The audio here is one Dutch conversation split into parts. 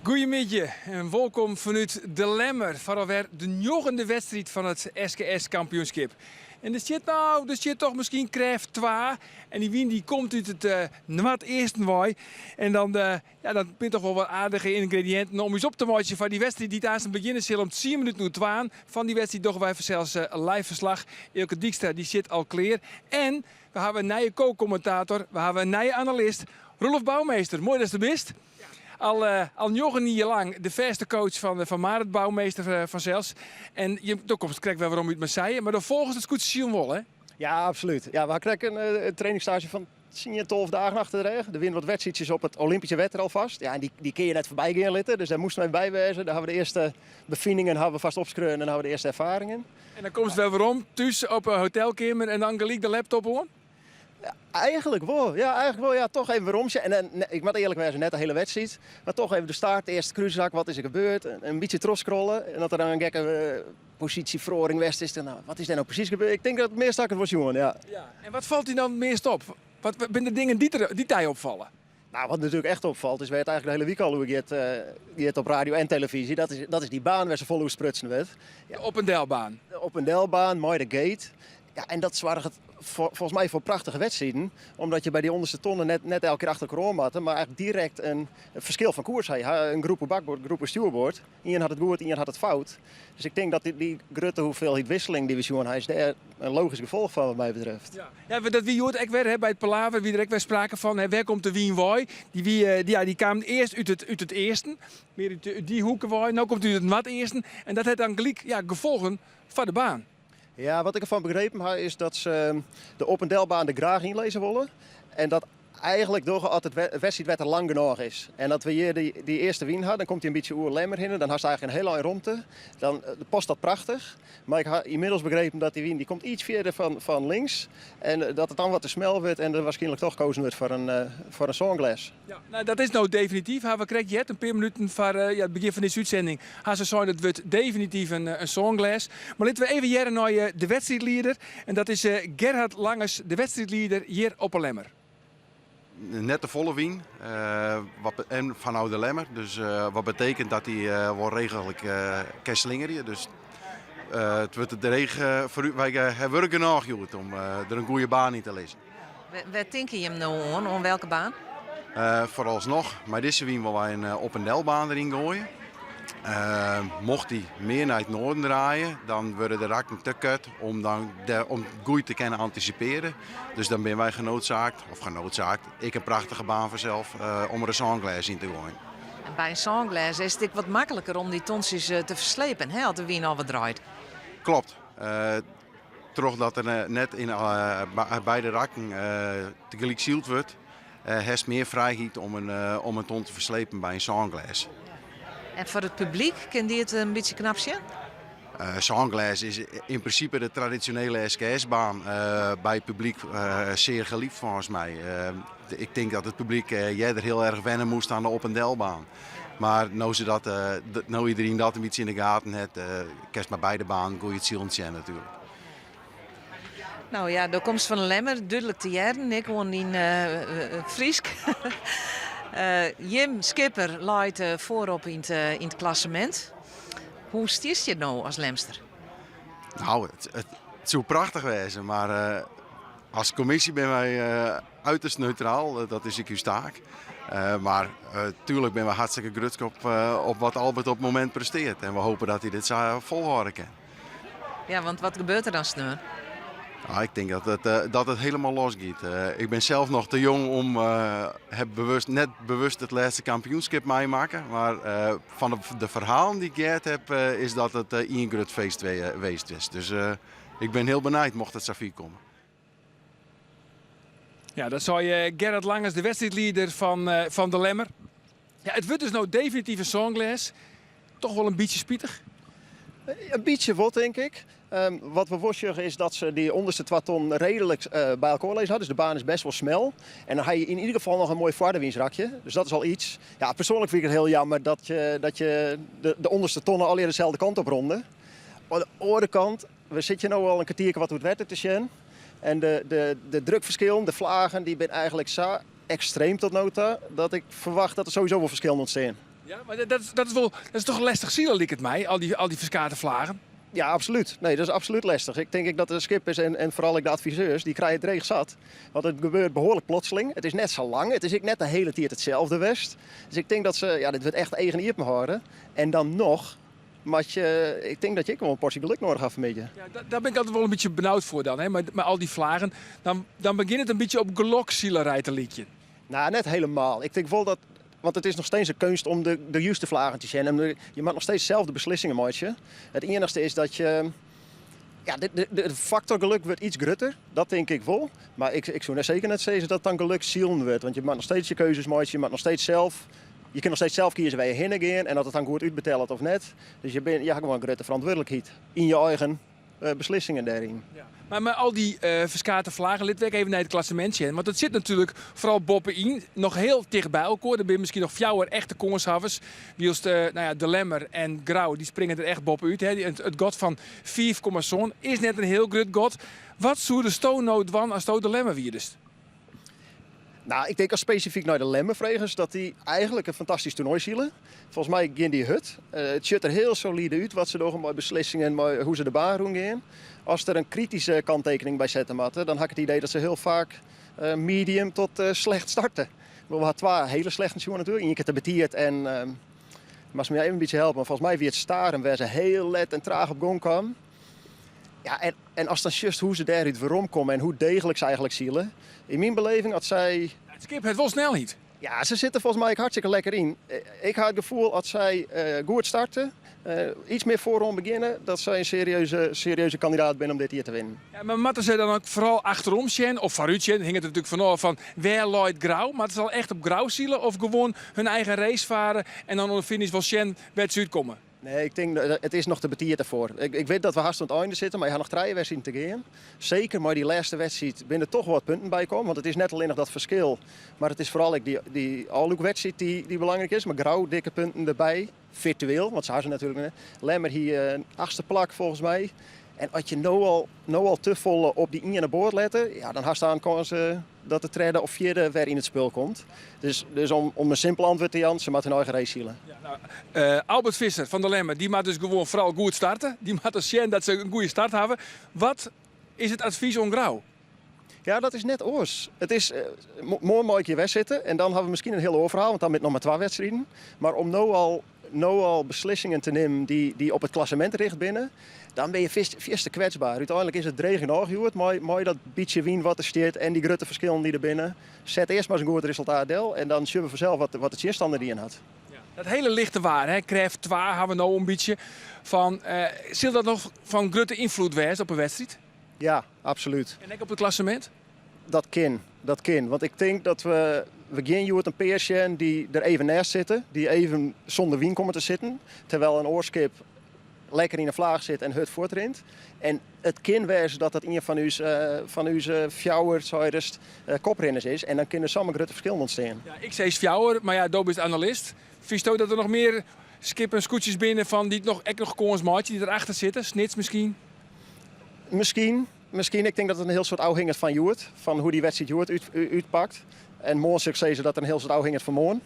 Goedemiddag en welkom vanuit De Lemmer voor alweer de negende wedstrijd van het SKS-kampioenschap. En er zit toch misschien Craft 2 en die wien die komt uit het noord-eersten waai. En dan dat bent toch wel wat aardige ingrediënten om eens op te maken van die wedstrijd die tijdens het begin zal om 10 minuten nu 2. Van die wedstrijd doen wij zelfs een live verslag. Elke Dijkstra die zit al klaar. En we hebben een nieuwe co-commentator, we hebben een nieuwe analist, Rolf Bouwmeester. Mooi dat je er bent. Al 9 jaar lang de verste coach van Marit Bouwmeester van zelfs. En daar komt het wel waarom u het maar zei. Maar dan volgens het goed zien wel, hè? Ja, absoluut. Ja, we kregen een trainingsstage van 12 dagen achter de rug. Er winnen wat wedstrijdjes op het Olympische wetter alvast. Ja, en die kun je net voorbij gaan litten. Dus daar moesten wij bij wezen. Daar hebben we de eerste bevindingen vast opgeschreven en dan hebben we de eerste ervaringen. En dan komt het wel waarom? Thuis op een hotelkamer en dan gelijk de laptop aan? Ja, eigenlijk wel. Ja, toch even waarom. En ik moet eerlijk zijn, net de hele wedstrijd. Maar toch even de start, de eerste cruisezak, wat is er gebeurd? Een beetje scrollen. En dat er dan een gekke positieverhoring west is. Nou, wat is er nou precies gebeurd? Ik denk dat het meestal was, jongen. Ja. En wat valt u dan het meest op? Wat zijn de dingen die jij opvallen? Nou, wat natuurlijk echt opvalt, is weet eigenlijk de hele week al hoe je het op radio en televisie. Dat is die baan waar ze vol hoe sprutsen werd. Ja. De op-en-delbaan. De op-en-delbaan, mooi de gate. Ja, en dat zorgt volgens mij voor prachtige wedstrijden. Omdat je bij die onderste tonnen net elke keer achter elkaar matte, maar eigenlijk direct een verschil van koers had. Een groep bakboord, een groep stuurboord. Iedereen had het goed, iedereen had het fout. Dus ik denk dat die grote hoeveelheid wisseling die we zien, hij is daar een logisch gevolg van wat mij betreft. Ja, dat wie hoort ik weer bij het palaver, wie er ook weer sprake van. Waar komt de Wien Wooi? Die kwam eerst uit het eerste, meer uit die hoeken Wooi. Nu komt u uit het wat eerste. En dat heeft dan gelijk gevolgen van de baan. Ja, wat ik ervan begrepen heb is dat ze de op-en-delbaan er graag inlezen willen. En dat eigenlijk doorgaat het wedstrijd lang genoeg is. En dat we hier die eerste win hadden, dan komt hij een beetje oerlemmer in. Dan had ze eigenlijk een hele lange romte. Dan past dat prachtig. Maar ik heb inmiddels begrepen dat die win die komt iets verder van links. En dat het dan wat te snel wordt en er waarschijnlijk toch gekozen wordt voor een songles. Ja, nou, dat is nou definitief. We krijgen je een paar minuten voor het begin van deze uitzending. Ze zeggen dat het definitief een songles. Maar laten we even hier naar de wedstrijdleider. En dat is Gerhard Langers, de wedstrijdleider hier op een Lemmer. Net de volle wien en vanuit de Lemmer. Dus wat betekent dat hij wel redelijk kan slingeren. Dus het wordt de regen voor u. Wij hebben werken nog om er een goede baan in te lezen. Waar denk je hem nou aan? Om welke baan? Vooralsnog, maar deze wien wil wij een op-en-delbaan erin gooien. Mocht hij meer naar het noorden draaien, dan worden de rakken te kut om goed te kunnen anticiperen. Dus dan ben wij genoodzaakt, ik een prachtige baan vanzelf, om er een songles in te gooien. En bij een songles is het wat makkelijker om die tonsjes te verslepen, hè, als de wien al wat draait. Klopt. Terug dat er net in beide rakken tegelijk zield wordt, heeft meer vrijheid om een ton te verslepen bij een songles. En voor het publiek, kan die het een beetje knap zien? Songles is in principe de traditionele SKS-baan bij het publiek zeer geliefd volgens mij. Ik denk dat het publiek er heel erg wennen moest aan de op-en-delbaan. Maar nou iedereen dat een beetje in de gaten heeft, kerst maar bij de baan, gooi je het ziel zien natuurlijk. Nou ja, de komst van de Lemmer, duidelijk te jaren. Ik woon in Friesk. Jim Skipper leidt voorop in het klassement. Hoe stiert je het nou als Lemster? Nou, het zou prachtig wezen, maar als commissie ben wij uiterst neutraal. Dat is ik uw taak. Maar tuurlijk ben we hartstikke grutsk op wat Albert op het moment presteert. En we hopen dat hij dit volhouden kan. Ja, want wat gebeurt er dan snel? Nou, ik denk dat het helemaal losgaat. Ik ben zelf nog te jong om net bewust het laatste kampioenschap mee te maken. Maar van de verhalen die ik gehoord heb, is dat het een groot feest geweest is. Dus ik ben heel benieuwd mocht het Safir komen. Ja, dat zou je Gerhard Langers, de wedstrijdleider van de Lemmer. Ja, het wordt dus nou definitief een songles. Toch wel een beetje spietig. Een beetje wat, denk ik. Wat we zeggen is dat ze die onderste 2 ton redelijk bij elkaar lezen hadden. Dus de baan is best wel snel. En dan heb je in ieder geval nog een mooi voordewinsrakje. Dus dat is al iets. Ja, persoonlijk vind ik het heel jammer dat je de onderste tonnen al dezelfde kant op ronden. Aan de andere kant, we zitten nu al een kwartiertje wat hoe het wetter te zien. En de drukverschillen, de vlagen, die zijn eigenlijk zo extreem tot nota dat ik verwacht dat er sowieso wel verschillen ontstaan. Ja, maar dat is toch lastig zielen, lijkt het mij, al die verskate vlagen. Ja, absoluut. Nee, dat is absoluut lastig. Ik denk dat de skippers en vooral de adviseurs, die krijgen het recht zat. Want het gebeurt behoorlijk plotseling. Het is net zo lang. Het is ook net de hele tijd hetzelfde west. Dus ik denk dat dit wordt echt eigen hier me houden. En dan nog, maar ik denk dat je wel een portie geluk nodig hebt vanmiddag. Ja, daar ben ik altijd wel een beetje benauwd voor dan, hè? Maar al die vlagen. Dan begint het een beetje op gelokszielerij te liedje. Nou, net helemaal. Ik denk wel dat... Want het is nog steeds een kunst om de juiste vlagen te zijn. Je mag nog steeds zelf de beslissingen maken. Het enigste is dat je... Ja, de factor geluk wordt iets groter. Dat denk ik wel. Maar ik zou zeker net zeggen dat het dan geluk zielen wordt. Want je mag nog steeds je keuzes maken. Je mag nog steeds zelf... Je kunt nog steeds zelf kiezen waar je heen gaat. En dat het dan goed uitbetelt of net. Dus je hebt gewoon een grote verantwoordelijkheid. In je eigen beslissingen daarin. Ja. Maar al die verskate vlagen, let ik even naar het klassementje. Want het zit natuurlijk vooral bovenin nog heel dicht bij elkaar. Er zijn misschien nog 4 echte kongshavers. Wiels de Lemmer en Grauw, die springen er echt bovenuit. Hè. Het god van 5 zoon is net een heel groot god. Wat zou de Sto nou doen als Sto de Lemmer wierdest? Nou, ik denk als specifiek naar de Lemmervregers dat die eigenlijk een fantastisch toernooi zielen. Volgens mij ging die hut. Het ziet er heel solide uit wat ze doen met beslissingen en hoe ze de baan gaan. Als er een kritische kanttekening bij zetten matten, dan had ik het idee dat ze heel vaak medium tot slecht starten. We hadden 2 hele slechte jongen natuurlijk. Eén keer te betierd en maar ze me even een beetje helpen. Maar volgens mij weer het staren waar ze heel let en traag op gang kwam. Ja, en als dan just hoe ze daaruit waarom komen en hoe degelijk ze eigenlijk zielen. In mijn beleving had zij... Het skip het wel snel niet. Ja, ze zitten volgens mij hartstikke lekker in. Ik had het gevoel dat zij goed starten, iets meer voorom beginnen, dat zij een serieuze kandidaat zijn om dit hier te winnen. Ja, maar moeten ze dan ook vooral achterom zijn, of vooruit zijn, hing het natuurlijk vanaf van waar looit Grauw. Maar het zal echt op Grauw zielen of gewoon hun eigen race varen en dan op de finish wel Sjen bij het Zuid komen? Nee, ik denk dat het is nog te betierd ervoor. Ik weet dat we haast aan het einde zitten, maar je gaat nog 3 wedstrijden te gaan. Zeker, maar die laatste wedstrijd binnen toch wat punten bij komen. Want het is net alleen nog dat verschil. Maar het is vooral die Alhoek-wedstrijd die belangrijk is. Maar Grauw, dikke punten erbij. Virtueel, want ze hadden ze natuurlijk net. Lemmer hier een 8e plak volgens mij. En als je nou al te vol op die in naar boord letten, ja, dan had je aan kans dat de derde of vierde weer in het spel komt. Dus om een simpel antwoord te Jan, ze moeten hun eigen race zielen. Ja, nou, Albert Visser van de Lemmer, die moet dus gewoon vooral goed starten. Die moet dus zien dat ze een goede start hebben. Wat is het advies om Grauw? Ja, dat is net oors. Het is mooi een keer wegzitten en dan hebben we misschien een heel overhaal, want dan met nog maar 2 wedstrijden. Maar om nou al beslissingen te nemen die op het klassement richt binnen, dan ben je vies te kwetsbaar. Uiteindelijk is het dreigend aangehoord, maar dat beetje wien wat er steert en die grote verschillen die er binnen. Zet eerst maar eens een goed resultaat deel en dan zullen we vanzelf wat de tegenstander die in had. Ja. Dat hele lichte waar, hè? Craft 2 hebben we nou een beetje van. Zal dat nog van grote invloed wezen op een wedstrijd? Ja, absoluut. En ook op het klassement? Dat kan. Want ik denk dat we gaan hier een peersje die er even naast zitten, die even zonder wien komen te zitten, terwijl een oorskip lekker in de vlaag zit en het voortrint. En het kan wezen dat een van uw fjouwers, koprenners is. En dan kunnen samen grote verschillen ontstaan. Ja, ik zei fjouwer, maar ja, Dob is analist. Vies je dat er nog meer skip en scootjes binnen van die nog kans maatje die erachter zitten? Snits misschien? Misschien. Ik denk dat het een heel soort ouwhingert van Joert. Van hoe die wedstrijd Joert uitpakt. En morgen zeggen ze dat er een heel soort ouwhingert van Moon.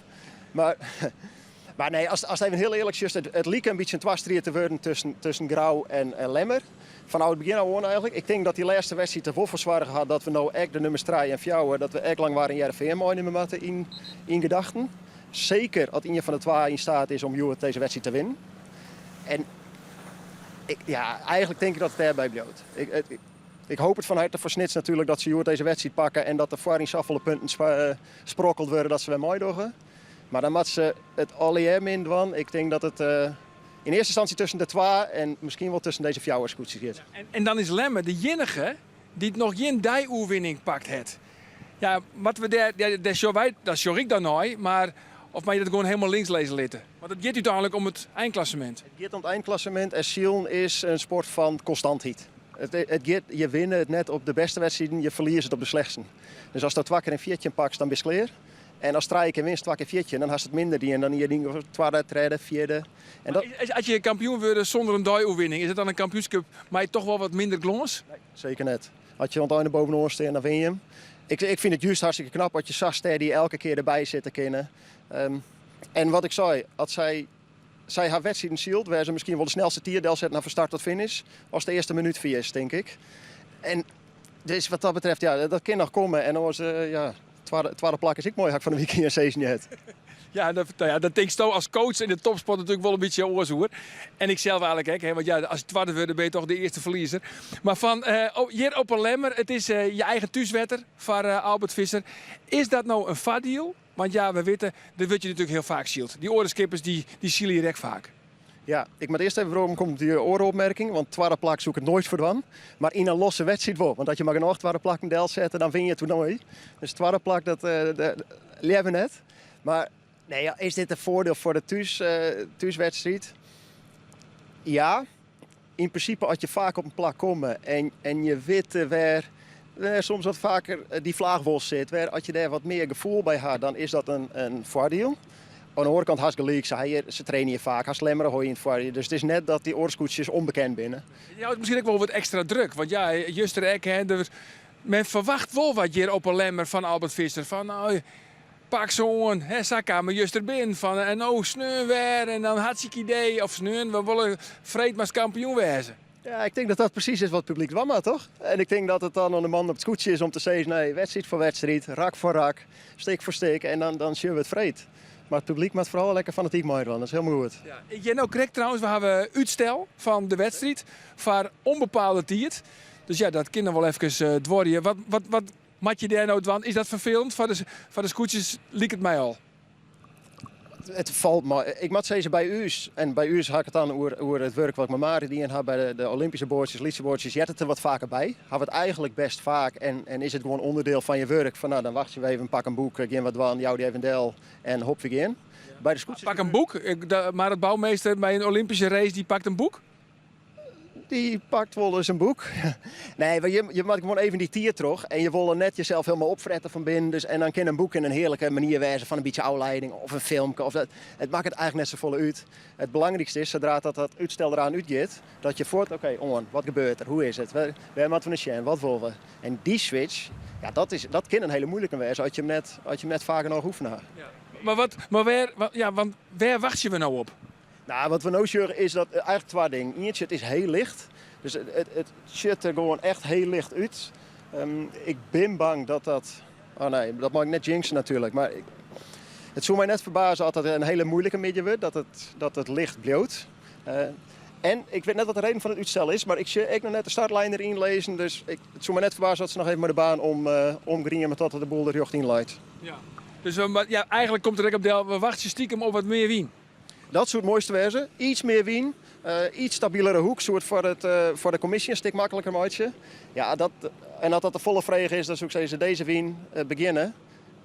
Maar nee, als het even heel eerlijk is, het leek een beetje een twastrier te worden tussen Grauw en Lemmer. Van het begin af aan eigenlijk. Ik denk dat die laatste wedstrijd te veel zwaar had dat we nou echt de nummers 3 en 4, dat we echt lang waren in Jereveen meenemen in gedachten. Zeker als een van de 2 in staat is om Joert deze wedstrijd te winnen. En eigenlijk denk ik dat het daarbij blijft. Ik hoop het van harte voor Snits natuurlijk dat ze Joert deze wedstrijd pakken en dat er voor in zoveel punten sprokkeld worden dat ze weer mooi doen. Maar dan moet ze het allereerst in doen. Ik denk dat het in eerste instantie tussen de 2 en misschien wel tussen deze fjouwers goed zit. En dan is Lemmer de enige die het nog geen die-oerwinning pakt het. Ja, wat we dat show ik dan nooit, maar of mij dat gewoon helemaal links lezen laten. Want het gaat uiteindelijk om het eindklassement. Het gaat om het eindklassement en zielen is een sport van constantheid. Je wint het net op de beste wedstrijden, je verliest het op de slechtste. Dus als je 2 keer een 4 pakt, dan ben je klaar. En als 3 keer winst, 2 keer 4, dan has het minder die en dan je ding 2e, 3e, 4e. En dat... Als je kampioen wordt zonder een die-oerwinning, is het dan een kampioenschap maar je toch wel wat minder glons? Nee, zeker net. Als je aan het einde bovenaan staat, dan win je hem. Ik vind het juist hartstikke knap dat je Saster die elke keer erbij zit te kennen. En wat ik zei, als zij haar wedstrijd zielt, waar ze misschien wel de snelste tierdel zetten van start tot finish, als de eerste minuut 4 is, denk ik. En dus wat dat betreft, ja, dat kan nog komen. En dan was tweede plak is ik mooi hak van de weekend in seizoen het. Ja, dat denk ik als coach in de topsport natuurlijk wel een beetje oorzoer. En ik zelf eigenlijk, hè, want ja, als je tweede wordt, dan ben je toch de eerste verliezer. Maar van hier op een lemmer, het is je eigen thuiswetter van Albert Visser. Is dat nou een voordeel? Want ja, we weten, dat wordt je natuurlijk heel vaak zielt. Die orenskippers, die zielen je direct vaak. Ja, ik moet eerst even waarom komt die orenopmerking, want tweede plak zoek het nooit voor dan. Maar in een losse wedstrijd wel, want als je maar een tweede plak in del zetten, dan win je het toernooi. Dus tweede plak, dat leven net. Maar nee, ja, is dit een voordeel voor de thuiswedstrijd? Ja, in principe als je vaak op een plak komt en je weet waar soms wat vaker die vlaagwol zit, waar als je daar wat meer gevoel bij had, dan is dat een voordeel. Aan de andere kant has gelijk, ze trainen je vaak, has lemmeren hoor je in het voordeel. Dus het is net dat die oorskoetsjes onbekend binnen. Ja, het is misschien ook wel wat extra druk, want ja, juster ek, hè, men verwacht wel wat hier op een lemmer van Albert Visser. Van nou, pak zo'n Saka, maar juster bin van en oh sneun weer en dan hartstikke idee of sneun, we willen vreedma's kampioen wezen. Ja, ik denk dat dat precies is wat het publiek wou, toch? En ik denk dat het dan aan de man op het scootje is om te zeggen, nee, wedstrijd voor wedstrijd, rak voor rak, steek voor steek en dan zien we het vreed. Maar het publiek moet vooral lekker fanatiek mooi worden, dat is heel goed. Ja, ik ben ook correct trouwens, we hebben uitstel van de wedstrijd voor onbepaalde tijd. Dus ja, dat kan dan wel even dwarren. Wat moet je daar nou doen? Is dat vervelend? Van de scootjes liep het mij al. Het valt me. Ik moet zeggen bij u, en bij u had ik het dan over het werk wat ik met Mari die had bij de Olympische boordjes, Lietse-boordjes, je hebt het er wat vaker bij. Had het eigenlijk best vaak en is het gewoon onderdeel van je werk. Van nou, dan wacht je even, pak een boek, geen wat doen, jou die even deel en hop weer in. Bij de scootjes. Pak een boek, maar het bouwmeester bij een Olympische race die pakt een boek? Die pakt wel eens een boek. Nee, maar je maakt gewoon even die tier terug. En je wil net jezelf helemaal opfretten van binnen. Dus, en dan kan een boek in een heerlijke manier wijzen van een beetje aanleiding of een filmpje. Of dat. Het maakt het eigenlijk net zo volle uit. Het belangrijkste is, zodra dat uitstel eraan uitgaat, dat je voort, oké, wat gebeurt er? Hoe is het? Waar moeten we een sjen? Wat willen we? En die switch, ja, dat kan een hele moeilijke wijze als je hem net vaker nog oefenen. Ja. Want waar wacht je we nou op? Nou, wat we nu zeggen is dat eigenlijk twee dingen. Eentje, het is heel licht. Dus het ziet er gewoon echt heel licht uit. Ik ben bang dat... Oh nee, dat mag ik net jinxen natuurlijk. Maar het zou mij net verbazen dat het een hele moeilijke midden wordt. Dat het licht bloot. En ik weet net wat de reden van het uitstel is. Maar ik zie nog net de startlijn erin lezen. Dus het zou mij net verbazen dat ze nog even maar de baan omgringen. Maar tot de boel er jocht in leidt. Ja. Dus eigenlijk komt er ook op deel. We wachten stiekem op wat meer wien. Dat zou het mooiste wezen. Iets meer wien. Iets stabielere hoek. Soort voor de commissie een stuk makkelijker maatje. Ja, en dat de volle vreeg is, dan zou ik zeggen deze wien beginnen.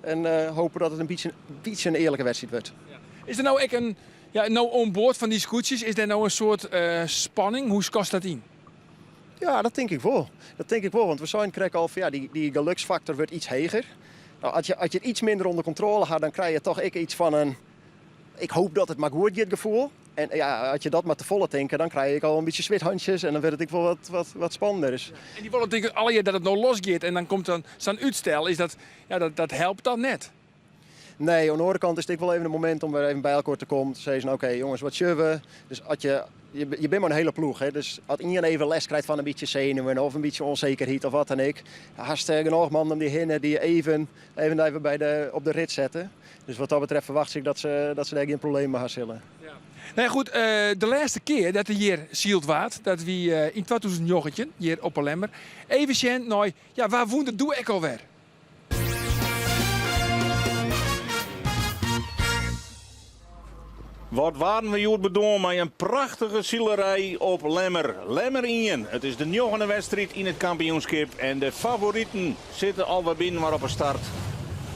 En hopen dat het een beetje een eerlijke wedstrijd wordt. Ja. Is er nou ook nou onboord van die scootjes, is er nou een soort spanning? Hoe kost dat in? Ja, dat denk ik wel. Want we zijn krijgen al van ja, die geluksfactor wordt iets hoger. Nou, als je het iets minder onder controle had, dan krijg je toch iets van een... Ik hoop dat het maar goed gaat, gevoel. En ja, als je dat maar te volle tanken, dan krijg ik al een beetje zwithandjes en dan wordt het wel wat spannender. Dus. Ja. En die willen natuurlijk al je dat het nou losgaat en dan komt dan zo'n uitstel, is dat helpt dan net? Nee, aan de andere kant is dit wel even een moment om weer even bij elkaar te komen. Te zeggen, oké, jongens, wat zullen we? Dus als je bent maar een hele ploeg, hè? Dus als iedereen even les krijgt van een beetje zenuwen of een beetje onzekerheid of wat dan ook. Hartstikke genoeg man om die hinnen die even op de rit zetten. Dus wat dat betreft verwacht ik dat ze daar geen probleem mee gaan zullen. Ja. Nou goed, de laatste keer dat er hier zield waard, dat we in 2009 hier op een lemmer, even zien, nou, ja, waar woonde doe ik alweer? Wat waren we hier bedoeld met een prachtige zielerij op Lemmer. Lemmer 1. Het is de 9e wedstrijd in het kampioenschap. En de favorieten zitten al wat binnen maar op een start.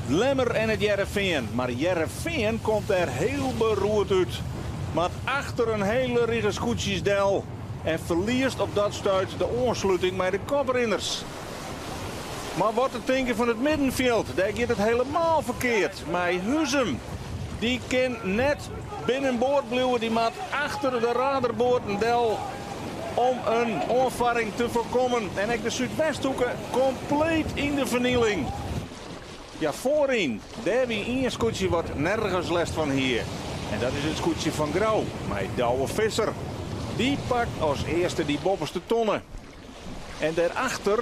Lemmer en het Jereveen. Maar Jereveen komt er heel beroerd uit. Maar achter een hele rige scootjesdel. En verliest op dat stuit de aansluiting met de koprenners. Maar wat te denken van het middenveld? Daar gaat het helemaal verkeerd. Maar Huzem, die kan net binnenboord blijven. Die maakt achter de radarboord een del om een onvaring te voorkomen. En ik de Zuidwesthoeken compleet in de vernieling. Ja, voorin. Daar wie één scootje wat nergens last van hier. En dat is het scootje van Grauw. Met Douwe Visser. Die pakt als eerste die bopperste tonnen. En daarachter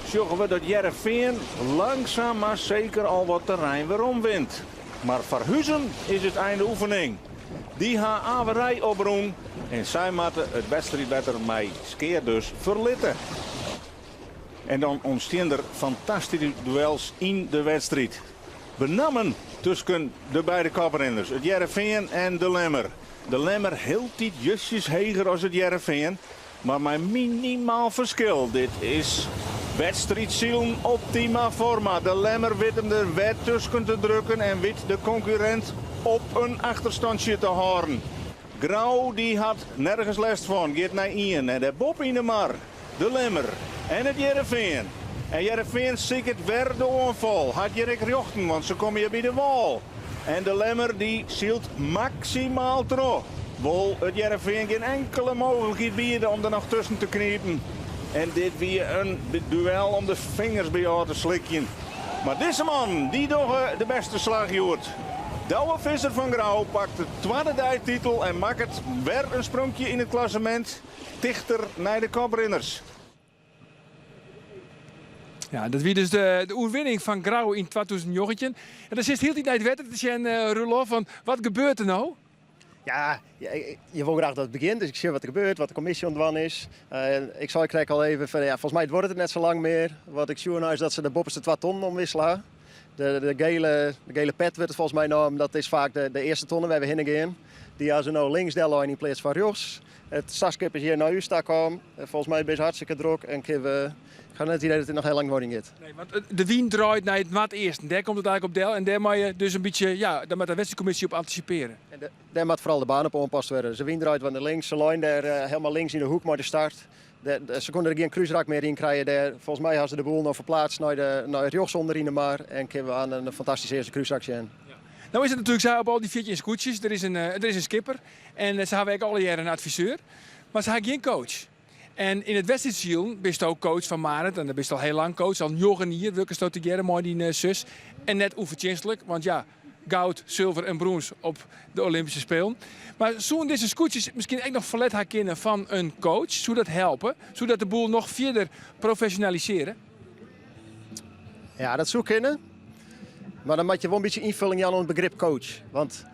zorgen we dat Heerenveen langzaam maar zeker al wat terrein weer omwint. Maar voor Huizen is het einde oefening. Die haar averij oproen. En zij moeten het wedstrijd beter mij skeer dus verlitten. En dan ontstaan er fantastische duels in de wedstrijd. Benammen tussen de beide koprenners, het Heerenveen en de Lemmer. De Lemmer heel tijd justjes heger als het Heerenveen, maar met minimaal verschil. Dit is wedstrijdzielen optima forma. De Lemmer weet hem er wet tussen te drukken en weet de concurrent op een achterstandje te houden. Grauw die had nergens last van, gaat naar Ian en de Bob in de mar. De Lemmer en het Heerenveen. En Heerenveen ziet het weer de aanval. Had Jerk Jochten, want ze komen hier bij de wal. En de Lemmer die zielt maximaal terug. Wil het Heerenveen geen enkele mogelijkheid bieden om er nog tussen te kniepen. En dit weer een duel om de vingers bij jou te slikken. Maar deze man, die toch de beste slag joert. Douwe Visser van Grauw pakt de tweede titel en maakt het weer een sprongje in het klassement. Dichter naar de koprenners. Ja, dat was dus de oerwinning van Grauw in 2019. En dan zit heel die tijd wedden te zien, Roelof, van wat gebeurt er nou? Ja, je wil graag dat het begint, dus ik zie wat er gebeurt, wat de commissie ontwan is. Ik krijg al even van, ja, volgens mij wordt het net zo lang meer. Wat ik zie nou is dat ze de bopperste 2 tonnen omwisselen. De gele pet werd het volgens mij nou, dat is vaak de eerste tonnen waar we heen gaan. Die als ze nou links delen in plaats van rechts. Het startskip is hier naar u staan. Volgens mij is het hartstikke druk en ik ga net het idee dat het nog heel lang worden gaat. Nee, want de wien draait naar het mat eerst. Daar komt het eigenlijk op del en daar moet je dus een beetje, ja, daar moet de wedstrijdcommissie op anticiperen. En daar moet vooral de baan op aanpast worden. De wien draait van de linkse lijn daar helemaal links in de hoek maar de start. Ze konden er geen kruisrak meer in krijgen. Daar. Volgens mij hadden ze de boel nog verplaatst naar het rechts onderin de maar en kunnen we aan een fantastische eerste kruisrak zien. Ja. Nou is het natuurlijk zo op al die 14 scootjes. Er is een skipper en ze hebben alle jaren een adviseur. Maar ze hebben geen coach. En in het wedstrijdziel ben je ook coach van Marit. En dan ben je al heel lang coach. Al jaren hier, welke stoot together, mooi die zus. En net oefendienstelijk, want ja, goud, zilver en brons op de Olympische Spelen. Maar zo'n deze scootjes misschien echt nog verlet herkennen van een coach. Zou dat helpen? Zou dat de boel nog verder professionaliseren? Ja, dat zou kunnen. Maar dan moet je wel een beetje invulling aan het begrip coach. Want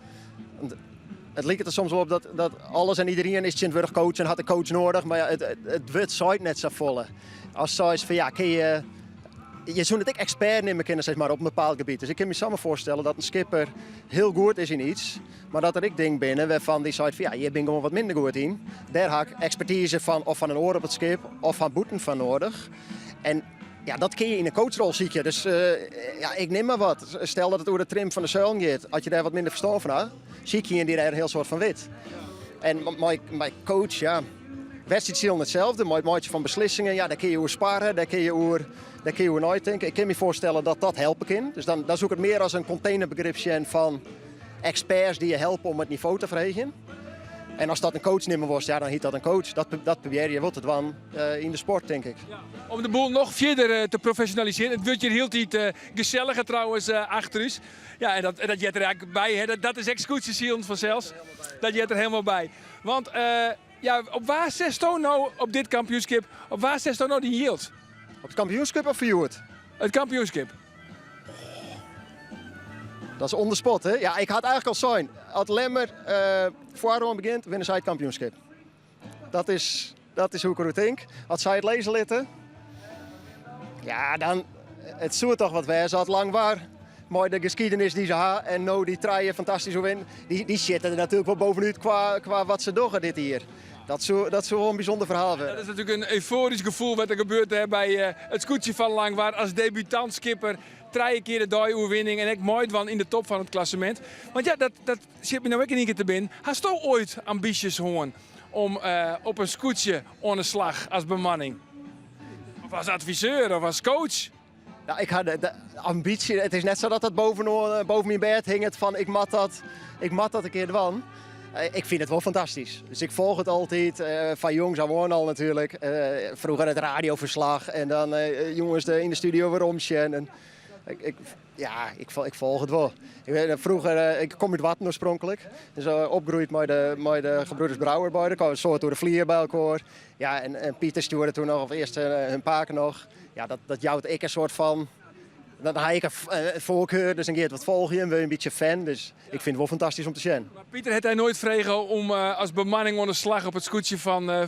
het lijkt er soms wel op dat alles en iedereen is tjintwurg coach en had een coach nodig. Maar ja, het wordt zo net zo volle. Als zo is van ja, je zou het ook expert nemen kunnen, zeg maar, op een bepaald gebied. Dus ik kan me samen voorstellen dat een skipper heel goed is in iets. Maar dat er ik denk binnen waarvan die zegt van ja, je bent gewoon wat minder goed in. Daar heb ik expertise van of van een oor op het schip of van boeten van nodig. En ja, dat kun je in een coachrol zieken. Dus ja, ik neem maar wat. Stel dat het over de trim van de zuilen gaat. Als je daar wat minder verstand van hebt, zie je die daar een heel soort van wit. En mijn coach, ja, wedstrijdziel hetzelfde. Maar het maatje van beslissingen, ja, daar kun je over sparen, daar kun je over nadenken. Ik kan me voorstellen dat dat helpen kan. Dus dan zoek ik het meer als een containerbegripje van experts die je helpen om het niveau te verhogen. En als dat een coach nemen wordt, ja, dan heet dat een coach. Dat probeer je wat het van in de sport, denk ik. Ja, om de boel nog verder te professionaliseren. Het wordt je heel tijd gezelliger trouwens achter is. Ja, en dat je er eigenlijk bij, hè, dat is excuusjezielend vanzelfs. Dat je er helemaal bij. Want ja, op waar zet je nou op dit kampioenschap, op waar zet je nou die yield? Op het kampioenschap of voor het? Het kampioenschap. Dat is on the spot, hè? Ja, ik had eigenlijk al zijn. Als Lemmer vooraan begint, winnen zij het kampioenschap. Dat is hoe ik erover denk. Als zij het lezen laten, ja, dan het zou toch wat wezen. Als het lang waar, maar de geschiedenis die ze hebben en nou die treien fantastisch winnen, die zitten er natuurlijk wel bovenuit qua wat ze doen dit hier. Dat zou wel een bijzonder verhaal zijn. Dat is natuurlijk een euforisch gevoel wat er gebeurt hè, bij het scootje van Langwaard als debutant skipper. 3 keer de dooioverwinning en ik mooi van in de top van het klassement. Want ja, dat zit me nou ook in één keer te binnen. Hast je ooit ambities hoorn om op een scootje aan de slag als bemanning? Of als adviseur of als coach? Nou, ik had de ambitie. Het is net zo dat het boven mijn bed hing. Het van ik mat dat een keer doen. Ik vind het wel fantastisch. Dus ik volg het altijd. Van jongs aan woon al natuurlijk. Vroeger het radioverslag. En dan jongens in de studio weer omsjen. Ik volg het wel. Ik kom uit Watten oorspronkelijk. Dus opgegroeid met de gebroeders Brouwer bij de. Een soort door de vlier bij elkaar. Ja, en Pieter stuurde toen nog, of eerst hun paken nog. Ja, dat jouwt ik een soort van. Dan heb ik een voorkeur, dus dan gaat wat volgen en ben je een beetje fan. Dus ik vind het wel fantastisch om te zien. Maar Pieter, heeft hij nooit vregen om als bemanning onder slag op het scootje van de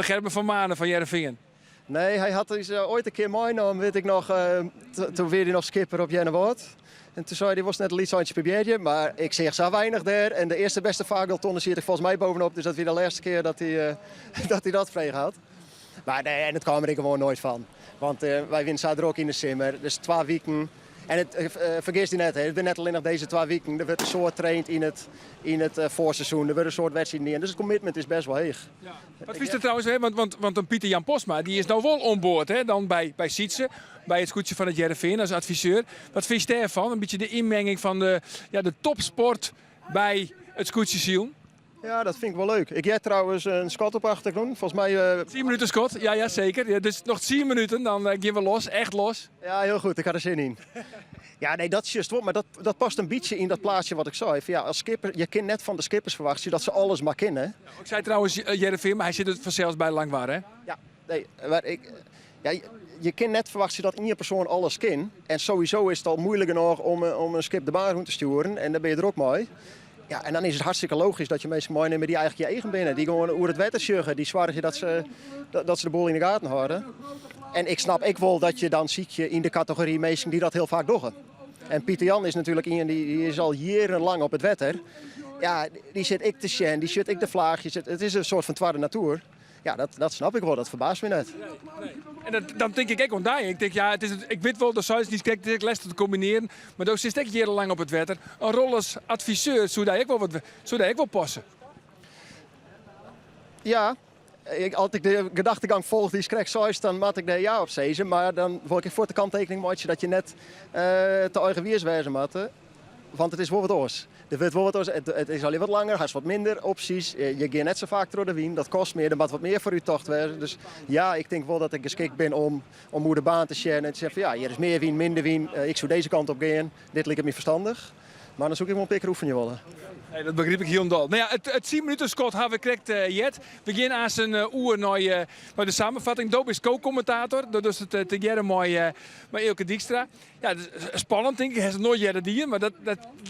Gerben van Manen van Heerenveen? Nee, hij had dus, ooit een keer meegenomen, weet ik nog. Toen werd hij nog skipper op Jennewoord. En toen zei hij, was net een liedje probeerde, maar ik zeg zo weinig daar. En de eerste beste vageltonnen zit er volgens mij bovenop. Dus dat weer de laatste keer dat hij dat vregen had. Maar nee, en het kwam er gewoon nooit van. Want wij winnen er ook in de simmer, dus 2 weken. En vergeet je net, het is net alleen nog deze 2 weken. Er wordt een soort traind in het voorseizoen, er wordt een soort wedstrijd neer. Dus het commitment is best wel hoog. Ja. Wat vies er trouwens, hè? Want een Pieter Jan Posma die is nou wel onboord, hè? Dan bij Sietse, bij het scootje van het Heerenveen als adviseur. Wat vind je daarvan? Een beetje de inmenging van de topsport bij het scootje Ziel? Ja, dat vind ik wel leuk. Ik heb trouwens een Scott op achtergrond. Volgens mij... 10 minuten Scott, ja zeker. Ja, dus nog 10 minuten, dan gaan we los, echt los. Ja, heel goed. Ik had er zin in. Ja, nee, dat is juist wel. Maar dat past een beetje in dat plaatsje wat ik zei. Van, ja, als skipper, je kunt net van de skippers verwachten dat ze alles maar kennen. Ja, ik zei trouwens Heerenveen, maar hij zit er vanzelfs bij Langwaar, hè? Ja, nee, maar je kunt net verwachten dat één persoon alles kent. En sowieso is het al moeilijker nog om een skip de baan te sturen. En daar ben je er ook mee. Ja, en dan is het hartstikke logisch dat je mensen meenemen die eigenlijk je eigen binnen. Die gewoon over het wetter sjuggen. Die zorgen dat ze de boel in de gaten houden. En ik snap wel dat je dan ziet je in de categorie mensen die dat heel vaak doen. En Pieter Jan is natuurlijk iemand die is al jarenlang op het wetter. Ja, die zit ik te sjen, die zit ik de vlaag. Het is een soort van tweede natuur. Ja, dat snap ik wel. Dat verbaast me net. Nee. En dan denk ik ook aan. Ik denk, ja, ik weet wel dat Zuid niet kijk, het is lastig te combineren. Maar daar zit ik jarenlang op het wetter. Een rol als adviseur zou daar ook wel passen. Ja, als ik de gedachtegang volg die ik krijg, dan moet ik daar ja op zeggen. Maar dan word ik voor de kanttekening maken dat je net te eigen wiers wijzen moet. Want het is wel wat oors. Het is alleen wat langer, het is wat minder opties. Je gaat net zo vaak door de wien, dat kost meer, er moet wat meer voor je tocht wezen. Dus ja, ik denk wel dat ik geschikt ben om hoe de baan te sharen en te zeggen van ja, hier is meer wien, minder wien. Ik zou deze kant op gaan, dit lijkt me verstandig. Maar dan zoek ik wel een pikker oefenje willen. Nee, dat begrijp ik heel dol. Nou ja, het 10 minuten Scott hebben we gekregen jet. We gaan aan zijn oer naar de samenvatting. Doop is co-commentator, dat is het te jaren met Elke Dijkstra. Ja, dat is spannend denk ik. Hij is nooit jaren dieren, maar dat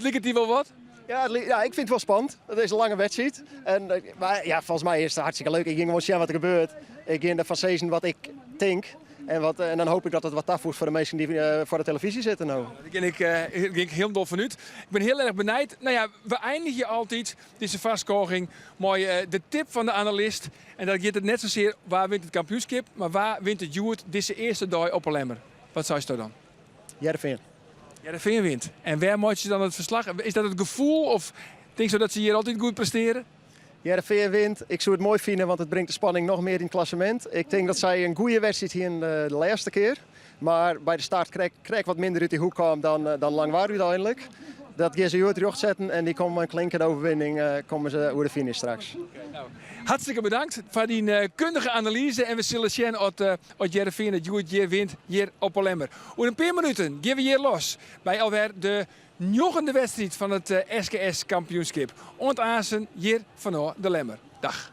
lijkt het hier wel wat. Ja, ik vind het wel spannend. Het is een lange wedstrijd. Maar ja, volgens mij is het hartstikke leuk. Ik ging gewoon zien wat er gebeurt. Ik ging ervan zeggen wat ik denk. En dan hoop ik dat het wat afvoert voor de mensen die voor de televisie zitten. Nou. Daar ging ik heel dol van uit. Ik ben heel erg benijd. Nou ja, we eindigen altijd deze vastkoging met de tip van de analist. En dat gaat het net zozeer waar wint het kampioenschap, maar waar wint het Joert deze eerste dag op een lemmer. Wat zou je dan? Heerenveen. Heerenveen wint. En waar moet je dan het verslag? Is dat het gevoel of denk je dat ze hier altijd goed presteren? Heerenveen wint. Ik zou het mooi vinden, want het brengt de spanning nog meer in het klassement. Ik denk dat zij een goede wedstrijd hier de laatste keer. Maar bij de start krijg wat minder uit die hoek kwam dan Langwaar uiteindelijk. Dat gaan ze hier terug zetten en die komen een klinkende overwinning komen ze over de finish straks. Nou, hartstikke bedankt voor die kundige analyse. En we zullen zien of Heerenveen het Joert hier wint hier op Olemmer. Over een paar minuten gaan we hier los bij alweer de 9e wedstrijd van het SKS kampioenschap. Ontazen hier van de Lemmer. Dag.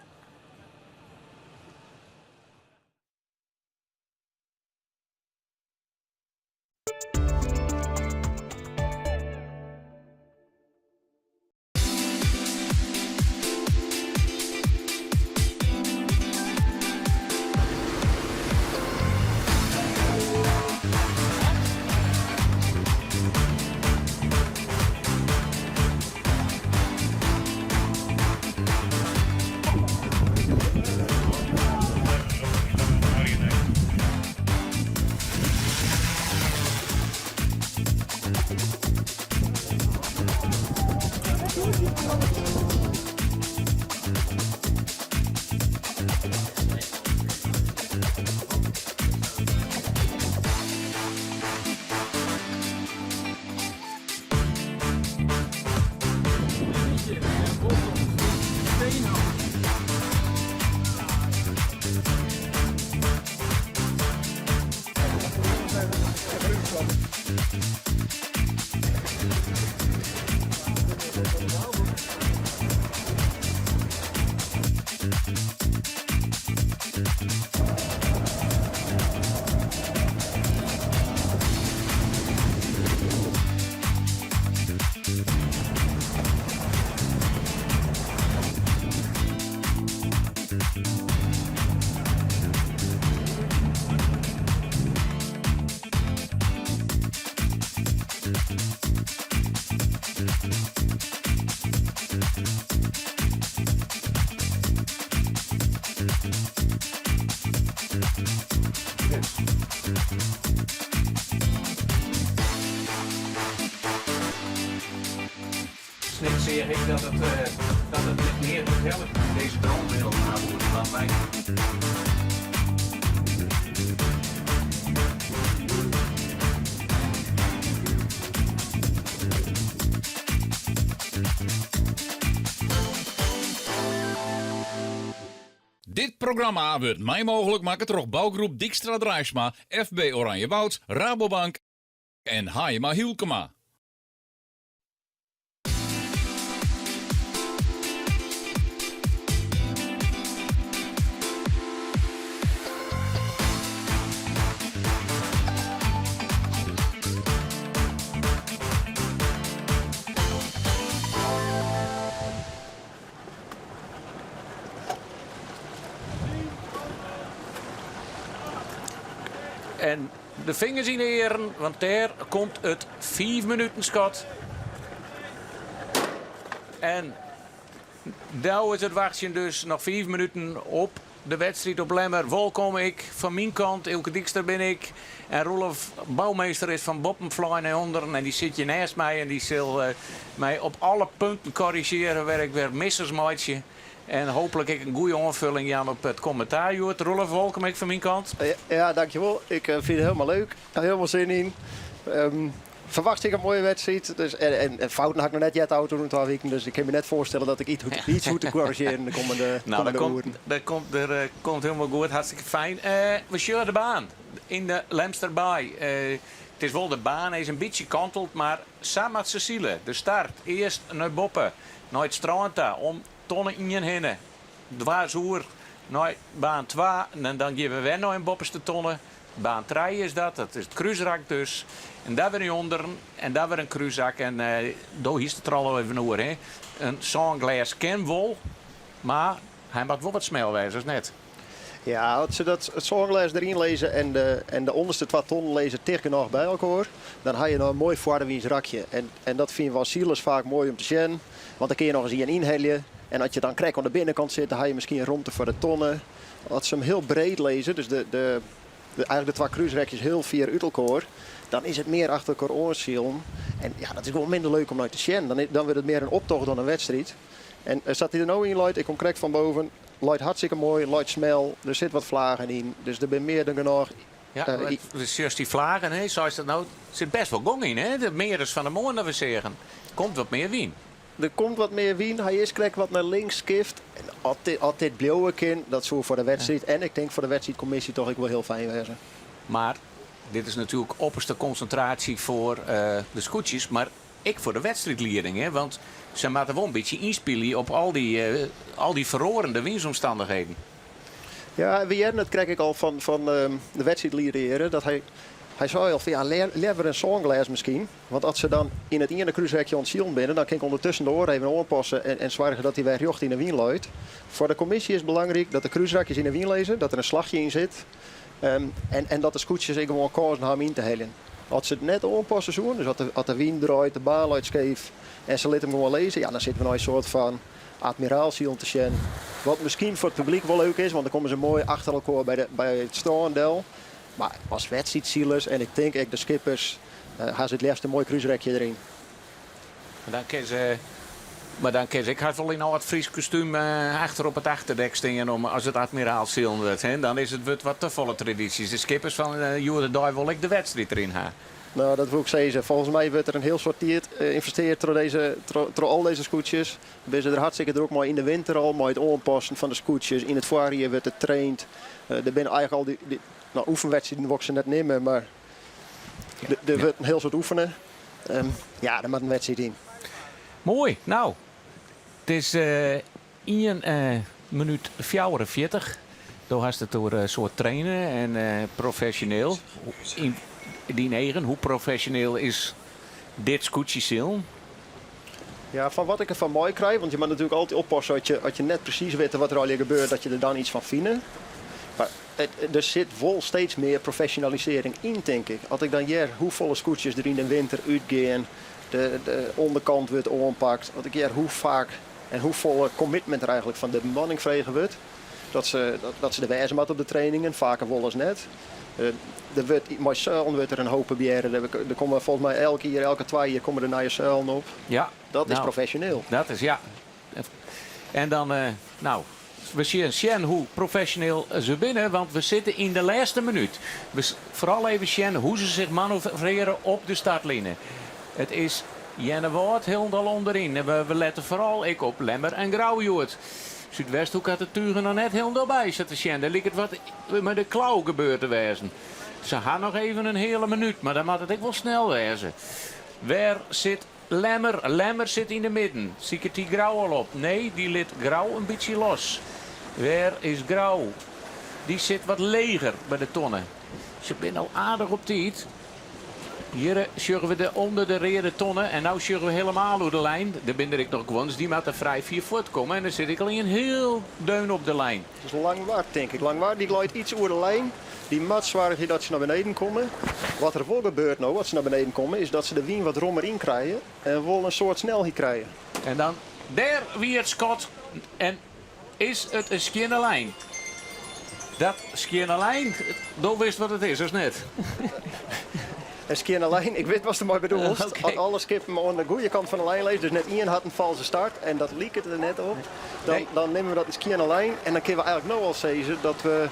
Net zeg ik dat het net meer vertellen. Deze brandmiddel aanvoeren dan wij. Dit programma wordt mij mogelijk maken door bouwgroep Dijkstra Drijfsma, FB Oranjewoud, Rabobank en Haima Hielkema. En de vingers in de heren, want daar komt het 5 minuten schot. En nou is het wachtje dus nog 5 minuten op de wedstrijd op Lemmer. Welkom ik, van mijn kant, Ilke Dijkstra ben ik. En Rolf Bouwmeester is van Boppenfly naar onderen. En die zit je naast mij en die zal mij op alle punten corrigeren waar ik weer missers maatje. En hopelijk ik een goede aanvulling Jan op het commentaar. Joert, Rolf, welkom ik van mijn kant. Ja, dankjewel. Ik vind het helemaal leuk. Ik heb er helemaal zin in. Verwacht ik een mooie wedstrijd. Dus, en fouten had ik nog net jet auto een paar weken. Dus ik kan me net voorstellen dat ik iets moet te corrigeren de komende uren. Dat komt helemaal goed. Hartstikke fijn. We zullen de baan in de Lemsterbaai. Het is wel de baan, hij is een beetje kanteld. Maar samen met Cecile, de start. Eerst naar Boppen, naar het strand om tonnen in je heen. Dwaas uur naar baan 2. En dan geven we weer nog een bopperste tonnen. Baan 3 is dat is het cruiserak dus. En daar weer onder en daar weer een cruiserak. En daar is het er al even over. Hè. Een Songlass ken wel, maar hij mag wel wat smelwijzers net. Ja, als ze het Songlass erin lezen en de onderste 2 tonnen lezen tegen nog bij elkaar, dan heb je nog een mooi rakje. En dat vinden we als Silas vaak mooi om te zien. Want dan kun je nog eens in inhalen. En als je dan krijgt aan de binnenkant zit, dan heb je misschien een ruimte voor de tonnen. Als ze hem heel breed lezen, dus eigenlijk de 2 cruiserekjes heel vier uit elkaar, dan is het meer achter elkaar oorzielen. En ja, dat is gewoon minder leuk om naar te zien. Dan wordt het meer een optocht dan een wedstrijd. En zat hij er nou in, Lloyd? Ik kom correct van boven. Lloyd hartstikke mooi, Lloyd smel. Er zit wat vlagen in. Dus er ben meer dan genoeg. Ja, dus juist die vlagen, hè, zoals dat nou, er zit best wel gong in, hè? De meer is van de morgen, dat we zeggen. Komt wat meer wien. Er komt wat meer wien. Hij is correct wat naar links skift. En altijd blauwe kind, dat is voor de wedstrijd. Ja. En ik denk voor de wedstrijdcommissie toch ik wel heel fijn wezen. Maar dit is natuurlijk opperste concentratie voor de scootjes. Maar ik voor de wedstrijdleiding, hè? Want ze moeten wel een beetje inspelen op al die verrorende winstomstandigheden. Ja, dat krijg ik al van de wedstrijdleideren. Dat hij zei al van ja, lever een Songlass misschien. Want als ze dan in het ene cruiserekje ontzielen binnen, dan kan ik ondertussen de oren even aanpassen en zorgen dat hij weer jocht in de wien luidt. Voor de commissie is het belangrijk dat de cruiserekjes in de wien lezen, dat er een slagje in zit. En dat de scootjes gewoon kansen hebben in te halen. Als ze het net aanpassen zo, dus als de wien draait, de baan luidt scheef en ze laten hem gewoon lezen, ja, dan zitten we nou een soort van admiraalziel te zien. Wat misschien voor het publiek wel leuk is, want dan komen ze mooi achter elkaar bij het staandel. Maar als wedstrijdzielers en ik denk ook de skippers, gaan ze het liefst een mooi cruiserekje erin. Maar dan kan ik had wel in al het Fries kostuum achter op het achterdek staan als het admiraalziel wordt. Dan is het wat te volle tradities. De skippers van Joerde Daai wil ik de wedstrijd erin hebben. Nou, dat wil ik zeggen. Volgens mij wordt er een heel sortiert investeerd door al deze scootjes. We zijn er hartstikke druk maar in de winter al, maar het aanpassen van de scootjes. In het voorjaar wordt het traind. Er zijn eigenlijk al die oefenwedstrijden wil ik ze net nemen, maar Er wordt een heel soort oefenen. Ja, daar moet een wedstrijd in. Mooi. Nou, het is 1 minuut 44. Daar had het door een soort trainen en professioneel. In die negen, hoe professioneel is dit scootjeszil? Ja, van wat ik ervan mooi krijg, want je moet natuurlijk altijd oppassen als je net precies weet wat er al hier gebeurt, dat je er dan iets van vindt. Maar er zit wel steeds meer professionalisering in, denk ik. Als ik dan hoeveel scootjes er in de winter uitgaan, de onderkant wordt ompakt, als ik hoe vaak en hoeveel commitment er eigenlijk van de bemanning vregen wordt, dat ze de wijze maakt op de trainingen, vaker wel eens net. Maar zuilen wordt er een hoop proberen. Er komen volgens mij elke 2 jaar komen er naar je zuilen op. Ja. Dat is professioneel. Dat is, ja. En dan, we zien hoe professioneel ze binnen, want we zitten in de laatste minuut. We vooral even zien hoe ze zich manoeuvreren op de startlinie. Het is Jenne Woord helemaal onderin. En we letten vooral op Lemmer en Grauwjoert. Zuidwesthoek had de Turen nog net helemaal bij zitten zien. Daar lijkt het wat met de klauw gebeurd te wezen. Ze gaan nog even een hele minuut, maar dan moet het ook wel snel wezen. Waar zit Lemmer? Lemmer zit in de midden. Zie ik die Grauw al op? Nee, die liet Grauw een beetje los. Waar is Grauw? Die zit wat leger bij de tonnen. Ze zijn al aardig op tijd. Hier sjurgen we onder de rode tonnen en nu sjurgen we helemaal door de lijn. Daar ben ik nog gewoon, dus die moet er vrij 4 voort komen. En dan zit ik al in een heel deun op de lijn. Dat is Langwaard, denk ik. Langwaard die glijdt iets over de lijn. Die mat zwaar dat ze naar beneden komen. Wat er wel gebeurt nou, als ze naar beneden komen, is dat ze de wien wat rommer in krijgen. En wel een soort snelheid krijgen. En dan, daar wie het schot. En is het een skinne lijn? Dat skinne lijn, dan wist wat het is, dus net. En skiën een lijn, ik weet wat er maar bedoelt. Okay. Alle skippen aan de goede kant van de lijn lezen. Dus net één had een valse start en dat liep het er net op. Dan nemen we dat in skiën een lijn. En dan kunnen we eigenlijk nou al zeggen dat we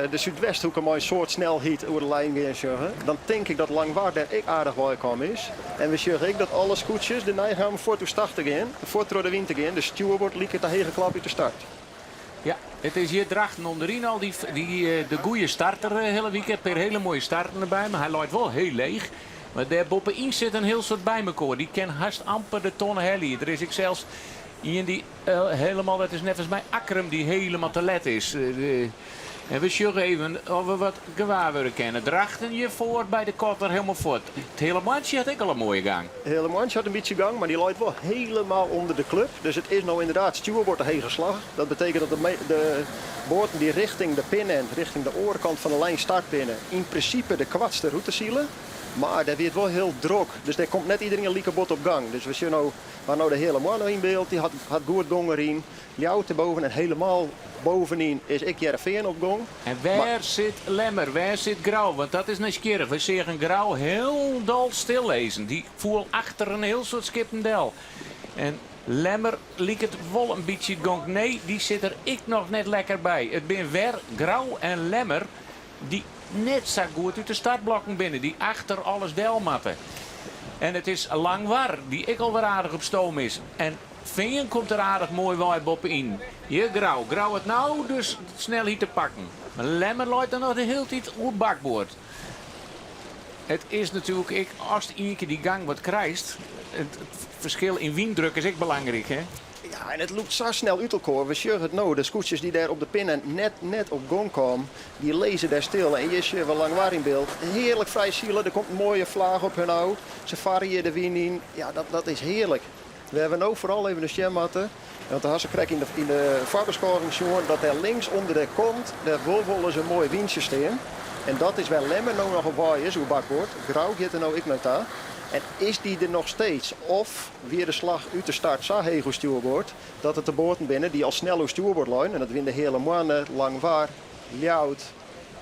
de Zuidwesthoek een mooi soort snelheid over de lijn gaan sjuggen. Dan denk ik dat Langwaard daar ik aardig welkom is. En we sjuggen ik dat alle scootjes de neiging hebben voor te starten gaan. Voor door de wind te gaan. De steward liep het de hele klap uit de start. Ja, het is hier drachten onderin al de goede starter hele weekend. Per hele mooie starten erbij, maar hij loopt wel heel leeg. Maar daar bovenin zit een heel soort bij elkaar. Die kan haast amper de tonnen heli. Er is ik zelfs iemand die helemaal, dat is net als bij Akrum, die helemaal te let is. En we zullen even of we wat gewaar willen kennen. Drachten je voor bij de korter helemaal voort. Het hele mandje had ik al een mooie gang. Het hele mandje had een beetje gang, maar die loopt wel helemaal onder de club. Dus het is nou inderdaad, stuur wordt heen geslagen. Dat betekent dat de boorden die richting de pinend, richting de oorkant van de lijn startpinnen, in principe de kwartste route zielen. Maar daar wordt wel heel druk. Dus daar komt net iedereen een liekerbot op gang. Dus we zien nou, waar nou de hele man in beeld, die had goed gong erin. Ljouwt erboven en helemaal bovenin is ik Jereveen op gong. En waar zit Lemmer? Waar zit Grauw? Want dat is nieuwsgierig. We zeggen Grauw heel dol stillezen. Die voelt achter een heel soort skippendel. En Lemmer liet het wel een beetje gong. Nee, die zit er ik nog net lekker bij. Het ben weer Grauw en Lemmer die net zo goed uit de startblokken binnen. Die achter alles delmatten. En het is Langwaar die ik al weer aardig op stoom is. En Veen komt er aardig mooi vibe op in. Hier Grauw. Grauw het nou dus snel hier te pakken. Maar Lemmer loopt dan nog de hele tijd op het bakboord. Het is natuurlijk, als één keer die gang wat krijgt. Het verschil in wiendruk is ook belangrijk, hè? Ja, en het loopt zo snel uit elkaar. We zien het nou, de scootjes die daar op de pinnen net op gong komen, die lezen daar stil. En je ziet wel Langwaar in beeld. Heerlijk vrij zielen, er komt een mooie vlaag op hun hout. Ze varen hier de wind in. Ja, dat is heerlijk. We hebben ook vooral even de schermatten. Want de Hasselkrek in de varkenskorring zien dat er links onder de kont, daar willen ze een mooi windje staan. En dat is wel Lemmer nou nog op waai is, hoe bakboord. Grauw gaat er nou ik naar daar. En is die er nog steeds? Of weer de slag uit de start zo heen gestuurd wordt, dat het de boorden binnen die al snel gestuurd wordt lijn. En dat winnen de hele mannen, Langwaar, Ljouwt,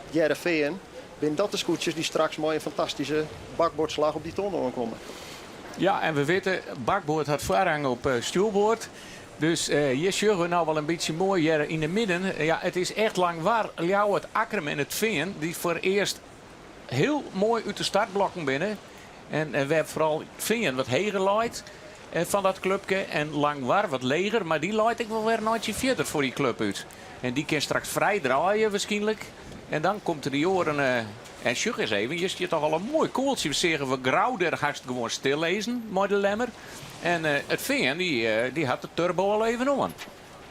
Jereveen. Ben dat de scootjes die straks mooi een fantastische bakboordslag op die ton komen. Ja, en we weten, bakboord had voorrang op stuurboord. Dus hier zullen we nou wel een beetje mooi hier in de midden. Ja, het is echt Langwaar, Ljouwt, Akrum en het Veen die voor eerst heel mooi uit de startblokken binnen. En we hebben vooral Veen wat heger loopt van dat clubje. En Langwaar wat leger, maar die loopt ik wel weer een nootje verder voor die club uit. En die kan straks vrij draaien waarschijnlijk. En dan komt er die oren. En sjuch eens even, je ziet toch al een mooi koeltje. We zeggen we grauw, daar ga je het gewoon stillezen, mooi de lemmer. En het veen, die had de turbo al even aan.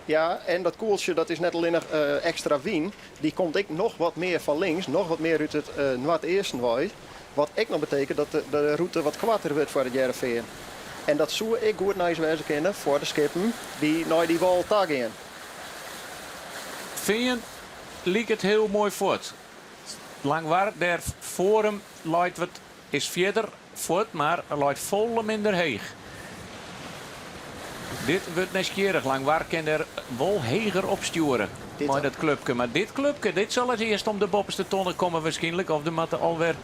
Ja, en dat koeltje dat is net alleen nog extra wien. Die komt ik nog wat meer van links, nog wat meer uit het noord-eerstenwaai. Wat ik nog betekent dat de route wat kwarter wordt voor het Jereveen. En dat zou ik goed naar wijze kennen voor de skippen die naar die wal tag gaan. Veen liep het heel mooi voort. Langwaar, daar voor hem leidt wat is verder voort, maar leidt volle minder heeg. Dit wordt nieuwsgierig. Langwaar kan er wel heger opsturen. Maar dat clubje. Maar dit clubje, dit zal het eerst om de bovenste tonnen komen waarschijnlijk. Of er moeten alweer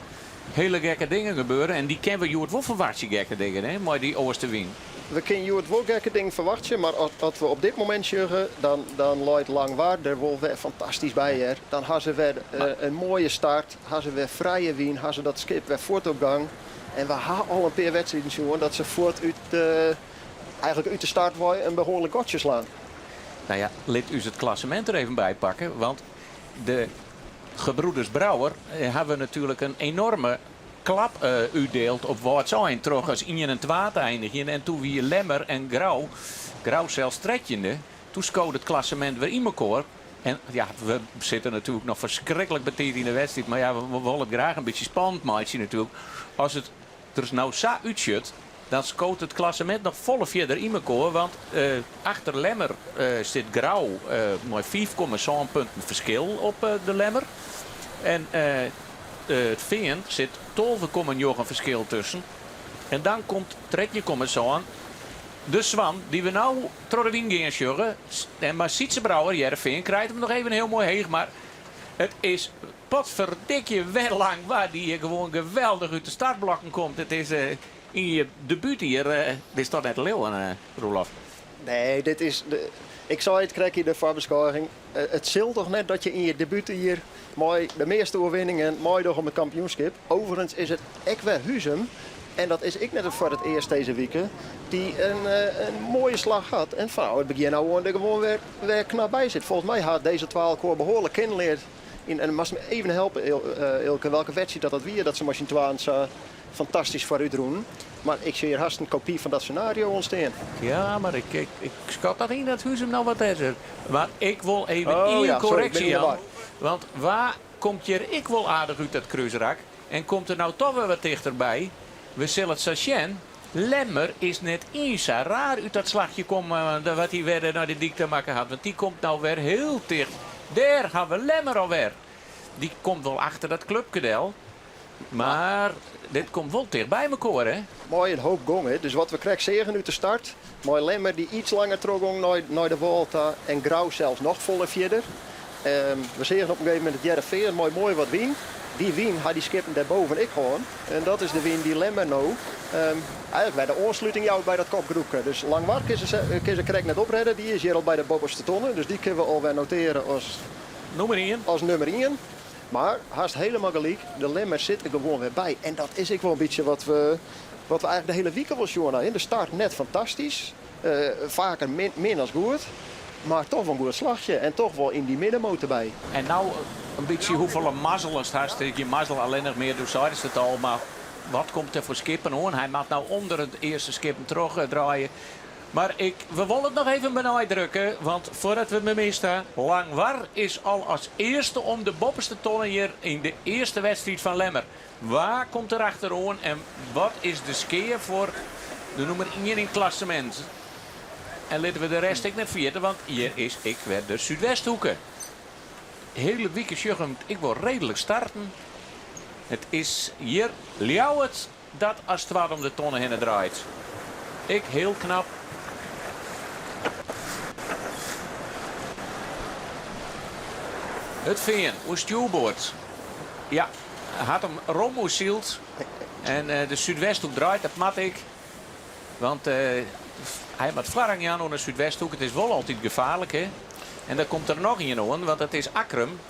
hele gekke dingen gebeuren. En die kennen we Joert wel verwachten, gekke dingen, hè? Maar die oosten wien. We kunnen Joert wel gekke dingen verwachten, maar als we op dit moment zeggen, dan leidt Langwaar er wel weer fantastisch bij. Hè. Dan hebben ze weer een mooie start, hebben ze weer vrije wien, hebben ze dat skip weer voort op gang. En we hebben al een paar wedstrijden zien dat ze voort eigenlijk uit de start een behoorlijk gotje slaan. Nou ja, laat u het klassement er even bij pakken. Want de gebroeders Brouwer hebben natuurlijk een enorme klap uitdeeld op wat zijn. Terug als 1 en 2 eindigen. En toen wie Lemmer en Grauw zelfs tredjende. Toen scoorde het klassement weer in elkaar. En ja, we zitten natuurlijk nog verschrikkelijk betijd in de wedstrijd. Maar ja, we willen het graag een beetje spannend maken natuurlijk. Als het er nou zo uitzet, dan scoort het klassement nog volle verder in elkaar. Want achter Lemmer zit Grauw met 5,7 punten verschil op de Lemmer. En het Veen zit 12,9 verschil tussen. En dan komt trekje aan. De Zwan, die we nou door de wien gaan sjuggen. En maar Sietse Brouwer, Jereveen, krijgt hem nog even heel mooi heeg. Maar het is potverdikje wel lang waar die gewoon geweldig uit de startblokken komt. Het is in je debuut hier, dit is toch net Leeuwen, Roelof? Nee, dit is ik zou het krijgen de voorbeschouwing. Het zult toch net dat je in je debuut hier mooi de meeste overwinningen mooi door om het kampioenschap. Overigens is het Ekwe Huzum. En dat is ik net voor het eerst deze week. Die een mooie slag had. En van het begin nou er gewoon weer knap bij zit. Volgens mij had deze 12 koor behoorlijk kennenleerd. En mag me even helpen, Ilke, welke wedstrijd dat weer. Dat ze machine 12 fantastisch voor u doen. Maar ik zie hier haast een kopie van dat scenario ontstaan. Ja, maar ik schat toch in dat Huzum nou wat is. Maar ik wil even één correctie, Jan. Want waar komt je ik wel aardig uit dat kruisrak? En komt er nou toch weer wat dichterbij? We zullen het zeggen, Lemmer is net eens zo raar uit dat slagje komen wat hij weer naar de dik te maken had. Want die komt nou weer heel dicht. Daar gaan we Lemmer alweer. Die komt wel achter dat clubkedel. Maar dit komt wel dicht bij elkaar, hè? Mooi een hoop gongen. Dus wat we krijgen zeggen nu te start. Mooi Lemmer die iets langer teruggong naar de Volta. En Grauw zelfs nog volle verder. We zeggen op een gegeven moment het Jereveen mooi wat wien. Die wien had die skippen daarboven ik gewoon. En dat is de wien die Lemmer nou eigenlijk bij de aansluiting jou bij dat kopgroepje. Dus Langwaar kun ze correct net opredden. Die is hier al bij de bovenste tonnen. Dus die kunnen we alweer noteren als nummer 1. Maar haast helemaal gelijk. De Lemmer zit er gewoon weer bij. En dat is ik wel een beetje wat we eigenlijk de hele week wel zien. In de start net fantastisch. Vaker min als goed. Maar toch wel een goed slagje. En toch wel in die middenmotor bij. En nou een beetje hoeveel mazzel is het. Je mazzel alleen nog meer, dus zeiden ze het al. Maar wat komt er voor skippen hoor? Hij mag nou onder het eerste skippen terugdraaien. Maar we willen het nog even benadrukken. Want voordat we me misten. Langwaar is al als eerste om de bovenste tonnen hier in de eerste wedstrijd van Lemmer. Waar komt er achterom en wat is de skeer voor de nummer 1 in het klassement? En laten we de rest ik net vergeten, want hier is ik weer de Zuidwesthoeken. Hele weekend juggen, ik wil redelijk starten. Het is hier Ljouwert dat als het wat om de tonnen heen draait. Ik heel knap. Het Veen, hoe stuurboord. Ja, had hem romoesield. En de Zuidwesthoek draait, dat mat ik. Want hij met Varang aan de Zuidwesthoek. Het is wel altijd gevaarlijk, hè. En dan komt er nog een aan, want het is Akrum.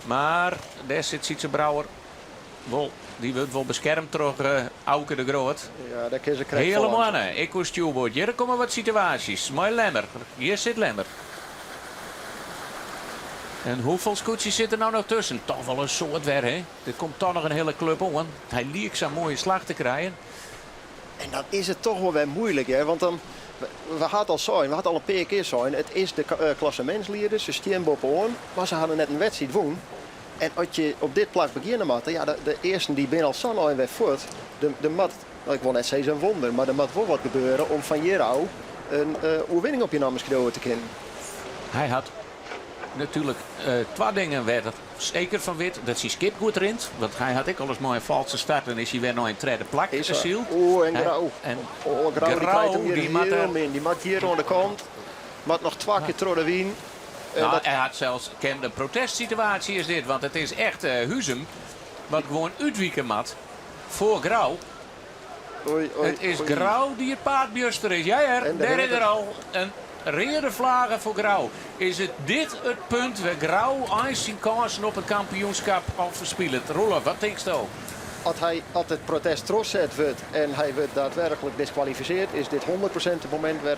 Maar daar zit Sietse Brouwer. Wel, die wordt wel beschermd door Auke de Groot. Ja, daar kun je krijgen. Helemaal nee. Ik was stuurboord. Hier komen wat situaties. Mooi Lemmer. Hier zit Lemmer. En hoeveel scootjes zitten nou nog tussen? Toch wel een soort weer, hè? Er komt toch nog een hele club om. Hij liek zo'n mooie slag te krijgen. En dan is het toch wel weer moeilijk, hè? Want dan, we hadden al een paar keer zijn, het is de klassementsleider, ze staan bovenaan, maar ze hadden net een wedstrijd gewonnen. En als je op dit plak beginnen moet, ja, de eerste die binnen al zo'n weer voort, de mat, nou, ik wil net zeggen een wonder, maar er moet wel wat gebeuren om van hieruit een overwinning op je naam schreeuwen te kunnen. Hij had natuurlijk twee dingen werd er zeker van wit. Dat zijn skip goed rint. Want hij had ik al eens mooi een valse start. En is hij weer nog in tweede plak gezield. En Grauw. En Grauw die krijgt hem die hier die maakt hier aan de kant. Maar nog 2 keer door de wien. Nou, hij had zelfs een protestsituatie is dit. Want het is echt Huzum. Wat gewoon uitwieken mat. Voor Grauw. Het is Grauw die het paardbuster is. Ja, daar is er al een rede vlagen voor Grauw. Is het dit het punt waar Grauw zijn kansen op het kampioenschap al verspielt? Roelof, wat denk je? Als het protest terugzet wordt en hij wordt daadwerkelijk disqualificeerd, is dit 100% het moment waar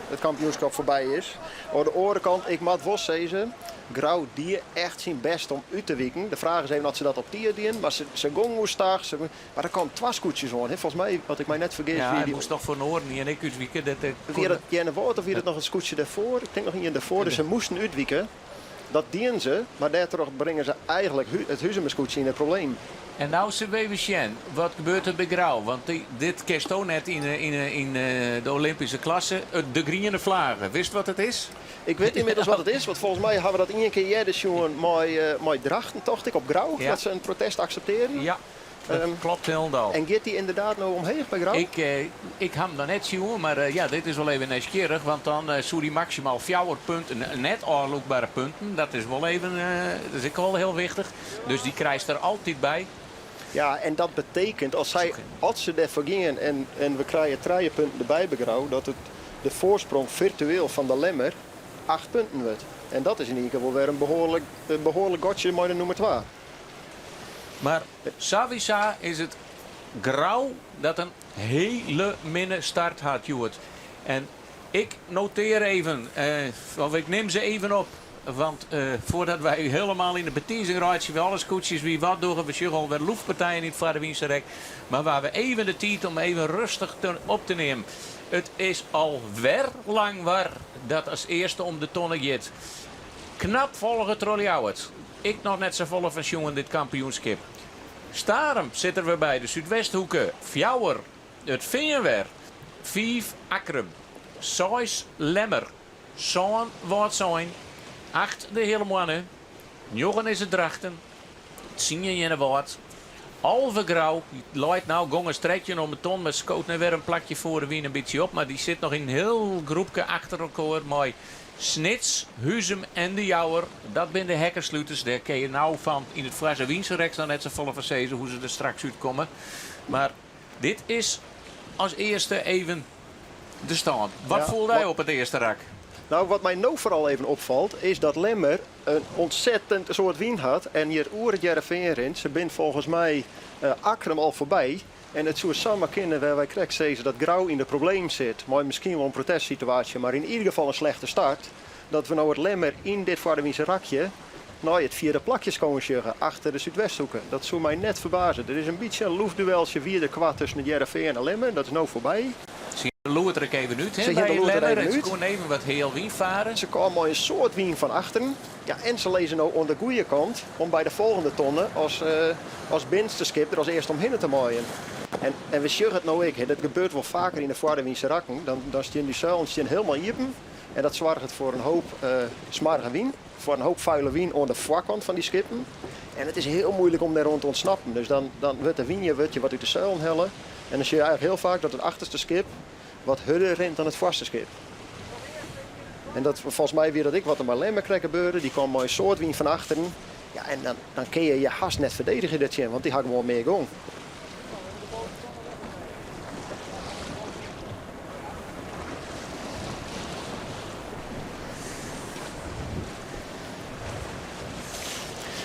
het kampioenschap voorbij is. Aan de andere kant, ik moet wel zeggen, Grauw die echt zijn best om uit te wieken. De vraag is even of ze dat op die doen, maar ze gong hoe staag. Maar er kwam 2 scootjes aan. Volgens mij, wat ik mij net vergeet. Ja, hij moest toch voor Noorden en ik uitwieken. Wie dat in de woord of wie het nog een scootje daarvoor? Ik denk nog niet in daarvoor, dus ze moesten uitwieken. Dat dienen ze, maar daardoor brengen ze eigenlijk het Huzumerscootje in het probleem. En nou is Weverchen. Wat gebeurt er bij Grauw? Want dit kerst ook net in de Olympische klasse. De groene vlaggen. Wist wat het is? Ik weet inmiddels wat het is, want volgens mij hebben we dat één keer eerder zien met drachten, tocht ik op Grauw. Ja. Dat ze een protest accepteren. Ja, dat klopt helemaal. En gaat die inderdaad nou omheen bij Grauw? Ik heb hem dan net zien, maar ja, dit is wel even nieuwsgierig. Want dan zou die maximaal 4 punten, net aanloopbare punten. Dat is wel even, dat is ook wel heel wichtig. Dus die krijgt er altijd bij. Ja, en dat betekent als ze ervoor gingen en we krijgen 3 punten erbij bij Grauw, dat de voorsprong virtueel van de Lemmer 8 punten wordt. En dat is in ieder geval weer een behoorlijk gotje met de nummer 2. Maar Savisa is het Grauw dat een hele minne start had, Joert. En ik noteer even, of ik neem ze even op. Want voordat wij helemaal in de betiezing rijden, we alle scootjes wie wat doen, we zien al weer loefpartijen in het Vaderwiensterrek. Maar waar we even de tijd om even rustig op te nemen. Het is al weer lang waar dat als eerste om de tonnen gaat. Knap volgen Trolljouwert. Ik nog net zo volle van jongen dit kampioenschap. Starum zitten we bij de Zuidwesthoeken. Fjouwer, het Vinjenwer. 5 Akrum. 6 Lemmer. Zo'n wat zijn. 8 de hele mannen. 9 is het Drachten. 10 in de woord. Alve Grauw. Die leidt nou gong een strekje om een ton. Maar scoot nu weer een plakje voor de wien een beetje op. Maar die zit nog in een heel groepje achter elkaar. Mooi. Snits, Huzum en de Jouwer. Dat zijn de hekkersluiters. Daar kun je nou van in het Frase Wiense dan net zo volle van zezen hoe ze er straks uitkomen. Maar dit is als eerste even de stand. Wat voelde hij op het eerste rak? Nou, wat mij nou vooral even opvalt, is dat Lemmer een ontzettend soort wien had. En hier oer Jereveen rint. Ze bent volgens mij Akrum al voorbij. En het zou samen kunnen waar wij krijgen zeggen dat Grauw in de probleem zit. Maar misschien wel een protestsituatie, maar in ieder geval een slechte start. Dat we nou het Lemmer in dit Vaderwiense rakje nou het 4e plakje komen zeggen achter de Zuidwesthoeken. Dat zou mij net verbazen. Er is een beetje een loefdueltje via de kwart tussen de Jereveen en de Lemmer. Dat is nou voorbij. Ze loert er even uit, hè, bij Lemmer. En ze kon even wat heel wien varen. Ze komen een soort wien van achteren. Ja, en ze lezen nou aan de goede kant om bij de volgende tonnen als binnenste skip er als eerst omheen te maaien. En we zeggen het nou ik, dat gebeurt wel vaker in de Vaderwiense rakken. Dan staan die zuilen helemaal iepen. En dat zorgt voor een hoop smarige wien. Voor een hoop vuile wien aan de voorkant van die skippen. En het is heel moeilijk om daar rond te ontsnappen. Dus dan wordt de wien wat uit de zuilen hellen. En dan zie je eigenlijk heel vaak dat het achterste skip wat harder rent dan het vaste skip. En dat volgens mij weer dat ik wat er maar Lemmer krijg gebeuren. Die kwam maar een soort wien van achteren. Ja, en dan kun je je haast net verdedigen dit jaar, want die had gewoon meer gong.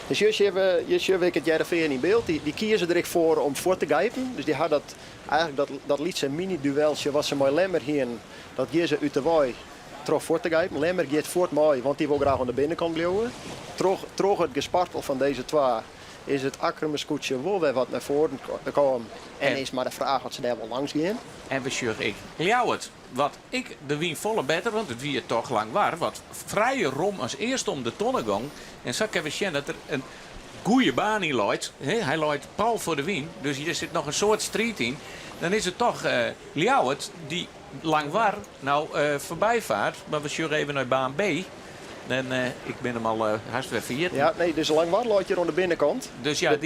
Dus je ziet het Jereveen in beeld. Die kiezen er voor om voor te grijpen. Dus die had dat lietse mini-dueltje wat ze met Lemmer heen. Dat je ze uit de wei terug voor te grijpen. Lemmer gaat voort mooi, want die wil graag aan de binnenkant blijven. Terug het gespartel van deze twee is het Akkermescoetje wel weer wat naar voren komen. En is maar de vraag of ze daar wel langs gaan. En we zeggen ik. Ljouwert, wat ik de wien volle beter, want het wie toch lang waar. Wat vrije rom als eerst om de tonnen gang. En zo kan we zien dat er een goede baan in loopt. Hij loopt pal voor de wien. Dus hier zit nog een soort street in. Dan is het toch Ljouwert die lang waar voorbij vaart. Maar we zeggen even naar baan B. En ik ben hem al hartstikke vergeten. Ja, nee, dus lang wat loopt je aan de binnenkant. Dus ja,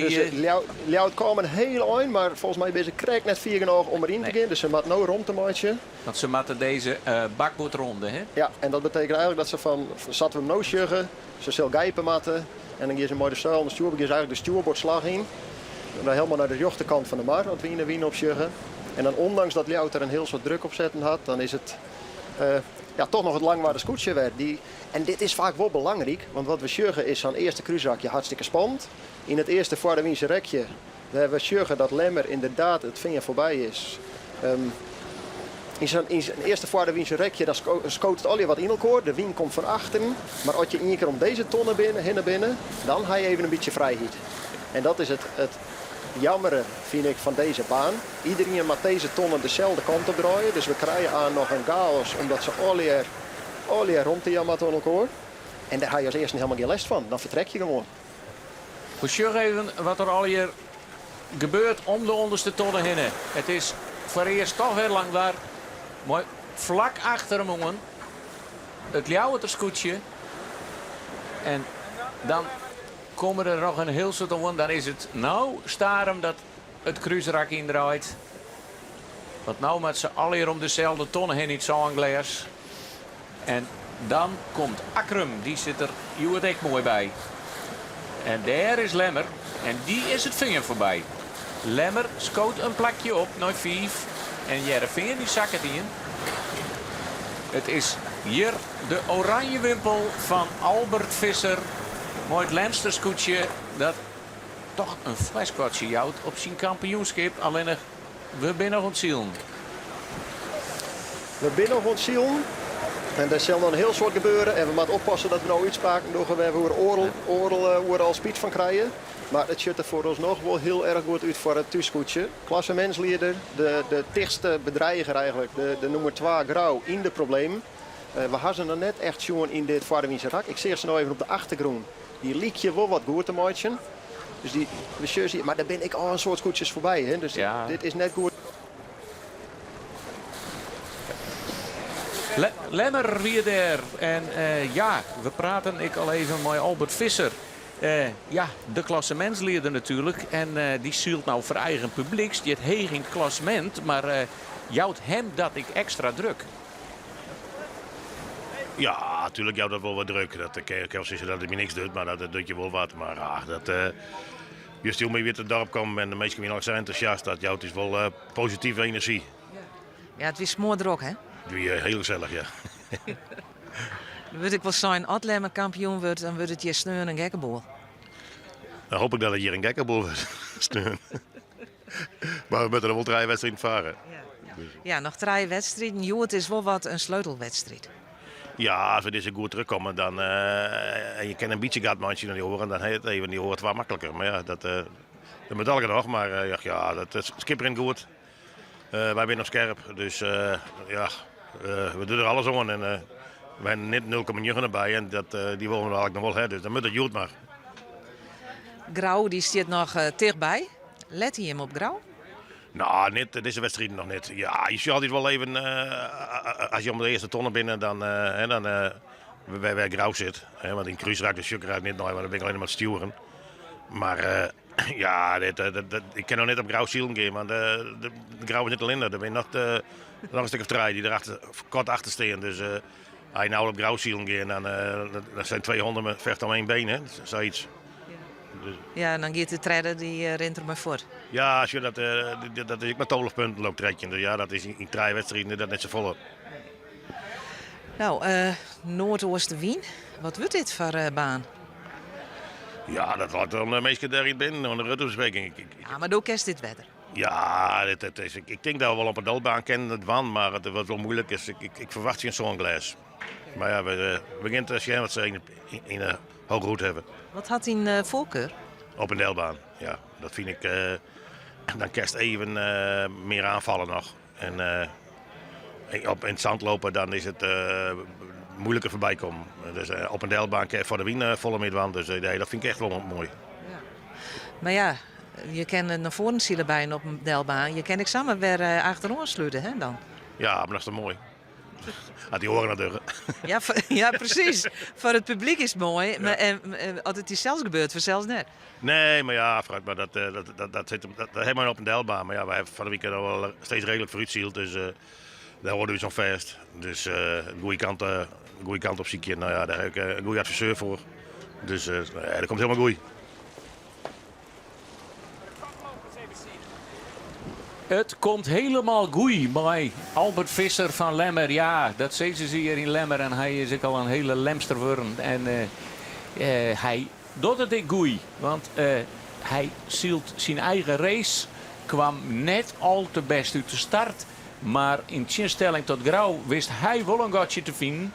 Ljouwert kwam een heel eind, maar volgens mij is ze krijg net 4 genoeg om erin te gaan. Dus ze moet nou rond te maken. Want ze moeten deze bakboot ronden, hè? Ja, en dat betekent eigenlijk dat ze van zaten we hem nou sjuggen, ze zal gijpen matten. En dan gaan ze mooi de stuil en de stuurboord, gaan ze eigenlijk de stuurboordslag in. En dan helemaal naar de rechterkant van de mar, want we wien op sjuggen. En dan ondanks dat Ljouwert er een heel soort druk op zetten had, dan is het toch nog het langwaarde scootje werd. En dit is vaak wel belangrijk, want wat we sjuggen is zo'n eerste cruiserakje hartstikke spannend. In het eerste voor de Wiense rekje, we hebben sjuggen dat Lemmer inderdaad het vinger voorbij is. In zijn eerste voor de Wiense rekje, dan scoot het alweer wat in elkaar. De wien komt van achteren, maar als je één keer om deze tonnen naar binnen, dan ga je even een beetje vrijheid. En dat is het jammere, vind ik, van deze baan. Iedereen moet deze tonnen dezelfde kant op draaien. Dus we krijgen aan nog een chaos, omdat ze alweer rond te jammer aan elkaar. En daar ga je als eerste helemaal geen les van. Dan vertrek je gewoon. We zeggen even wat er al hier gebeurt om de onderste tonnen heen. Het is voor eerst toch weer lang waar. Mooi vlak achter hem, jongen. Het Ljouwerterscootje. En dan komen er nog een heel soort om. Dan is het nou Starum dat het cruiserak indraait. Want nou met ze alle hier om dezelfde tonnen heen, iets Angleers. En dan komt Akrum, die zit er ook mooi bij. En daar is Lemmer. En die is het vinger voorbij. Lemmer scoot een plakje op naar 5. En Jereveen die zakt het in. Het is hier de oranje wimpel van Albert Visser. Mooi het Lemsterscootje dat toch een fleskwatje jouwt op zijn kampioenschap. Alleen nog, we zijn nog ontzielen. We zijn nog ontzielen. En er zal nog een heel soort gebeuren. En we moeten oppassen dat we nou uitspraken doen waar we oorlel speed van krijgen. Maar het ziet er voor ons nog wel heel erg goed uit voor het thuiscootje. Klassementsleider, de dichtste bedreiger eigenlijk, de nummer 2 Grauw in de problemen. We hadden ze nog net echt zien in dit Vaardewiense rak. Ik zie ze nou even op de achtergrond. Die liek je wel wat goed te maken. Dus maar daar ben ik al een soort scootjes voorbij. Hè? Dus ja. Dit is net goed. Lemmer weer daar. En we praten ik al even met Albert Visser. De klassementsleider natuurlijk. En die zielt nou voor eigen publieks. Die het heeg in het klassement. Maar jouwt hem dat ik extra druk. Ja, natuurlijk jouwt dat wel wat druk. Dat kan wel zeggen dat het me niks doet. Maar dat doet je wel wat. Maar juist heel mee weer het dorp komen. En de meesten zijn zo enthousiast. Dat jouwt is wel positieve energie. Ja, het is mooi druk, hè? Doe heel gezellig, ja. Dan wil ik wel zijn, als Lemmer kampioen wordt, dan wordt het hier sneun en gekkenbol. Dan hoop ik dat het hier een gekkenbol wordt. Maar we moeten er wel 3 wedstrijden varen. Ja, nog 3 wedstrijden. Jo, het is wel wat een sleutelwedstrijd. Ja, als we deze goed terugkomen, dan en je kan een beetje gatmandje naar die horen, dan heet het even die hoort wat makkelijker. Maar ja, dat moet elke nog. Maar dat skipper in goed. Wij zijn op scherp, dus we doen er alles aan. En we hebben net 0,9 erbij en die willen we eigenlijk nog wel hebben. Dus dan moet het goed maar. Grauw, die zit nog dichtbij. Let hij hem op Grauw? Nou, niet, deze wedstrijden nog niet. Ja, je ziet altijd wel even, als je om de eerste tonnen binnen, dan waar Grauw zit. Want in Cruiserak de Sukkerheid niet nooit, maar dan ben ik alleen maar het sturen. Maar ik kan nog net op Grauw zielen gaan, want de Grauw is niet alleen. Er ben nog een stuk of 3 die er kort achter staan. Dus als je nou op Grauw zielen gaat, dan zijn 200 met vecht om 1 been, hè? Zoiets. Ja, en dan gaat de treder, die rent er maar voor. Ja, als je dat is ik met 12 punten loopt tredje. Dus ja, dat is in 3 wedstrijden dat net zo vol. Nou, Noordoosten-Wien. Wat wordt dit voor baan? Ja, dat laat dan de meeste daarin binnen, aan de Rutte-bespreking. Ja, maar doe kerst dit verder. Ja, ik denk dat we wel op een delbaan kennen het van, maar het wat wel moeilijk is. Ik verwacht geen zo'n glas. Maar ja, we beginnen te zien wat ze in een hoge route hebben. Wat had hij voorkeur? Op een delbaan, ja. Dat vind ik... dan kerst even meer aanvallen nog. En in het zand lopen, dan is het moeilijker voorbij komen. Dus op een delbaan voor de wien volle midwand. Dus nee, dat vind ik echt wel mooi. Ja. Maar ja, je kan naar voren zielen bij op een delbaan. Je kan ik samen weer achterom sluiten, hè dan? Ja, maar dat is toch mooi. Had die oren naar deuren. Ja, ja, precies. Voor het publiek is het mooi. Ja. Maar als het is zelfs gebeurt, voor zelfs net. Nee, maar ja, maar dat hebben we op een delbaan. Maar ja, wij hebben van de weekend al wel steeds redelijk vooruitzield. Dus daar worden we zo'n vast. Dus een goede kant op ziekje. Nou ja, daar heb ik een goede adviseur voor. Dus dat komt helemaal goed. Het komt helemaal goed bij Albert Visser van Lemmer. Ja, dat zeggen ze hier in Lemmer en hij is ook al een hele Lemster worden. En hij doet het ook goed, want hij zielt zijn eigen race. Kwam net al te best uit de start, maar in tegenstelling tot Grauw wist hij wel een gatje te vinden.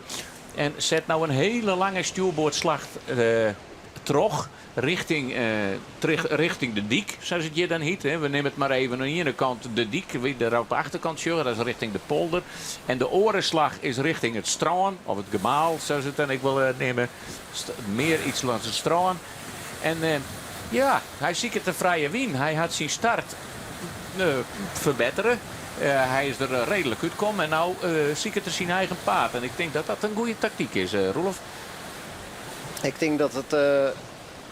En zet nou een hele lange stuurboordslag terug. Richting de dik, zoals het je dan heet. Hè. We nemen het maar even aan de ene kant de dik, weer op de achterkant, dat is richting de polder. En de orenslag is richting het strand, of het gemaal, zoals het dan ik wil nemen. Meer iets langs het strand. En ja, hij ziet het een vrije win. Hij had zijn start verbeteren. Hij is er redelijk uitgekomen en nou zie ik het er zijn eigen paard. En ik denk dat dat een goede tactiek is, Roelof. Ik denk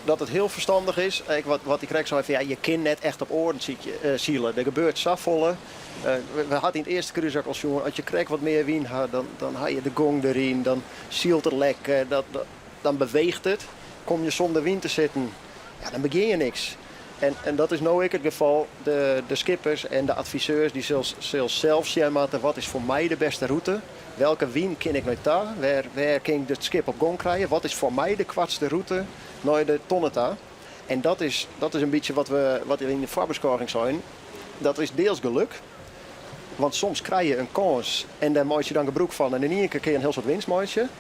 dat het heel verstandig is. Wat ik krijg zo even, ja, je kan net echt op oren zielen. Er gebeurt zafvolle. We hadden in het eerste cruise als jongen, als je krijgt wat meer wien had, dan haal je de gong erin, dan zielt het lekker, dan beweegt het. Kom je zonder wien te zitten, ja, dan begin je niks. En dat is nou ook het geval. De skippers en de adviseurs die zullen zelf zien wat is voor mij de beste route. Welke wien ken ik nou daar? Waar kan ik de skip op gong krijgen? Wat is voor mij de kwartste route naar de tonneta? En dat is een beetje wat we in de voorbeschouwing zijn. Dat is deels geluk. Want soms krijg je een kans en daar maak je dan gebruik van. En in één keer kun je een heel soort winst maken.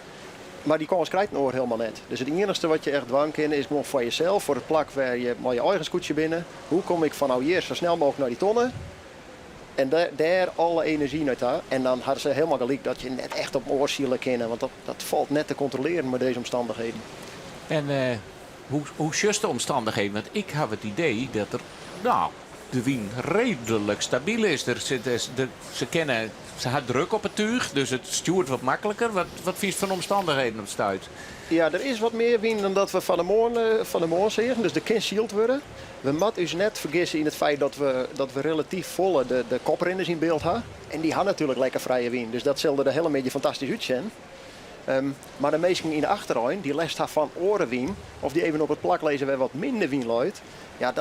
Maar die kans krijgt je helemaal net. Dus het enige wat je echt dwang kan is gewoon voor jezelf, voor het plak waar je maar je eigen scootje binnen. Hoe kom ik van nou hier zo snel mogelijk naar die tonnen? En daar alle energie uit daar. En dan hadden ze helemaal gelijk dat je net echt op oorzielen kennen. Want dat valt net te controleren met deze omstandigheden. En hoe just de omstandigheden? Want ik heb het idee dat er, nou, de wien redelijk stabiel is. Ze had druk op het tuig, dus het stuurt wat makkelijker. Wat vind je van omstandigheden op het stuit? Ja, er is wat meer wien dan dat we van de morgen zeggen. Dus de kan sealed worden. We moeten dus net vergissen in het feit dat we relatief volle de koprenners in beeld hebben. En die hadden natuurlijk lekker vrije wien. Dus dat zullen er helemaal beetje fantastisch uitzien. Maar de meesten in de achterrijn, die lest haar van orenwien, of die even op het plak lezen waar wat minder wien luidt, ja,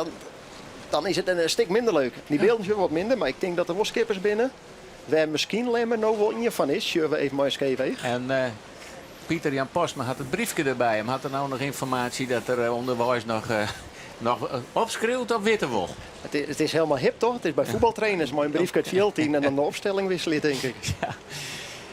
dan is het een stuk minder leuk. Die beelden zijn wat minder, maar ik denk dat er wel skippers binnen, waar misschien Lemmer nou wel in van is, zullen we even maar eens kijken. En Pieter-Jan Postma had het briefje erbij hem. Had er nou nog informatie dat er onderwijs nog opschreeuwt of witte wel? Het is helemaal hip toch? Het is bij voetbaltrainers, maar een briefje uit veld en dan de opstelling wisselen, denk ik. Ja.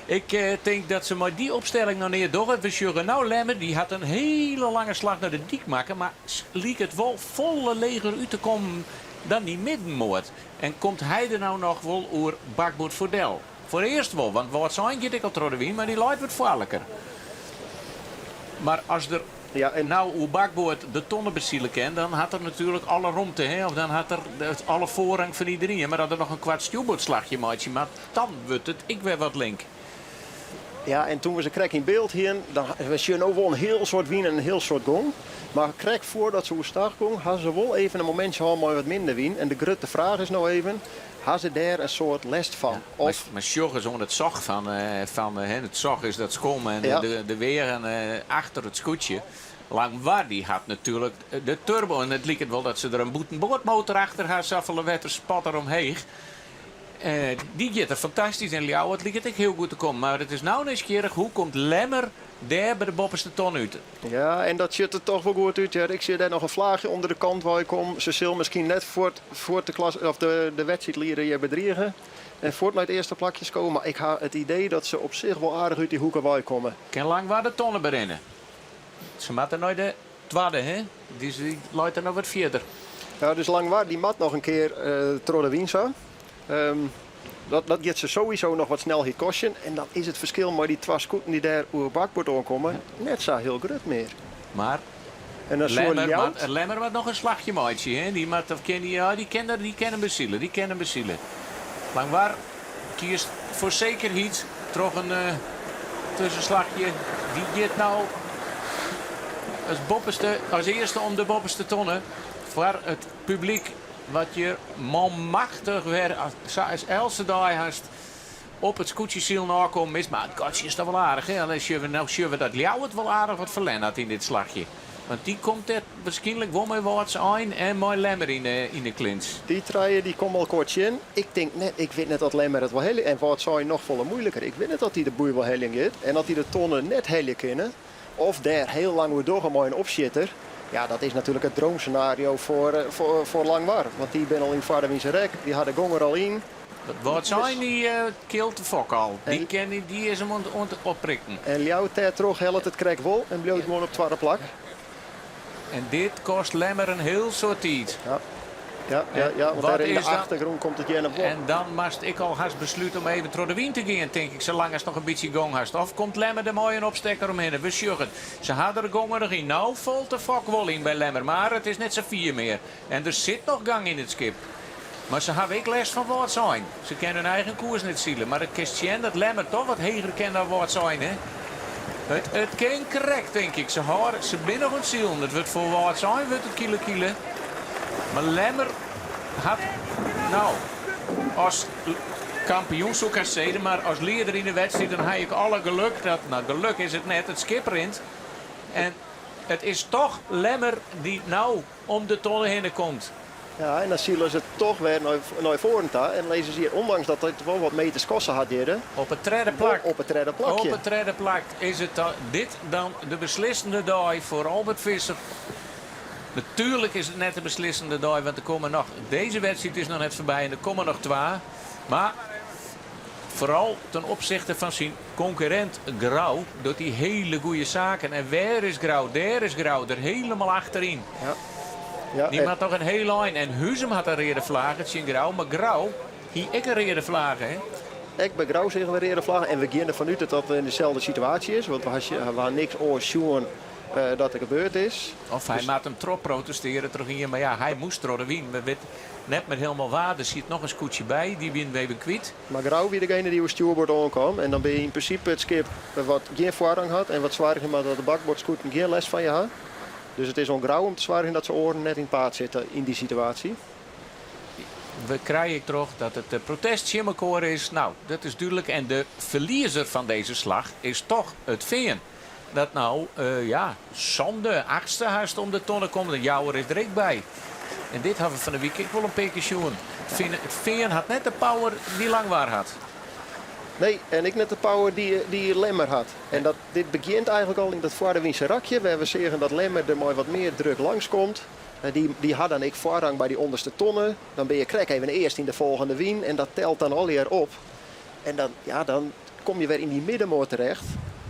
Ik denk dat ze maar die opstelling nog neer doen. We zullen nou Lemmer, die had een hele lange slag naar de dik maken. Maar liek het wel volle leger uit te komen dan die middenmoord. En komt hij er nou nog wel oer bakboord voordeel? Voor eerst wel, want wat zijn je dik al trouwens, maar die luidt wat gevaarlijker. Maar als er nou uw bakboord de tonnen bezielen kan, dan had er natuurlijk alle romte, hè? Of dan had er alle voorrang van iedereen. Maar dat er nog een kwart stuurboordslagje maatje, maar dan wordt het ik weer wat link. Ja, en toen we ze krek in beeld hien, dan was je nou wel een heel soort wien en een heel soort gong. Maar krek voordat ze hoe start gong, hadden ze wel even een momentje al mooi wat minder wien. En de grote vraag is nou even, hadden ze daar een soort last van? Ja, maar Sjoggen zo'n het zog van het zog is dat schoon en de weer achter het scootje. Langwaar die had natuurlijk de turbo en het liep het wel dat ze er een boetenboordmotor achter had, saffelen werd er spat eromheen. Die gaat er fantastisch en Ljouwert ligt het echt heel goed te komen. Maar het is nou nieuwsgierig, hoe komt Lemmer daar bij de bopperste ton uit? Ja, en dat ziet er toch wel goed uit. Ja. Ik zie daar nog een vlaagje onder de kant waar ik kom. Ze zullen misschien net voor de wedstrijd leren je bedriegen. En voort naar het eerste plakjes komen. Maar ik heb het idee dat ze op zich wel aardig uit die hoeken waar komen. Kan lang waar de tonnen berennen. Ze moeten nooit de tweede, hè? Die loopt er nog wat verder. Ja, dus Langwaard die mat nog een keer door de Wiensa. Dat gaat ze sowieso nog wat snelheid kosten. En dan is het verschil met die twee scooters die daar op het bakbord aankomen net zo heel groot meer. Maar En dan Lemmer moet nog een slagje maatje, hè? Die kennen bezielen, die kennen bezielen. Langwaar kiest voor zekerheid toch een tussenslagje. Die gaat nou als eerste om de bopperste tonnen voor het publiek wat je manmachtig weer als elke dag hast op het scootjesiel nakomen is. Maar het kotje is toch wel aardig, hè? Alleen zien we dat Ljouwert wel aardig wat verlen had in dit slagje. Want die komt er waarschijnlijk wel met wat aan en mooi Lemmer in de klins. Die treien die komen al kort in. Ik weet net dat Lemmer het wel heel en wat zou nog volle moeilijker. Ik weet net dat hij de boei wel heel gaat en dat hij de tonnen net heel kennen. Of daar heel lang weer doorgaan een opschitter. Ja, dat is natuurlijk het droomscenario voor Langwaar. Want die ben al in Vaardewiense rek. Die had de gonger al in. Wat zijn die kilt de fok al? Die is hem aan het opprikken. En Ljouwert daar terug helpt het krek wel en bleef gewoon op tweede plak. En dit kost Lemmer een heel soort tijd. Ja, want daar in de achtergrond komt het Jenne op. En dan moest ik al haast besluiten om even door de wind te gaan, denk ik, zolang als nog een beetje gong hast. Of komt Lemmer er mooi een opstekker omheen? We sjuggen. Ze hadden de gong er in. Nou valt de fok wel in bij Lemmer, maar het is net zo 4 meer. En er zit nog gang in het schip. Maar ze hebben ik les van wat zijn. Ze kennen hun eigen koers niet zielen. Maar het kistje dat Lemmer toch wat heger kent dan wat zijn, hè? Het kan correct, denk ik. Ze binnen goed zielen. Het wordt voor wat zijn, wordt het kiele. Maar Lemmer had, nou, als kampioen zo kan zeggen, maar als leider in de wedstrijd, dan heb ik alle geluk. Geluk is het net, het schip rint. En het is toch Lemmer die nou om de tonnen heen komt. Ja, en dan zien ze toch weer naar voren staan. En lezen ze hier, ondanks dat het wel wat meters kosten had hier. Op het derde plak. Op het derde plakje. Op het derde plak is het dit dan de beslissende dag voor Albert Visser. Natuurlijk is het net de beslissende dag, want er komen nog, deze wedstrijd is nog net voorbij en er komen nog 2. Maar vooral ten opzichte van zijn concurrent Grauw doet hij hele goede zaken. En waar is Grauw? Daar is Grauw, er helemaal achterin. Ja, die had toch een heel lijn. En Huzem had een rode vlaag, het is Grauw. Maar Grauw, hier ik een rode vlaag, hè? Ik ben Grauw zeggen we rode vlaag. En we gaan ervan uit dat dat in dezelfde situatie is. Want we hebben niks oorzien dat er gebeurd is. Of hij maakt hem trop protesteren terug hier. Maar ja, hij moest door de wien. Net met helemaal waar. Er zit nog een scootje bij. Die win we even kwijt. Maar Grauw weer degene die op stuurboord aankwam. En dan ben je in principe het schip wat geen voorrang had. En wat zwaarder maar dat de bakbordscooter geen les van je had. Dus het is ongrauw om te zwaar dat zijn oren net in het paard zitten in die situatie. We krijgen terug dat het protest Schimmelkoor is. Nou, dat is duidelijk. En de verliezer van deze slag is toch het Veen. Dat nou, zonde, 8e haast om de tonnen komt. De Jouwer is direct bij. En dit hebben we van de week wel een beetje zien. Het Veen had net de power die Langwaar had. Nee, en ik net de power die Lemmer had. En dit begint eigenlijk al in dat Vaardewiense rakje. Waar we zeggen dat Lemmer er maar wat meer druk langskomt. Die had dan ik voorrang bij die onderste tonnen. Dan ben je krek even eerst in de volgende wien. En dat telt dan alweer op. En dan kom je weer in die middenmoot terecht.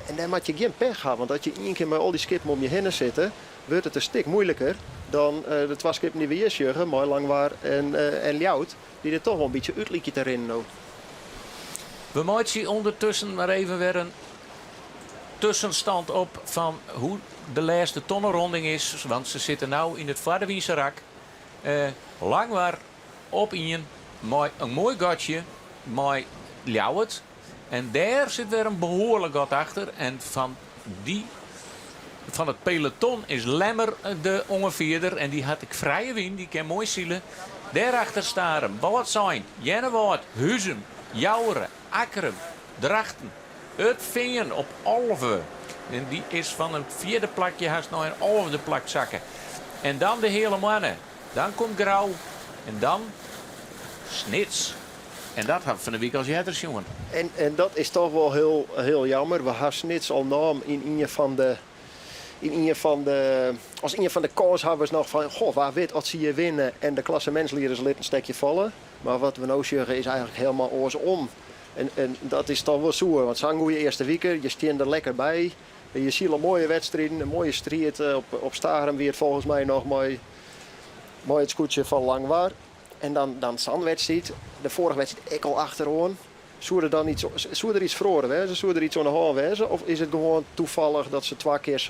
En dan moet je geen pech hebben. Want als je één keer met al die skippen om je heen zitten, wordt het een stuk moeilijker dan de 2 skippen die we hier zeggen. Mooi Langwaar en Ljouwert. Die er toch wel een beetje uitliedje erin nou. We moeten ondertussen maar even weer een tussenstand op van hoe de laatste tonnenronding is. Want ze zitten nu in het Vaardewiense rak. Langwaar op in een mooi gatje. Mooi Ljouwert. En daar zit weer een behoorlijk gat achter. En van het peloton is Lemmer de ongeveerder. En die had ik vrije win. Die kan mooi zielen. Daarachter staren. Wat zijn? Jennewoord, Huzem, Jouweren, Akkeren, Drachten. Het Veen op Alve. En die is van een 4e plakje haast naar een 11e plak zakken. En dan de hele mannen. Dan komt Grauw. En dan Snits. En dat had van de week als je het jongen. En dat is toch wel heel jammer. We hadden Snits al naam in een van de koershouders nog van, goh, waar weet wat zie je winnen en de klassementsleiders liet een stekje vallen. Maar wat we nou zeggen is eigenlijk helemaal oorsom. En dat is toch wel zoer, want zo'n goede eerste weken, je staat er lekker bij. Je ziet een mooie wedstrijden, een mooie strijd op Starum weer volgens mij nog mooi het scootje van Langwaar. En dan zo'n wedstrijd, de vorige wedstrijd ik al achteroon. Zou er iets verloren wezen? Zou er iets aan de hand wezen? Of is het gewoon toevallig dat ze 2 keer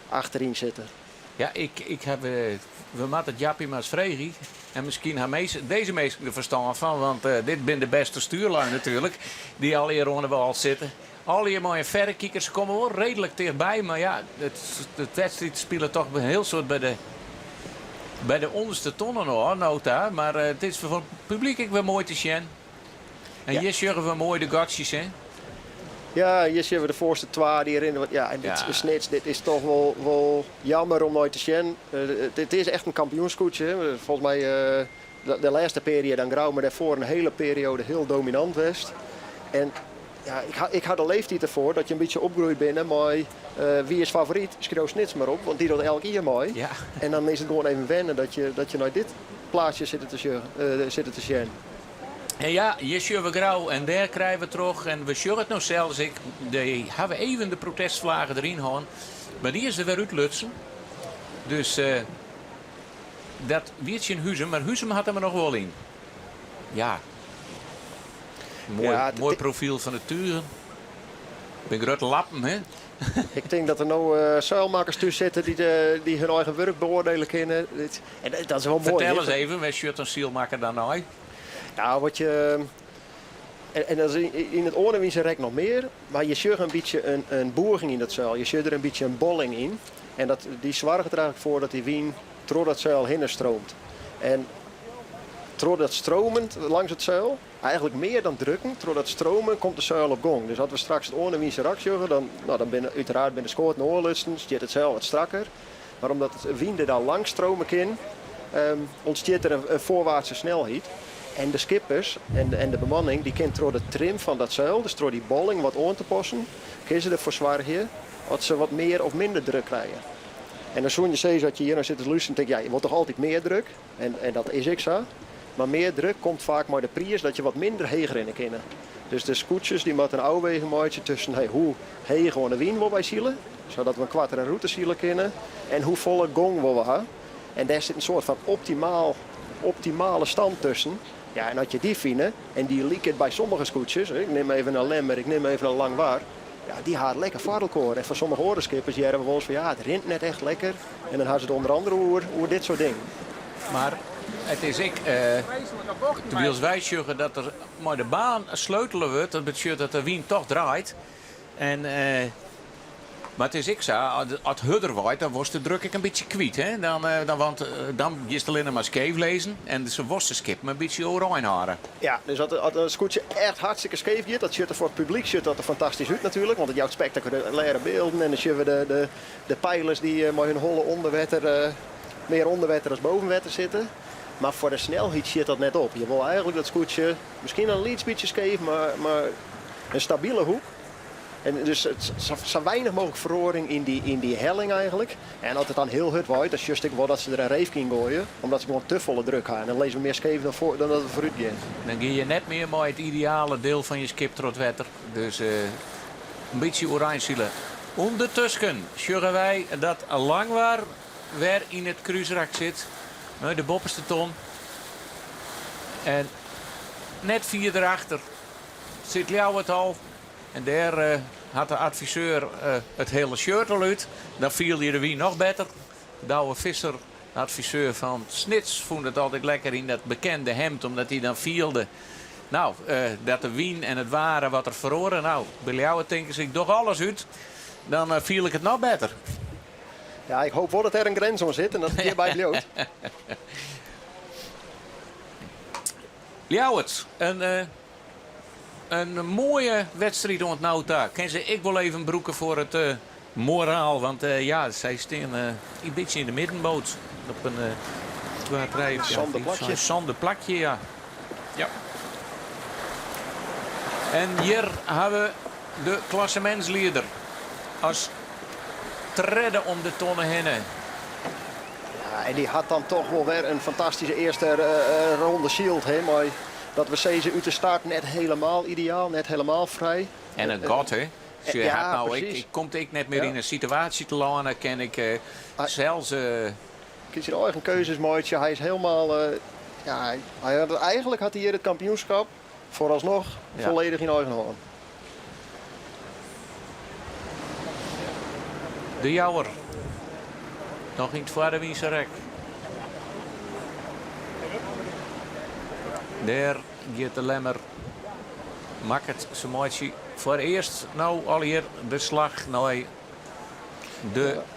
achterin zitten? Ja, ik heb... we moeten het Jappie maar eens vragen. En misschien hebben deze mensen er verstand van. Want dit ben de beste stuurlijn natuurlijk. Die al hier onder wel zitten. Al die mooie verrekijkers komen wel redelijk dichtbij. Maar ja, het wedstrijd spelen toch een heel soort bij de onderste tonnen hoor, nota. Maar het is voor het publiek ook weer mooi te zien. En Ja. hier zorgen we mooi de gatjes, hè? Ja, hier zien we de voorste 2 die erin. Ja, en dit is Snits, dit is toch wel jammer om nooit te zien. Het is echt een kampioenskoetje. Volgens mij de laatste periode dan Grauw, maar daarvoor een hele periode heel dominant was. En ja, ik had de leeftijd ervoor dat je een beetje opgroeit binnen, maar wie is favoriet? Schreeuw Snits maar op, want die doet elk jaar mooi. Ja. En dan is het gewoon even wennen dat je naar dit plaatsje zit te zien. En ja, hier zien we Grauw en daar krijgen we terug. En we zien het nog zelfs. Die hebben even de protestvlagen erin gehad. Maar die is er weer uit Lutsen. Dus dat weet je in Huzem. Maar Huzem had hem er nog wel in. Ja. Mooi profiel van de Turen. Ben grote lappen, hè? Ik denk dat er nou zuilmakers tussen zitten die hun eigen werk beoordelen kunnen. En dat is wel mooi. Vertel eens even, wij shirt een zielmaker dan nou. Nou, wat je... En dat is in het Oornewinse rek nog meer. Maar je ziet een beetje een boerging in dat zuil. Je ziet er een beetje een bolling in. En die zorgt er eigenlijk voor dat die wien door dat zuil heen stroomt. En door dat stromend langs het zuil, eigenlijk meer dan drukken, door dat stromen komt de zuil op gang. Dus als we straks het Oornewinse rak zeggen, dan uiteraard bij de Schoot en Oorlutsen zit het zuil wat strakker. Maar omdat het wien er dan langs stromen kan, ontstaat er een voorwaartse snelheid. En de skippers en de bemanning die kent door de trim van dat zuil, dus door die bolling wat aan te passen, kunnen ze ervoor zorgen dat ze wat meer of minder druk krijgen. En dan zul je zeggen dat je hier nou zit te luisteren en denkt, ja, je wordt toch altijd meer druk? En dat is ik zo. Maar meer druk komt vaak maar de prijs dat je wat minder heger in kunnen. Dus de scootjes die moeten een afweging maken tussen hoe heeg gewoon de wien wil wij zielen, zodat we een kwartier en route zielen kunnen, en hoe volle gong wil we hebben. En daar zit een soort van optimale stand tussen. Ja, en als je die vindt, en die lieken bij sommige scootjes, ik neem even een Lemmer, ik neem even een Langwaar, ja, die gaat lekker vaardelkoor. En van sommige oordeskippers die hebben we ons van ja, het rint net echt lekker. En dan gaan ze het onder andere over dit soort dingen. Maar het is terwijl wij zeggen dat er maar de baan sleutelen wordt, dat betekent dat de wien toch draait. En, maar het is zo, als het hudder waait, dan wordt de druk ik een beetje kwijt. Hè? Dan is het alleen maar scheef lezen en ze worsten skip met een beetje oranje haren. Ja, dus als een scootje echt hartstikke scheef gaat, dat ziet er voor het publiek dat er fantastisch uit natuurlijk. Want het jouwt spectaculaire beelden en dan zien we de pijlers die met hun holle onderwetter, meer onderwetter als bovenwetter zitten. Maar voor de snelheid zit dat net op. Je wil eigenlijk dat scootje misschien een beetje scheef, maar een stabiele hoek. En dus het zo weinig mogelijk verroring in die helling eigenlijk. En als het dan heel hard waait, dan just ik wel dat ze er een reef in gooien. Omdat ze gewoon te volle druk gaan. En dan lezen we meer scheef dan dat het vooruit gaat. Dan ga je net meer met het ideale deel van je skip tot wetter. Dus een beetje oranje zielen. Ondertussen zeggen wij dat Langwaar weer in het cruiserak zit. De bopperste ton. En net 4 erachter zit Ljouw het al. En daar had de adviseur het hele shirt al uit. Dan viel hij de wien nog beter. Douwe Visser, de adviseur van Snits, vond het altijd lekker in dat bekende hemd. Omdat hij dan vielde. Nou, dat de wien en het waren wat er verloren. Nou, bij jou denken ze, ik doe alles uit. Dan viel ik het nog beter. Ja, ik hoop wel dat er een grens om zit en dat het hierbij bloot. Ljouwert, een mooie wedstrijd ontnauwd daar. Ken ze, ik wil even broeken voor het moraal. Want ja, zij staan een beetje in de middenboot. Op een Zandenplakje. zandenplakje, ja. Ja. En hier hebben we de klassementsleider. Als redden om de tonnen heen. Ja, en die had dan toch wel weer een fantastische eerste ronde shield. Hè? Maar dat we ze uit de start net helemaal ideaal, net helemaal vrij. En het gaat, hè? Dus je ja, had nou, precies. ik kom ik net meer in een situatie te landen, ken ik zelfs... Kies je eigen keuzes, maatje. Hij is helemaal... eigenlijk had hij hier het kampioenschap vooralsnog volledig in eigen hand. De jouwer. Nog in het voorde wiense rek. Daar gaat de lemmer. Maakt het zijn maatje. Voor eerst nou al hier de slag naar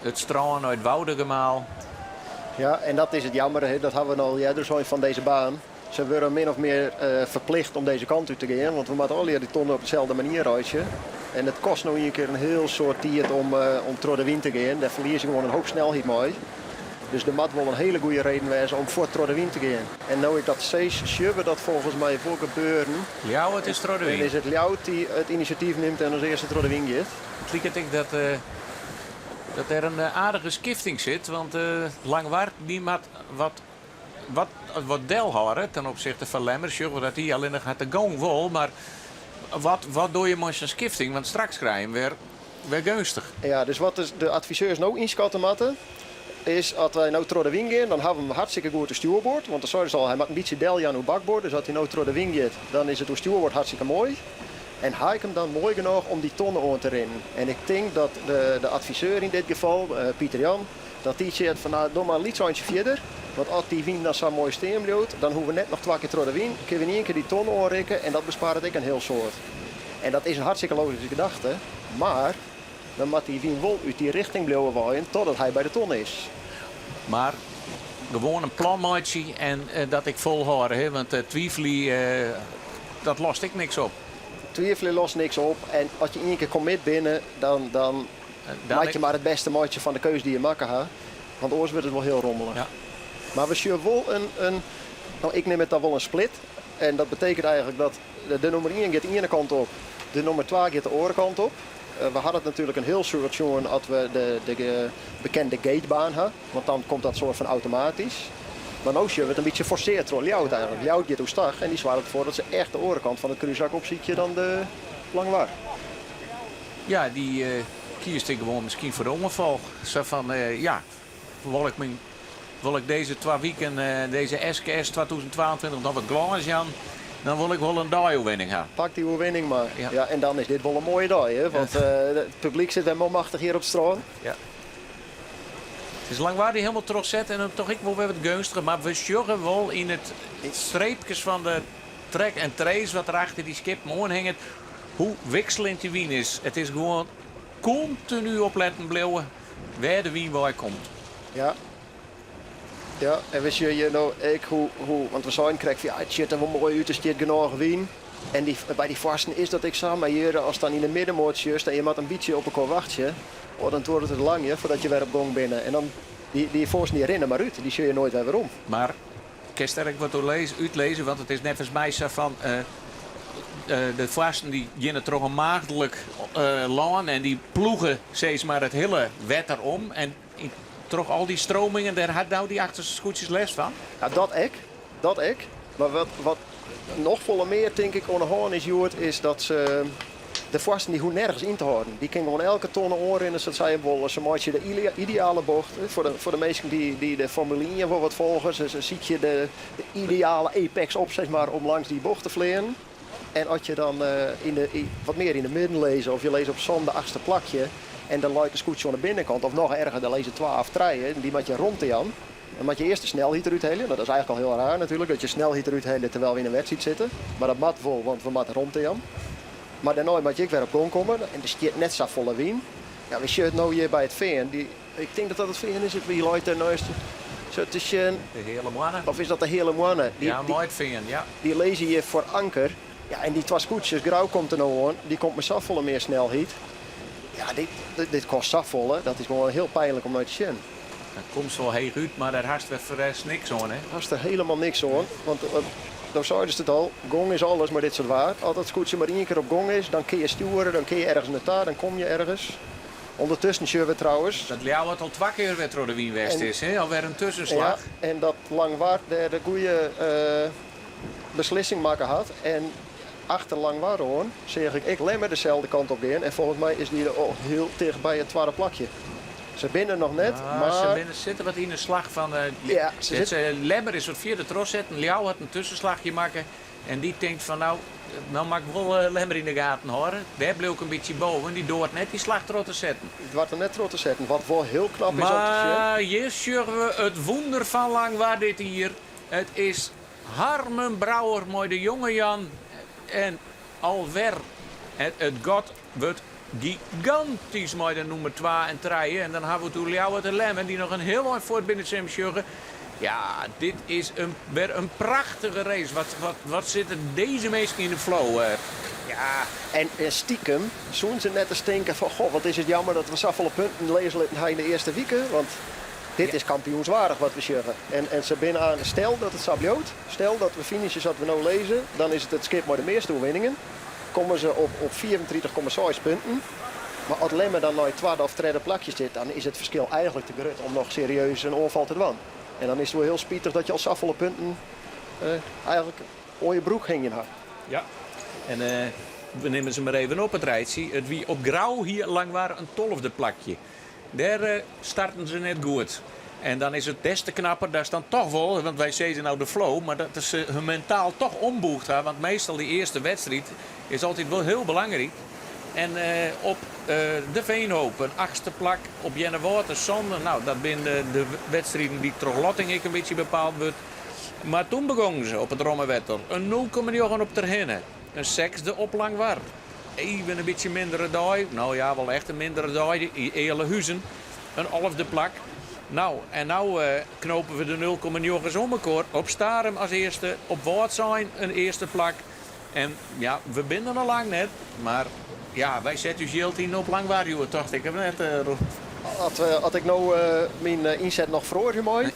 het strand uit Woudegemaal. Ja, en dat is het jammer. Hè? Dat hebben we al eerder zo van deze baan. Ze worden min of meer verplicht om deze kant uit te gaan. Want we moeten al die tonnen op dezelfde manier uitje. En het kost nou een keer een heel soort tijd om door de wind te gaan. Daar verlies je gewoon een hoop snelheid mee. Dus de mat wel een hele goede reden wezen om voor door de wind te gaan. En nu ik dat steeds we dat volgens mij voor gebeuren. Ja, het is door de En wind. is het Ljout die het initiatief neemt en als eerste door de wind gaat. Het lijkt ik dat er een aardige skifting zit. Want Langwaard die maakt wat deel houden ten opzichte van Lemmers. Dat hij alleen nog gaat de gang vol. Maar wat doe je met een skifting? Want straks krijgen we weer gunstig. Ja, dus wat de adviseurs nou inschatten moeten, is als wij nou door de wind gaan, dan hebben we hem hartstikke goed op stuurboord. Want dan zei ze al, hij maakt een beetje delja aan uw bakboord. Dus als hij nou door de wind gaat, dan is het op stuurboord hartstikke mooi. En hij hem dan mooi genoeg om die tonnen aan te rennen. En ik denk dat de adviseur in dit geval, Pieter Jan, dat die zegt van nou, doe maar een lietsandje verder. Want als die wind dan zo mooi steen blijft, dan hoeven we net nog 2 keer door de wind. Kunnen we in één keer die tonnen aanrekken en dat bespaart ik een heel soort. En dat is een hartstikke logische gedachte. Maar dan moet die wind wel uit die richting blijven waaien totdat hij bij de ton is. Maar gewoon een planmaatje en dat ik volhoud. Hè? Want twijfelen, dat lost ik niks op. Twijfelen lost niks op. En als je één keer commit binnen, dan maak je maar het beste maatje van de keuze die je maken gaat. Want anders wordt het wel heel rommelig. Ja. Maar we zien wel nou, ik neem het dan wel een split. En dat betekent eigenlijk dat de nummer 1 gaat de ene kant op. De nummer 2 gaat de andere kant op. We hadden het natuurlijk een heel soort jongen als we de bekende gatebaan hadden. Want dan komt dat soort van automatisch. Maar nu zien we het een beetje forceerd door Ljout eigenlijk. Ljout gaat hoe stag en die zwaart ervoor dat ze echt de orenkant van het cruiszak opzietje dan de Langwaard. Ja, die kiest ik gewoon misschien voor de ongeval. Zo van, wil ik deze 2 weken, deze SKS 2022 nog wat glaas aan, dan wil ik wel een die-winning hebben. Pak die winning maar. Ja. Ja, en dan is dit wel een mooie dag, hè? Want het publiek zit helemaal machtig hier op het strand. Ja. Het is Langwaard die helemaal terugzet en dan toch ik wel weer wat gunstiger. Maar we zorgen wel in het streepjes van de trek en trace wat er achter die skip mooi hangt. Hoe wisselend die wien is. Het is gewoon continu opletten blijven waar de wien bij komt. Ja. Ja, en we zien je nou ook hoe want we zijn krijgen van ja, het ziet er wel mooi uit, er staat genoeg wien. En bij die vasten is dat ik zo, maar hier als dan in de middenmoot juist en je moet een beetje op elkaar wachten, dan wordt het lang voordat je weer op gang bent. En dan die vasten die rennen maar uit, die zie je nooit weer om. Maar ik kan sterk wat uitlezen, want het is net als mij zo van de vasten die gaan toch een maagdelijk land en die ploegen steeds maar het hele wetter om. En toch al die stromingen, daar had nou die achterste scootjes les van? Ja, dat ik. Maar wat nog volle meer denk ik onderhouden is, Joert, is dat ze de vasten die hoeven nergens in te houden. Die kunnen gewoon elke tonne oren dat zij willen. Ze maken de ideale bocht. Voor de mensen die de Formule 1 voor wat volgen, ze ziet je de ideale apex op, zeg maar, om langs die bocht te vliegen. En als je dan wat meer in de midden leest, of je leest op zon de achtste plakje, en dan lijkt de scootje aan de binnenkant, of nog erger, dan lezen 12 treien, die moet je rond te aan. Dan moet je eerst de snelheid eruit halen. Dat is eigenlijk al heel raar natuurlijk, dat je snelheid eruit haalt terwijl we in een wedstrijd zitten. Maar dat mat vol, want we moeten rond te aan. Maar daarna moet je ook weer op gang komen en er staat net zo volle wien. Ja, we zien het nu hier bij het veen. Ik denk dat het veen is, wie lijkt er nou zo te zien. De hele mannen. Of is dat de hele mannen? Ja, mooi vinden, ja. Die lezen je voor anker. Ja, en die 2 scootjes, Grauw komt er nou aan, die komt met zo volle meer snelheid. Ja, dit kost zafvol, dat is gewoon heel pijnlijk om uit te zien. Dat komt wel heel goed, maar daar haast we verrest niks aan, hè? Haast er helemaal niks aan, want dan zeiden ze het al, gong is alles, maar dit soort waar. Als het scootje maar 1 keer op gong is, dan kun je sturen, dan kun je ergens naartoe, dan kom je ergens. Ondertussen zien we trouwens. Dat Ljouwert al 2 keer weer door de Wien West is, hè? Alweer een tussenslag. Ja, en dat Langwaard de goede beslissing maken had. En achter Langwaard hoor, zeg ik Lemmer dezelfde kant op gaan. En volgens mij is die er ook heel dicht bij het tweede plakje. Ze binnen nog net, maar... Ze binnen zitten wat in de slag van... Ja, Lemmer is wat vierde tros zetten, Ljouwert een tussenslagje maken. En die denkt van nou mag ik wel Lemmer in de gaten horen. Daar bleef ook een beetje boven, die doort net die slag erop te zetten. Het wordt er net erop te zetten, wat wel heel knap is om te zien. Maar hier zien we het wonder van Langwaard dit hier. Het is Harmen Brouwer, mooi de jonge Jan. En alweer het god wordt gigantisch mooi de nummer 2 en 3. En dan hebben we toen Ljouwert en Lemmer die nog een heel mooi voort binnen zijn sjuggen. Ja, dit is weer een prachtige race. Wat zitten deze mensen in de flow? Ja, en stiekem zoen ze net te stinken van... Goh, wat is het jammer dat we zoveel punten lezen in de eerste weken. Want dit is kampioenswaardig wat we zeggen. En ze binnen aan, stel dat het sabloot, stel dat we finishen wat we nou lezen... dan is het skip maar de meeste overwinningen. Komen ze op 34,6 punten. Maar als Lemmer dan naar het tweede of derde plakje zit... dan is het verschil eigenlijk te groot om nog serieus een onval te doen. En dan is het wel heel spietig dat je al zoveel punten eigenlijk om je broek ging je naar. Ja. En we nemen ze maar even op het rijtje. Het wie op Grauw hier lang waren een 12e plakje. Daar starten ze net goed. En dan is het des te knapper, daar staan toch wel, want wij zeggen nou de flow, maar dat is hun mentaal toch omboegt. Want meestal die eerste wedstrijd is altijd wel heel belangrijk. En op de Veenhoop, een 8e plak op Jennewater, Zonde. Nou, dat zijn de wedstrijden die toch Lotting een beetje bepaald wordt. Maar toen begonnen ze op het Rommewetter. Een 0,9 op Terhenne. Een 6e op Langwaard. Even een beetje mindere dooi. Nou ja, wel echt een mindere dooi. Eerlehuizen. Een 11e plak. Nou, en nou knopen we de 0,9 om elkaar. Op Starum als eerste. Op Woordzijn een eerste plak. En ja, we binden al lang net. Maar ja, wij zetten dus heel tien op Langwaard, toch? Ik heb net... Had ik nou mijn inzet nog vroeger mooi?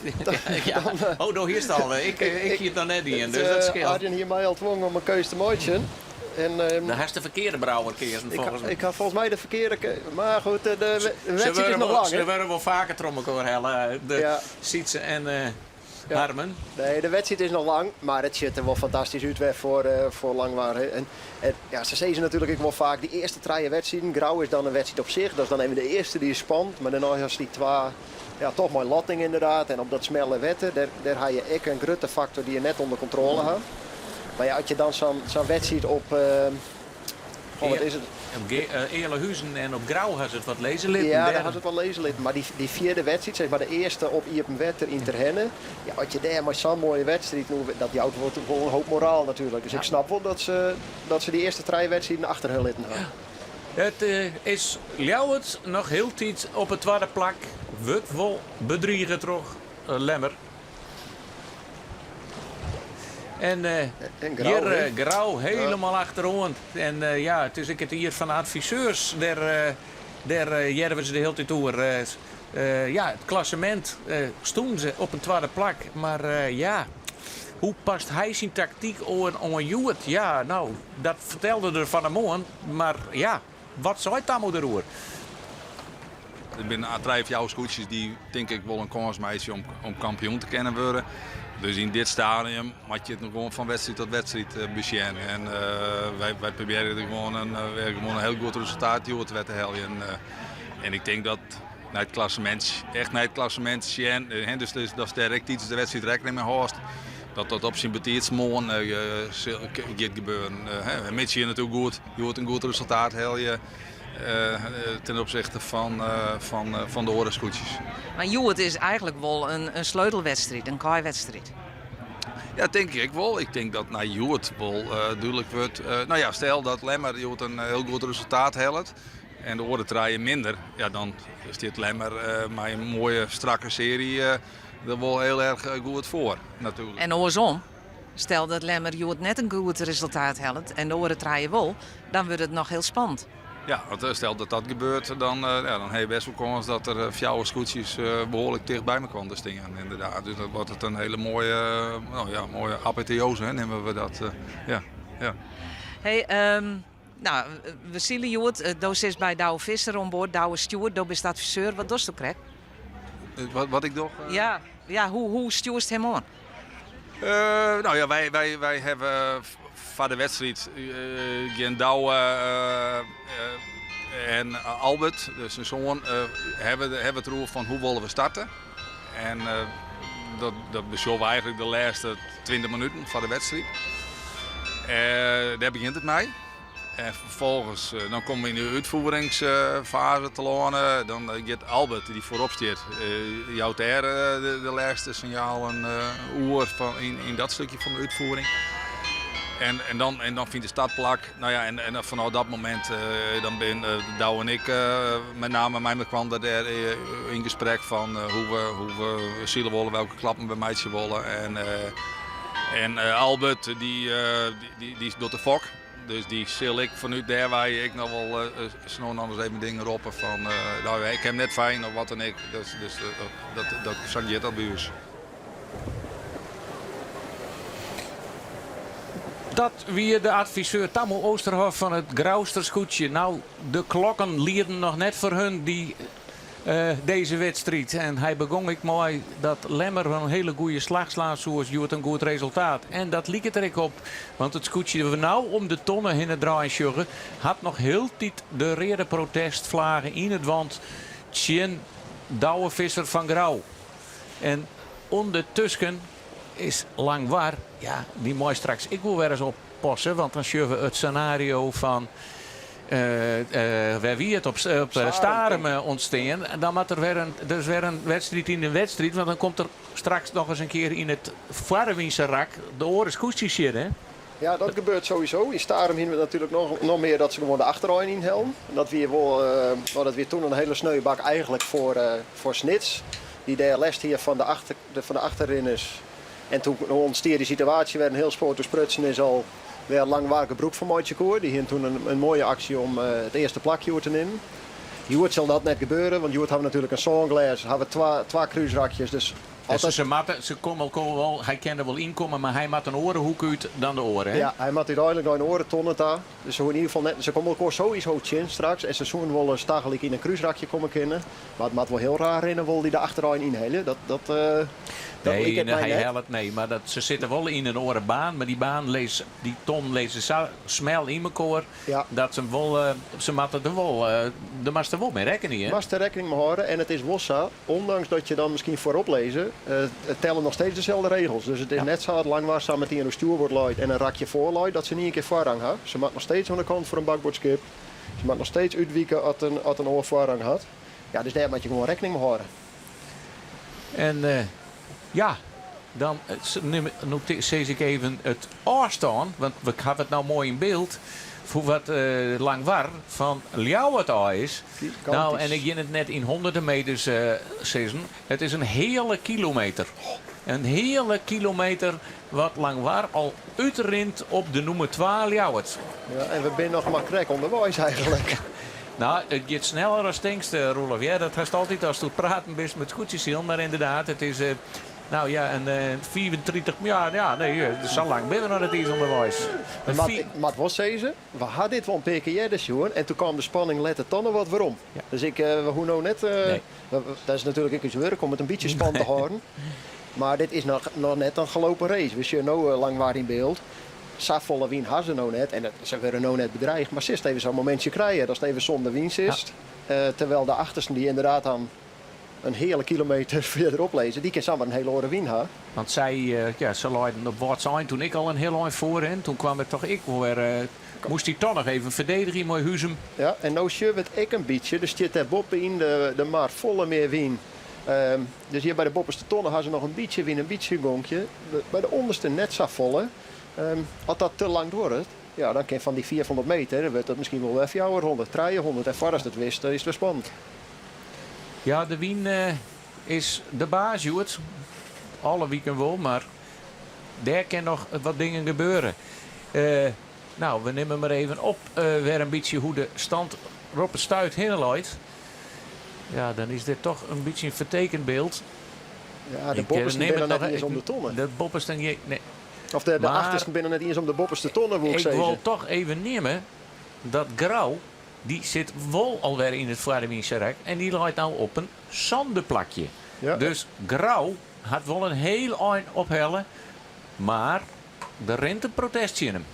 Ja. Oh, nou hier staat al. Ik hier dan net in, dus dat scheelt. Had je hier mij al dwongen om een keuze te maken. En, dan had je de verkeerde brouwer kiezen, volgens mij. Ik had volgens mij de verkeerde maar goed, de wedstrijd is nog lang. Ze werden wel vaker trom elkaar hellen, de Sietse en Harmen. Nee, de wedstrijd is nog lang, maar het ziet er wel fantastisch uit weer voor Langwaard. En ja, ze zeggen natuurlijk ook wel vaak, die eerste 3 wedstrijden, Grauw is dan een wedstrijd op zich. Dat is dan even de eerste die is spannend, maar daarna is die 2, ja, toch mooi Lotting inderdaad. En op dat smelle wetten, daar heb je echt een grote factor die je net onder controle hebt. Maar ja, als je dan zo'n wedstrijd op... wat is het? Op Eerlehuizen en op Grauw had het wat lezenlid. Ja, daar had het wel lezenlid. Maar die vierde wedstrijd, zeg maar de eerste op Iepenwetter in Terhenne. Ja, als je daar maar zo'n mooie wedstrijd noemt, dat jouwt wordt wel een hoop moraal natuurlijk. Dus ik snap wel dat ze die eerste 3 wedstrijden achter hun litten hadden. Het is Ljouwert nog heel tijd op het tweede plak. Wordt wel bedriegen terug, Lemmer. En hier Grauw helemaal achterom. En ja, het is het hier van adviseurs. Daar jerven ze de hele tijd door. Ja, het klassement stonden ze op een tweede plak. Maar ja, hoe past hij zijn tactiek om een Juwet? Ja, nou, dat vertelde er van hem aan. Maar ja, wat zou het allemaal erover? Er zijn 3 of jouw scootjes die denk ik wel een kans meisje om kampioen te kunnen worden. Dus in dit stadium had je het nog gewoon van wedstrijd tot wedstrijd beschermen. En wij proberen gewoon een heel goed resultaat te halen. En ik denk dat naar het klassement zien, dus dat is direct iets de wedstrijd rekening mee houdt. Dat op zijn betiert morgen gaat gebeuren. Mits je natuurlijk goed, je wordt een goed resultaat halen. Ten opzichte van de horenscootjes. Maar Juwet is eigenlijk wel een sleutelwedstrijd, een kaaaiwedstrijd. Ja, denk ik wel. Ik denk dat naar Juwet wel duidelijk wordt. Nou ja, stel dat Lemmer een heel goed resultaat haalt en de horen draaien minder. Ja, dan is dit Lemmer met een mooie strakke serie er wel heel erg goed voor. Natuurlijk. En andersom, stel dat Lemmer Juwet net een goed resultaat haalt en de horen draaien wel, dan wordt het nog heel spannend. Ja, want stel dat dat gebeurt, dan heb je best wel kans dat er fjouwe scootjes behoorlijk dicht bij me komen te staan, inderdaad. Dus dan wordt het een hele mooie apotheose, hè, nemen we dat. Ja. Hey, nou, we zien Joet, dat is bij Douwe Visser aan boord, Douwe Stewart, dat is de adviseur. Wat doe je krijg? Wat ik doe? Ja, hoe stuurt hem aan? Nou ja, wij hebben voor de wedstrijd geen Douwe en Albert, dus zijn zoon, hebben het erover van hoe willen we starten. En dat beschouwen we eigenlijk de laatste 20 minuten van de wedstrijd. Daar begint het mee. En vervolgens dan komen we in de uitvoeringsfase te lonen. Dan gaat Albert, die voorop staat, jouwt daar de laatste signalen oer in dat stukje van de uitvoering. En dan vindt de startplak. Nou ja, en vanaf dat moment dan ben Douwe en ik met name mij kwam daar in gesprek van hoe we zielen willen, welke klappen we meidje willen. En Albert die doet de fok. Dus die zal ik vanuit daar waar ik nog wel snel anders even dingen roepen van nou, ik heb net fijn of wat dan ik. Dus dat zag dat bij ons. Dat wie de adviseur Tammo Oosterhof van het Grausterscootje. Nou, de klokken lieden nog net voor hun deze wedstrijd. En hij begon ik mooi dat Lemmer een hele goede slag slaat zoals Joet een goed resultaat. En dat liep het er ook op. Want het scootje we nou om de tonnen in het draaien sjuggen, had nog heel tijd de reden protestvlagen in het wand. Tjen Douwe Visser van Grauw. En ondertussen is Langwaar, ja, die mooi straks. Ik wil weer eens oppassen, want dan zien we het scenario van waar wie het op Starem ontstaan. En dan moet er weer een wedstrijd in de wedstrijd, want dan komt er straks nog eens een keer in het Varwinse rak de oren scootjes hier, hè? Ja, dat gebeurt sowieso. In Starem hebben we natuurlijk nog meer dat ze gewoon de achterrij inhelden. Dat weer toen een hele sneuwbak eigenlijk voor Snits. Die de les hier van de achterrinners. En toen ontstond die situatie, werd een heel sport te sprutsen is al weer langwarige broek van Moitje Koer. Die had toen een mooie actie om het eerste plakje te nemen. Joert zal dat net gebeuren, want Joert hebben natuurlijk een songlas, hebben twee kruisrakjes. Dus ze komen wel, hij kan er wel inkomen, maar hij maakt een orenhoek uit dan de oren. Hè? Ja, hij maakt uiteindelijk nog een orentonnen daar. Dus in ieder geval net, ze komen elkaar sowieso chin straks. En ze zullen wel stagelijk in een kruisrakje komen kennen. Maar het maakt wel heel raar in, wil die de achterlijn inhalen. Nee, maar ze zitten wel in een orenbaan, maar die ton lezen zo snel in elkaar. Ja. Dat ze moeten er wel, daar mag er wel mee rekening. Hè? Mag er rekening mee houden. En het is wel zo, ondanks dat je dan misschien voorop lezen, het tellen nog steeds dezelfde regels. Dus het is net zo dat Langwaar samen met die in een stuur wordt luid en een rakje voorluid, dat ze niet een keer voorrang had. Ze maakt nog steeds aan de kant voor een bakboordskip. Ze maakt nog steeds uitwieken als een oor voorrang had. Ja, dus daar moet je gewoon rekening mee houden. En ja, dan zie ik even het afstaan, want we hebben het nou mooi in beeld. Voor wat Langwaar van Ljouwert is. Nou, en ik ging het net in honderden meters zeggen. Het is een hele kilometer. Een hele kilometer wat Langwaar al uitrint op de nummer 12 Ljouwert. Ja, en we zijn nog maar krek onderwijs eigenlijk. Nou, het gaat sneller als denkst, Roelof. Ja, dat heeft altijd als je praten bent met scootjes, maar inderdaad, het is nou ja, een 34, ja, nee, het is zo lang binnen dat het is onderwijs. Maar wat zei ze? We hadden dit wel een paar keer dus, jongen. En toen kwam de spanning letter dan wat waarom. Ja. Dus hoe nou net, nee. Dat is natuurlijk iets werk om het een beetje spannend te houden. Maar dit is nog net een gelopen race. We zien nou Langwaar in beeld. Safvolle wien hadden ze nou net. En ze werden nou net bedreigd. Maar ze is even zo'n momentje krijgen. Dat het even zonder winst is. Ja. Terwijl de achterste die inderdaad dan een hele kilometer verderop lezen, die kan samen een hele oren win hebben. Want ze leiden op wat zijn toen ik al een heel eind voor hen. Toen kwam het toch ik weer. Moest hij toch nog even verdedigen in mijn huizen. Ja, en nou zie het ik een beetje. Dus zit daar boppen in de maar volle meer win. Dus hier bij de bopperste tonnen hadden ze nog een beetje win, een beetje gonkje. Bij de onderste net zo volle. Als dat te lang wordt, ja, dan kan van die 400 meter, dan wordt dat misschien wel even jouw 100, 300. En voor als het wist, is het weer spannend. Ja, de wien is de baas, Joet. Alle weekend wel, maar daar kan nog wat dingen gebeuren. Nou, we nemen maar even op weer een beetje hoe de stand op het stuit heen loopt, ja, dan is dit toch een beetje een vertekend beeld. Ja, de boppers binnen net niet eens om de tonnen. De boppers dan nee. Of de Maar achtersten binnen net niet eens om de boppers de tonnen, moet ik Ik zeggen. wil toch even nemen dat Grauw, die zit wel alweer in het Vlaardewinse rek en die laat nou op een zandenplakje. Ja. Dus Grauw had wel een heel eind ophellen, maar er rent een protestje in hem.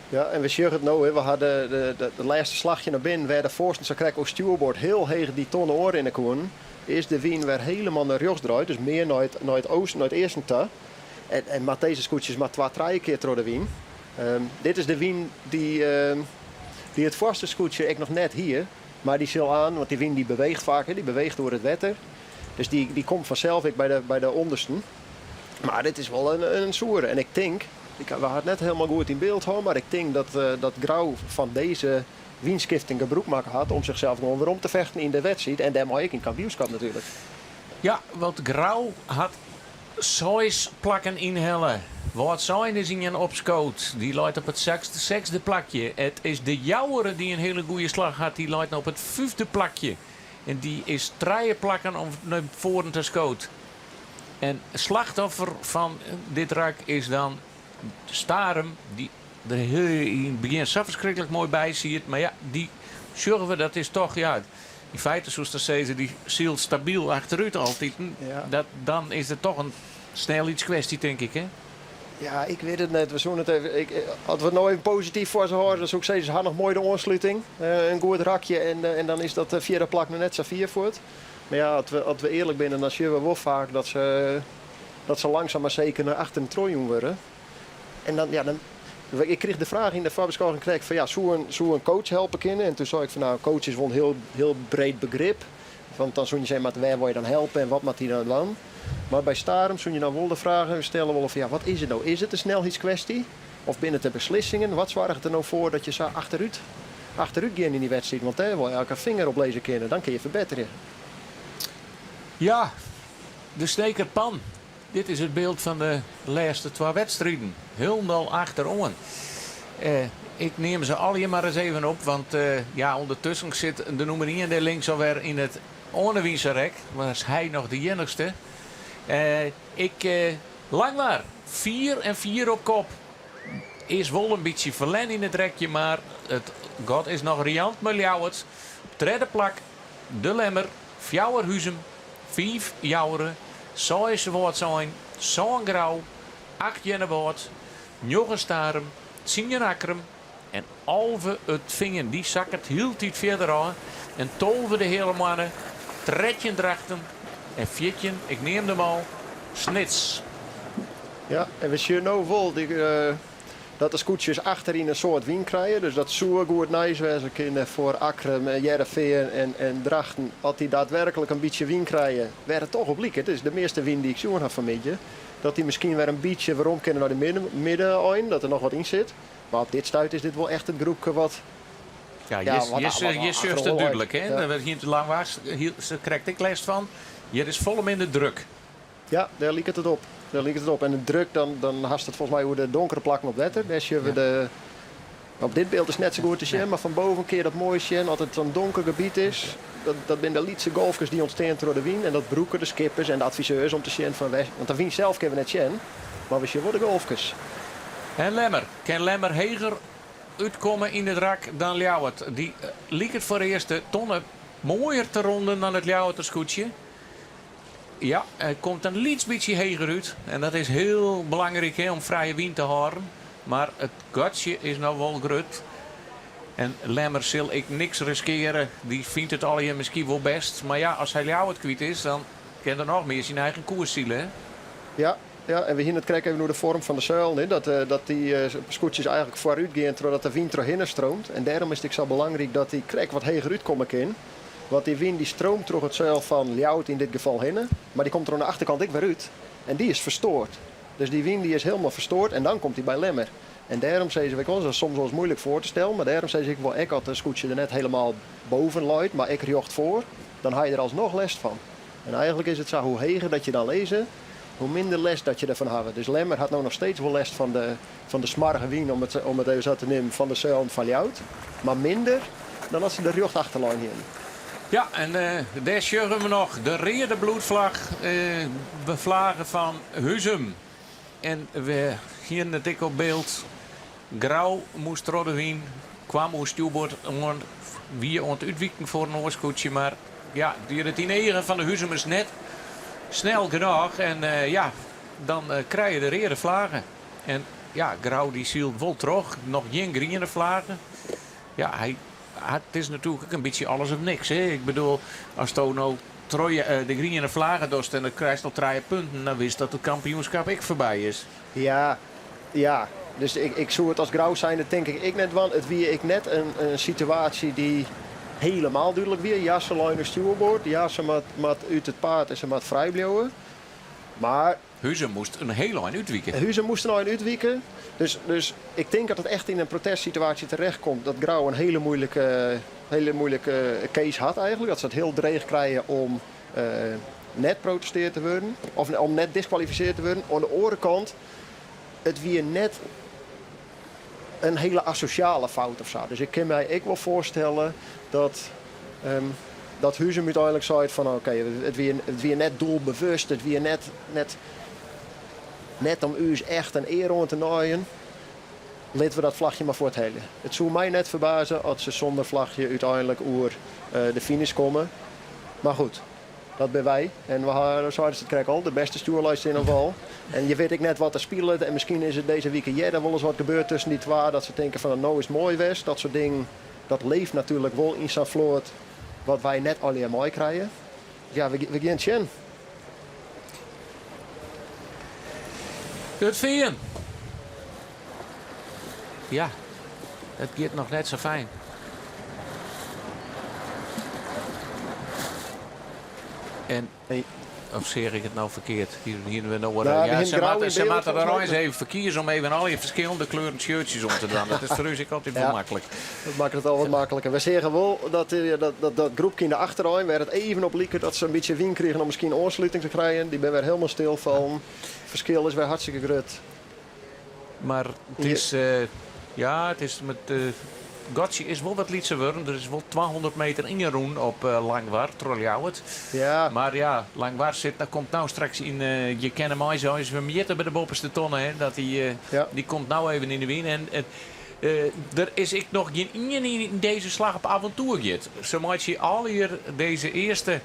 Ja, en we zien het nou, hè. We hadden de laatste slagje naar binnen, waar de voorsten zo krijg ook stuurboord heel heeg die tonnen oren in de koen. Is de wien weer helemaal naar rechts draait, dus meer naar het oosten, naar het eerste te. En met deze scootjes maar 2-3 keer door de wien. Dit is de wien die het voorste scootje ik nog net hier, maar die zal aan, want die wien die beweegt vaak, hè. Die beweegt door het wetter. Dus die komt vanzelf bij de ondersten. Maar dit is wel een soer. En ik denk, we hadden het net helemaal goed in beeld houden, maar ik denk dat Grauw van deze wienskifting gebruik maken had om zichzelf gewoon weer om te vechten in de wedstrijd. En daarmee ook in kampioenschap natuurlijk. Ja, want Grauw had 6 plakken inhellen. Wat zijn is in een opscoot. Die leidt op het zesde plakje. Het is de Jouwere die een hele goede slag had. Die leidt op het 5e plakje. En die is 3 plakken om naar voren te scoot. En slachtoffer van dit rak is dan Starem. Die er in het begin zo verschrikkelijk mooi bij ziet. Maar ja, die zorgen we, dat is toch, ja, in feite zoals ze zeggen, die ziel stabiel achteruit altijd. Ja. Dan is het toch een snel iets kwestie, denk ik, hè? Ja, ik weet het net. We zullen het even. Als we het nou even positief voor ze horen, dan zou ik zeggen, ze hadden nog mooi de aansluiting. Een goed rakje en dan is dat de 4e plak nog net zo 4 voort. Maar ja, als we eerlijk zijn, dan zien we wel vaak dat ze langzaam maar zeker naar achter een trooien worden. En dan, ik kreeg de vraag in de voorbeschouwing van ja, zou een coach helpen kunnen? En toen zei ik van nou, coach is wel een heel breed begrip. Want dan zou je zeggen, maar waar wil je dan helpen en wat moet hij dan doen? Maar bij Starem zou je dan wel de vragen stellen van ja, wat is het nou? Is het een snelheidskwestie? Of binnen de beslissingen? Wat zorgt er nou voor dat je zo achteruit gaat in die wedstrijd? Want daar wil je elke vinger op lezen kunnen, dan kun je verbeteren. Ja, de snekerpan. Dit is het beeld van de laatste 2 wedstrijden. Helemaal achterom. Ik neem ze alle maar eens even op, want ondertussen zit de nummer 1 daar links alweer in het Onewiense rek. Was hij nog de enigste. Lang maar. 4 en 4 op kop. Is wel een beetje verlen in het rekje, maar het God is nog riant met Ljouwert. Op 3e plak de Lemmer, 4 Huzem, 5 Jouweren, 6 woord zijn, 7 Grauw, 8 Jennewoord, 9 Starem, 10 Akkerem en Alve het Vingen. Die zakkert hield hij verder aan. En 12 de hele mannen, 13 drachten en 14, ik neem hem al, Snits. Ja, en we zien nou wel dat de scootjes achterin een soort wien krijgen. Dus dat zou goed nice wezen kunnen voor Akkerem, Jereveen en Drachten. Als die daadwerkelijk een beetje wien krijgen, werd het toch op liek. Het is de meeste wien die ik zo heb vanmiddag. Dat die misschien weer een beetje waarom kunnen naar de midden, dat er nog wat in zit. Maar op dit stuit is dit wel echt een groepje wat... Ja, je surft het duidelijk, hè? Ja. Dat hier te lang was, ze krijgt ik les van. Hier is volop in de druk. Ja, daar liep het op. En de druk, dan haast het volgens mij hoe de donkere plakken op wetter. Daar zien we op dit beeld is net zo goed te zien, maar van boven een keer dat mooie zien, als het zo'n donker gebied is. Dat zijn de Lietse golfers die ontstaan door de wien. En dat broeken de skippers en de adviseurs om te zien van weg. Want de wien zelf kunnen we net zien, maar we zien wel de golfers. En Lemmer. Kan Lemmer heger uitkomen in het rak dan Ljouwert? Die liep het voor de eerste tonnen mooier te ronden dan het Ljouwerter scootje. Ja, hij komt een liets beetje heger uit. En dat is heel belangrijk, hè, om vrije wind te houden. Maar het gotje is nou wel groot. En Lemmer zal ik niks riskeren. Die vindt het al hier misschien wel best. Maar ja, als hij Ljouwert kwijt is, dan kan er nog meer zijn eigen koers zielen, hè? Ja, en we zien het kijken even door de vorm van de zuil. Hè? Dat die scootjes eigenlijk vooruit gaan, zodat de wind erheen stroomt. En daarom is het zo belangrijk dat die krek wat heger uitkomen kan. Want die wind die stroomt door het zuil van Ljouwert in dit geval heen. Maar die komt er aan de achterkant ook weer uit. En die is verstoord. Dus die wind die is helemaal verstoord en dan komt hij bij Lemmer. En daarom zei ze, dat is soms wel eens moeilijk voor te stellen. Maar daarom zei ze, ik had de scootje er net helemaal boven luidt, maar ik jocht voor. Dan had je er alsnog last van. En eigenlijk is het zo, hoe heger dat je dan lezen, hoe minder les dat je ervan hebt. Dus Lemmer had nou nog steeds wel les van de smarge wien, om het even zo te nemen, van de zuil van Ljouwert. Maar minder dan als ze de rjocht achterlijn heen. Ja, en daar sjuggen we nog de rode bloedvlag. We vlagen van Huzum. En we hier het ik op beeld. Grauw moest Roddewien. Kwam hoe stuurboord wie ont uitwieken voor een oorskoetje. Maar ja, die negen van de Huzum is net snel genoeg. En dan krijg je de rode vlagen. En ja, Grauw die zielt wel terug. Nog geen groene vlagen. Ja, het is natuurlijk ook een beetje alles of niks. Hè? Ik bedoel, als Tono de groene vlagen doet en dan krijgt nog 3 punten, dan wist dat het kampioenschap ik voorbij is. Ja. Dus ik zou het als Grauw zijn, dat denk ik net wel. Het wie ik net een situatie die helemaal duidelijk weer. Ja, ze leunen stuurboord. Ja, ze moet uit het paard en ze moet vrij blijven. Maar Huzum moest een hele eind uitwieken. Huzum moest nou uitwieken. Dus ik denk dat het echt in een protestsituatie terechtkomt. Dat Grauw een hele moeilijke case had eigenlijk. Dat ze het heel dreig krijgen om net protesteerd te worden. Of om net disqualificeerd te worden. Aan de andere kant, het weer net een hele asociale fout of zo. Dus ik kan mij wel voorstellen dat Huzum uiteindelijk zei van oké, het weer net doelbewust. Het weer net om u echt een eer aan te naaien. Laten we dat vlagje maar voor het hele. Het zou mij net verbazen als ze zonder vlagje uiteindelijk over de finish komen. Maar goed, dat ben wij. En we hadden, zoals het krijg al, de beste stuurlijst in een val. En je weet ik net wat er speelt. En misschien is het deze week er wel eens wat gebeurd tussen die twee. Dat ze denken van nou is het mooi west. Dat soort dingen, dat leeft natuurlijk wel in zijn vloot. Wat wij net alleen mooi krijgen. Ja, we gaan zien. Het veen. Ja, het gaat nog net zo fijn. En, of zeg ik het nou verkeerd? Hier we nou ze moeten er eens even verkiezen om even al je verschillende kleuren shirtjes om te doen. Dat is voor u altijd wel makkelijk. Dat maakt het al wat makkelijker. We zeggen wel dat groepje in de achterrij, waar het even op lieken dat ze een beetje wien kregen om misschien aansluiting te krijgen. Die ben weer helemaal stil van. Het verschil is weer hartstikke groot. Maar het is, het is met Gotje is wel wat lietse worden. Er is wel 200 meter in je roen op Langwaard, Trolljouwert. Ja. Maar ja, Langwaard komt nou straks in, je kent hem zo eens we meten bij de bovenste tonnen. Hè, dat die komt nou even in de win. En er is ik nog geen in deze slag op avontuur gaat. Zo moet je al hier deze eerste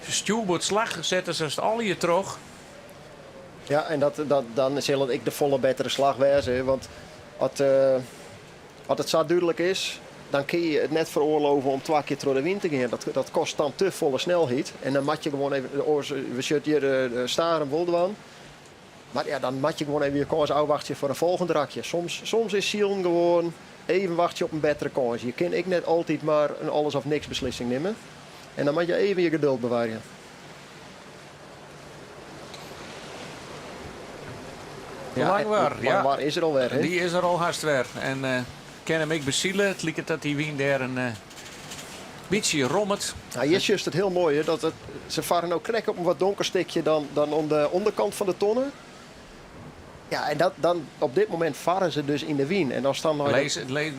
stuurboordslag zetten ze al hier terug. Ja, en dan zal ik de volle betere slag wezen. Want als het zo duidelijk is, dan kun je het net veroorloven om 2 keer door de wind te gaan. Dat kost dan te volle snelheid. En dan moet je gewoon even, we zetten hier de staren Woldewaan. Maar ja, dan moet je gewoon even je kans afwachten voor een volgend rakje. Soms is Sielen gewoon even wachten op een betere kans. Je kan ik net altijd maar een alles of niks beslissing nemen. En dan moet je even je geduld bewaren. Langwaar is er alweer. Hè? Die is er al haast weer. En ken hem ik bezielen. Het lijkt dat die wien daar een beetje rommelt. Nou, hier is juist het heel mooie. Ze varen ook krek op een wat donker stukje dan aan de onderkant van de tonnen. Ja, en dan op dit moment varen ze dus in de wien. En dan staan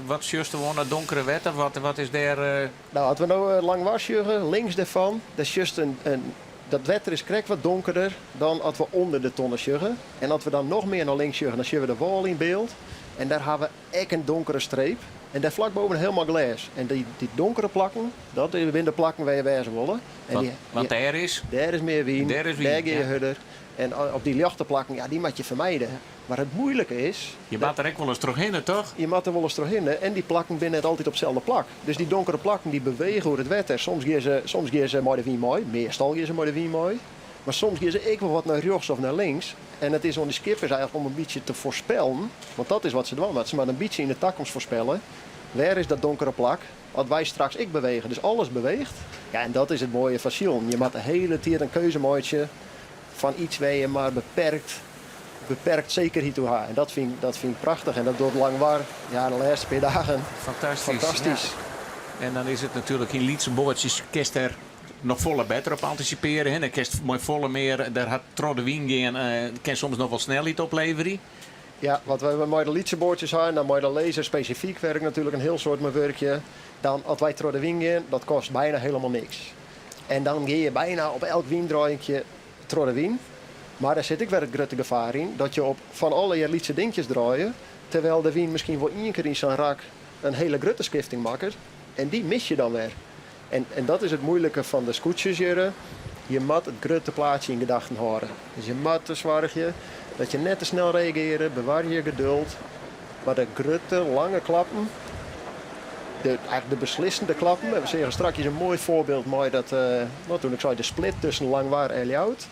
wat juist gewoon het donkere wetter? Wat is daar? Nou, als we nou Langwaar juggen, links daarvan, dat is juist dat wetter is krek wat donkerder dan als we onder de tonnen juggen. En als we dan nog meer naar links juggen, dan zien we de wal in beeld. En daar hebben we echt een donkere streep. En daar vlak boven helemaal glas. En die donkere plakken, dat zijn de plakken waar je wezen willen. Want daar is? Daar is meer wien, daar ga je harder. En op die lichte plakken, ja, die moet je vermijden. Maar het moeilijke is... Je moet er ook wel eens terughinnen, toch? Je moet er wel eens terughinnen. En die plakken zijn net altijd op dezelfde plak. Dus die donkere plakken die bewegen door het wetter. Soms gaan ze maar de wien mooi. Meestal gaan ze maar de wien mooi. Maar soms gaan ze ook wel wat naar rechts of naar links. En het is aan die skippers eigenlijk om een beetje te voorspellen. Want dat is wat ze doen. Maar ze moeten een beetje in de toekomst voorspellen. Waar is dat donkere plak? Wat wij straks bewegen. Dus alles beweegt. Ja, en dat is het mooie van Sion. Je moet de hele tijd een keuze maken van iets waar je maar beperkt zekerheid toe hebt. En dat vind ik prachtig. En dat doet Langwaar, ja, de laatste 2 dagen fantastisch. Ja. En dan is het natuurlijk in Lietse boordjes, kerst er nog volle beter op anticiperen. Hè. Dan kerst mooi volle meer, daar had Trodde Wien gaan, kan soms nog wel snelheid opleveren. Ja, want we hebben met de liedjeboordjes aan, dan met de laser specifiek werk natuurlijk een heel soort met werkje. Dan, als wij door de wien gaan, dat kost bijna helemaal niks. En dan ga je bijna op elk wiendraaientje door de wien. Maar daar zit ik weer het grote gevaar in, dat je op van alle je liedse dingetjes draaien, terwijl de wien misschien wel één keer in zijn rak een hele grote skifting maakt. En die mis je dan weer. En dat is het moeilijke van de scootjes hier. Je moet het grote plaatje in gedachten houden. Dus je moet zorgen dat je net te snel reageert, bewaar je geduld. Maar de grote, lange klappen, eigenlijk de beslissende klappen. We zeggen straks een mooi voorbeeld mooi dat, toen ik zei de split tussen Langwaar en Ljout.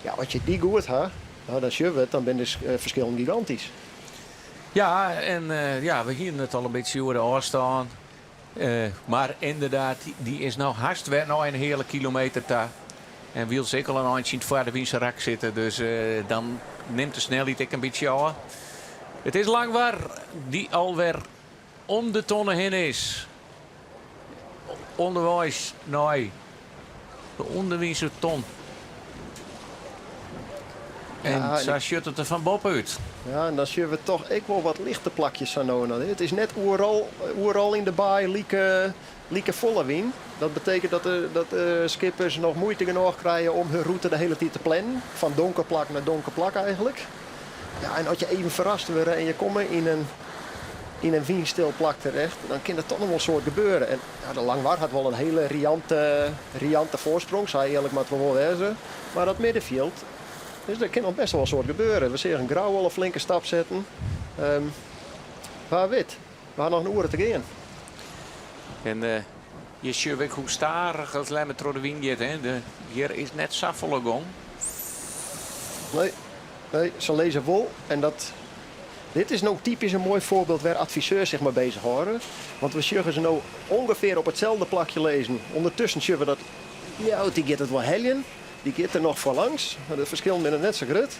Ja, als je die goed hebt, nou, dan zie je het, dan ben de verschillen gigantisch. Ja, en we hier het al een beetje over de afstand. Maar inderdaad, die is nou haast weer nou een hele kilometer daar. En wil zeker al een eindje in het vader wiens rak zitten. Dus dan neemt de snelheid ik een beetje aan. Het is Langwaar die alweer om de tonnen heen is. Onderwijs, nee. De onderwijze ton. En Ja, zo schudt het er van Bob uit. Ja, en dan zien we toch ook wel wat lichte plakjes aan nodig. Het is net overal in de baai lieke volle wien. Dat betekent dat de skippers nog moeite genoeg krijgen om hun route de hele tijd te plannen. Van donker plak naar donker plak eigenlijk. Ja, en als je even verrast wordt en je komt in een wienstil plak terecht, dan kan er toch nog wel een soort gebeuren. En ja, de Langwaar had wel een hele riante voorsprong, zei eerlijk maar het wel wezen. Maar dat middenveld, dus er kan nog best wel een soort gebeuren. We zien een Grauw al een flinke stap zetten. Waar wit. We hadden nog een uur te gaan. En je ziet ook hoe starig het lemmer door de wind gaat. Hier is net saffelen gong. Nee, ze lezen wel. En dit is nou typisch een mooi voorbeeld waar adviseurs zich mee bezighouden. Want we zullen ze nou ongeveer op hetzelfde plakje lezen. Ondertussen zullen we dat, ja, die gaat het wel heljen. Die gaat er nog voorlangs. Het verschil is net zo groot.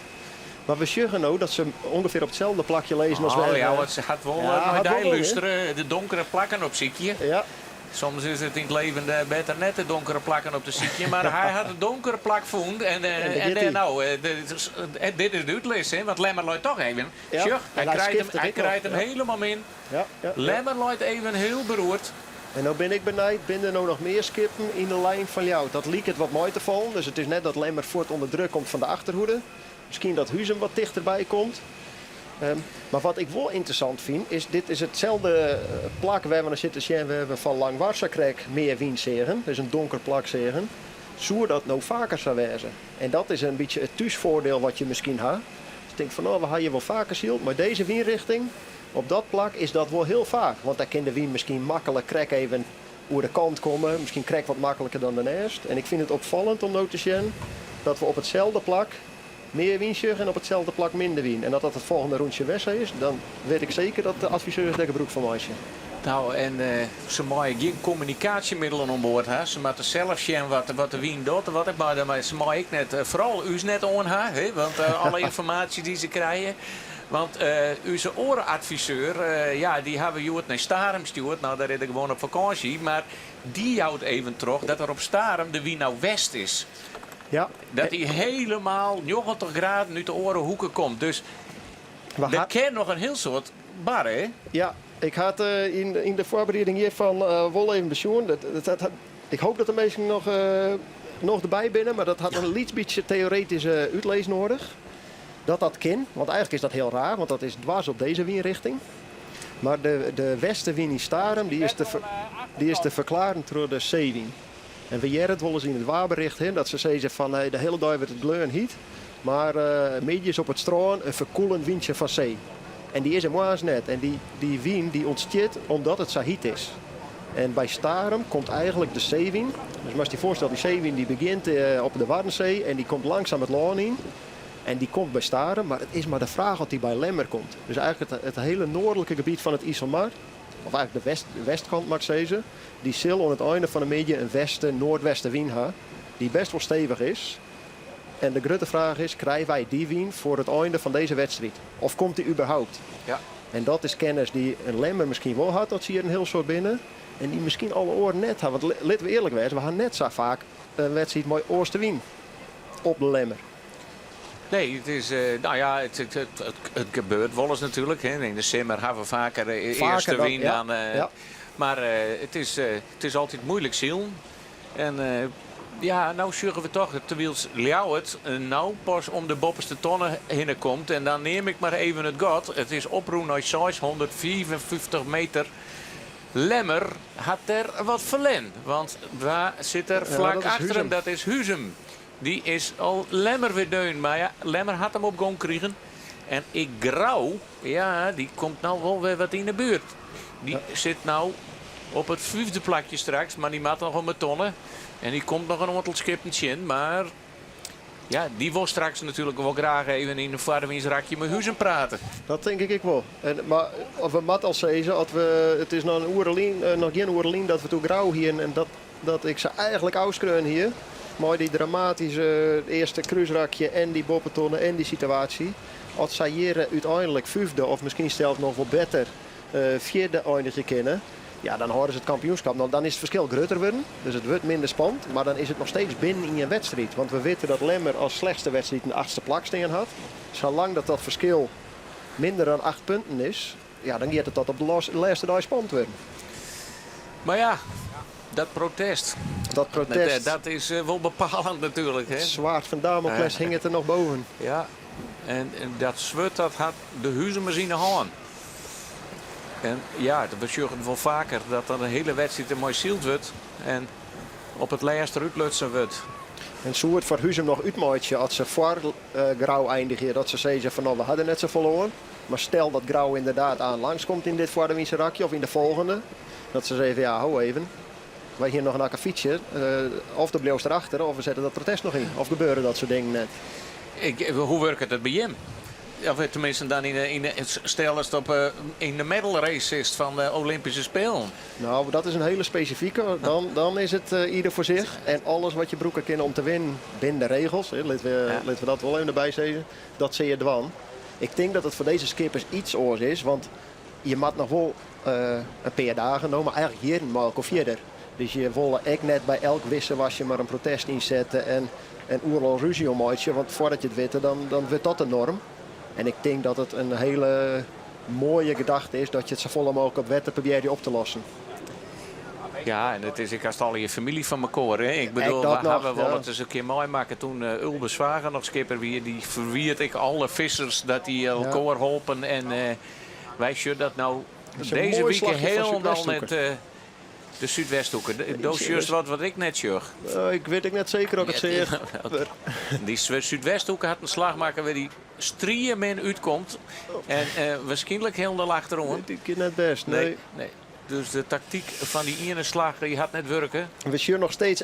Maar we zeggen nou dat ze ongeveer op hetzelfde plakje lezen als wij. Ja, het gaat wel met luisteren. De donkere plakken op ziekje. Ja. Soms is het in het leven beter net de donkere plakken op de ziekje. Maar hij had een donkere plak gevonden. Dit is de uitles, hè? Want Lemmer loopt toch even. Ja, Sjoch, hij hij krijgt hem helemaal in. Ja. Lemmer loopt even heel beroerd. En nou ben ik benijd, binnen nou nog meer skippen in de lijn van jou. Dat liep het wat mooi te vallen. Dus het is net dat Lemmer voort onder druk komt van de achterhoede. Misschien dat Huzem wat dichterbij komt. Maar wat ik wel interessant vind, is dit is hetzelfde plak waar we naar zitten zien. We hebben van Langwarsa krijg meer wien zeggen. Dus een donker plak zeggen. Zoer dat nou vaker zou wezen. En dat is een beetje het thuisvoordeel wat je misschien hebt. Dus ik denk van, we hadden je wel vaker zield. Maar deze wienrichting, op dat plak is dat wel heel vaak. Want daar kan de wien misschien makkelijk krijg even over de kant komen. Misschien krijg wat makkelijker dan de eerst. En ik vind het opvallend om nou te zien dat we op hetzelfde plak meer wien zeggen en op hetzelfde plak minder wien. En dat het volgende rondje wedstrijd is, dan weet ik zeker dat de adviseurs de broek van maaien. Nou, en ze maken geen communicatiemiddelen aan boord. Hè. Ze moeten zelf zien wat de wien doet. Maar ze maken ik net, vooral u net aan haar. Want alle informatie die ze krijgen. Want onze orenadviseur, die hebben Joert naar Starum gestuurd. Nou, daar red ik gewoon op vakantie. Maar die houdt even terug dat er op Starum de wien nou west is. Ja. Dat hij helemaal 90 graden uit de orenhoeken komt. Dus dat kan nog een heel soort bar, hè? Ja, ik had in de voorbereiding hiervan wel even besjoen. Ik hoop dat de mensen nog erbij binnen, maar dat had een beetje theoretische uitlees nodig. Dat kan, want eigenlijk is dat heel raar, want dat is dwars op deze wienrichting. Maar de westenwien in Starum, die is te verklaren door de zeewien. En we jaren het wel eens in het waarbericht dat ze zeggen van de hele dag wordt het gleun heet. Maar midjes op het strand een verkoelend windje van zee. En die is er mooi net. En die wien die ontstaat omdat het zo heet is. En bij Starum komt eigenlijk de zeewien. Dus als je je voorstelt, die zeewien die begint op de Waddenzee en die komt langzaam het land in. En die komt bij Starum, maar het is maar de vraag of die bij Lemmer komt. Dus eigenlijk het hele noordelijke gebied van het IJsselmar, of eigenlijk de westkant mag ik zeggen, die zal aan het einde van de middag een westen-noordwesten wien hebben, die best wel stevig is. En de grote vraag is, krijgen wij die wien voor het einde van deze wedstrijd? Of komt die überhaupt? Ja. En dat is kennis die een Lemmer misschien wel had, dat zie je een heel soort binnen. En die misschien alle oren net had. Want laten we eerlijk wezen, we gaan net zo vaak een wedstrijd met Oosterwien op de Lemmer. Nee, het is, het gebeurt wel eens natuurlijk. Hè. In de simmer hebben we vaker de eerste dan, win ja. dan. Ja. Maar het is altijd moeilijk zielen. En nou zorgen we toch, terwijl Ljouwert nou pas om de bopperste tonnen heen komt. En dan neem ik maar even het gat. Het is oproen naar 654 meter. Lemmer had er wat verlen. Want waar zit er vlak dat is achter hem? Huzum. Dat is Huzum. Die is al Lemmer weer deun. Maar ja, Lemmer had hem op gang kregen. En ik grauw, ja, die komt nou wel weer wat in de buurt. Die zit nou op het 5e plakje straks. Maar die maakt nog om een tonnen. En die komt nog een aantal schipjes in. Maar ja, die wil straks natuurlijk wel graag even in een vaderwinsrakje met Huzum praten. Dat denk ik wel. Maar of we mat al zeggen, het is nog geen oerlien dat we toe grauw hier en dat ik ze eigenlijk uitskreun hier. Maar die dramatische eerste cruiserakje en die boppetonnen en die situatie. Als zij hier uiteindelijk 5e of misschien zelfs nog wel beter 4e eindigen kunnen. Ja, dan houden ze het kampioenschap. Dan is het verschil groter worden. Dus het wordt minder spannend. Maar dan is het nog steeds binnen in je wedstrijd. Want we weten dat Lemmer als slechtste wedstrijd een 8e plak staan had. Zolang dat verschil minder dan 8 punten is, ja, dan gaat het tot op de laatste dag spannend worden. Maar ja, dat protest. Dat is wel bepalend natuurlijk. Hè? Het zwaard van Damocles hing het er nog boven. Ja, en dat zwart dat had de Huzumers in de hand. En ja, we zorgen wel vaker dat er een hele wedstrijd een mooi zield wordt. En op het laatste uitlutsen wordt. En zo wordt voor Huzum nog uitmaatje als ze voor Grauw eindigen. Dat ze zeggen van nou, we hadden net zo verloren. Maar stel dat Grauw inderdaad aan langskomt in dit Vaderwiense rakje of in de volgende. Dat ze zeggen ja, hou even. Wij hier nog een akkefietje. Of de bleef erachter of we zetten dat protest nog in. Of gebeuren dat soort dingen net. Hoe werkt het bij hem? Of tenminste dan stel als het op in de medal race is van de Olympische Spelen. Nou, dat is een hele specifieke. Dan is het ieder voor zich. En alles wat je broeken kan om te winnen binnen de regels. Laten we dat wel even erbij zeggen. Dat zie je dwan. Ik denk dat het voor deze skippers iets oors is. Want je moet nog wel een paar dagen nou, maar eigenlijk hier een maal of verder. Dus je wil echt net bij elk wissen was je maar een protest inzetten. En oerloos ruzie om uitje. Want voordat je het weet, dan wordt dat de norm. En ik denk dat het een hele mooie gedachte is dat je het zo vol mogelijk op wetten probeert op te lossen. Ja, en het is ik als al je familie van elkaar. Hè? Ik bedoel, we hebben wel het eens een keer mooi maken toen Ulbe Zwager nog skipper weer. Die verwiert ik alle vissers dat die elkaar helpen. En wij zullen dat nou deze week helemaal net de Zuidwesthoeken. Dat is juist wat ik net zag. Ik weet ik net zeker ook het zeg. Die Zuidwesthoeken had een slag maken waar die striemen uitkomt. En waarschijnlijk helemaal achterom. Die keer net best, nee. Dus de tactiek van die ene slag die had net werken. We zien nog steeds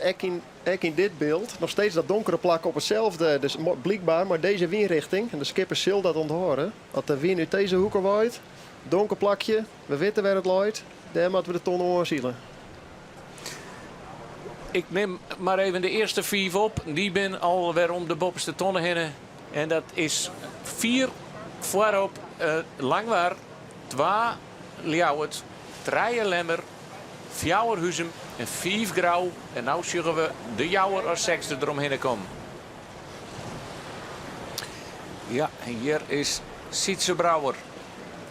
in dit beeld. Nog steeds dat donkere plak op hetzelfde. Dus blijkbaar, maar deze windrichting. En de skipper zal dat onthoren. Dat de wind uit deze hoeken waait. Donker plakje. We weten waar het loopt. Daar moeten we de ton oorzielen. Ik neem maar even de eerste 5 op. Die ben alweer om de bopperste tonnen heen. En dat is 4 voorop Langwaar, 2 Ljouwert, 3 Lemmer, 4 Huzum en 5 Grauw. En nu zullen we de Jouwer als 6e eromheen komen. Ja, en hier is Sietse Brouwer.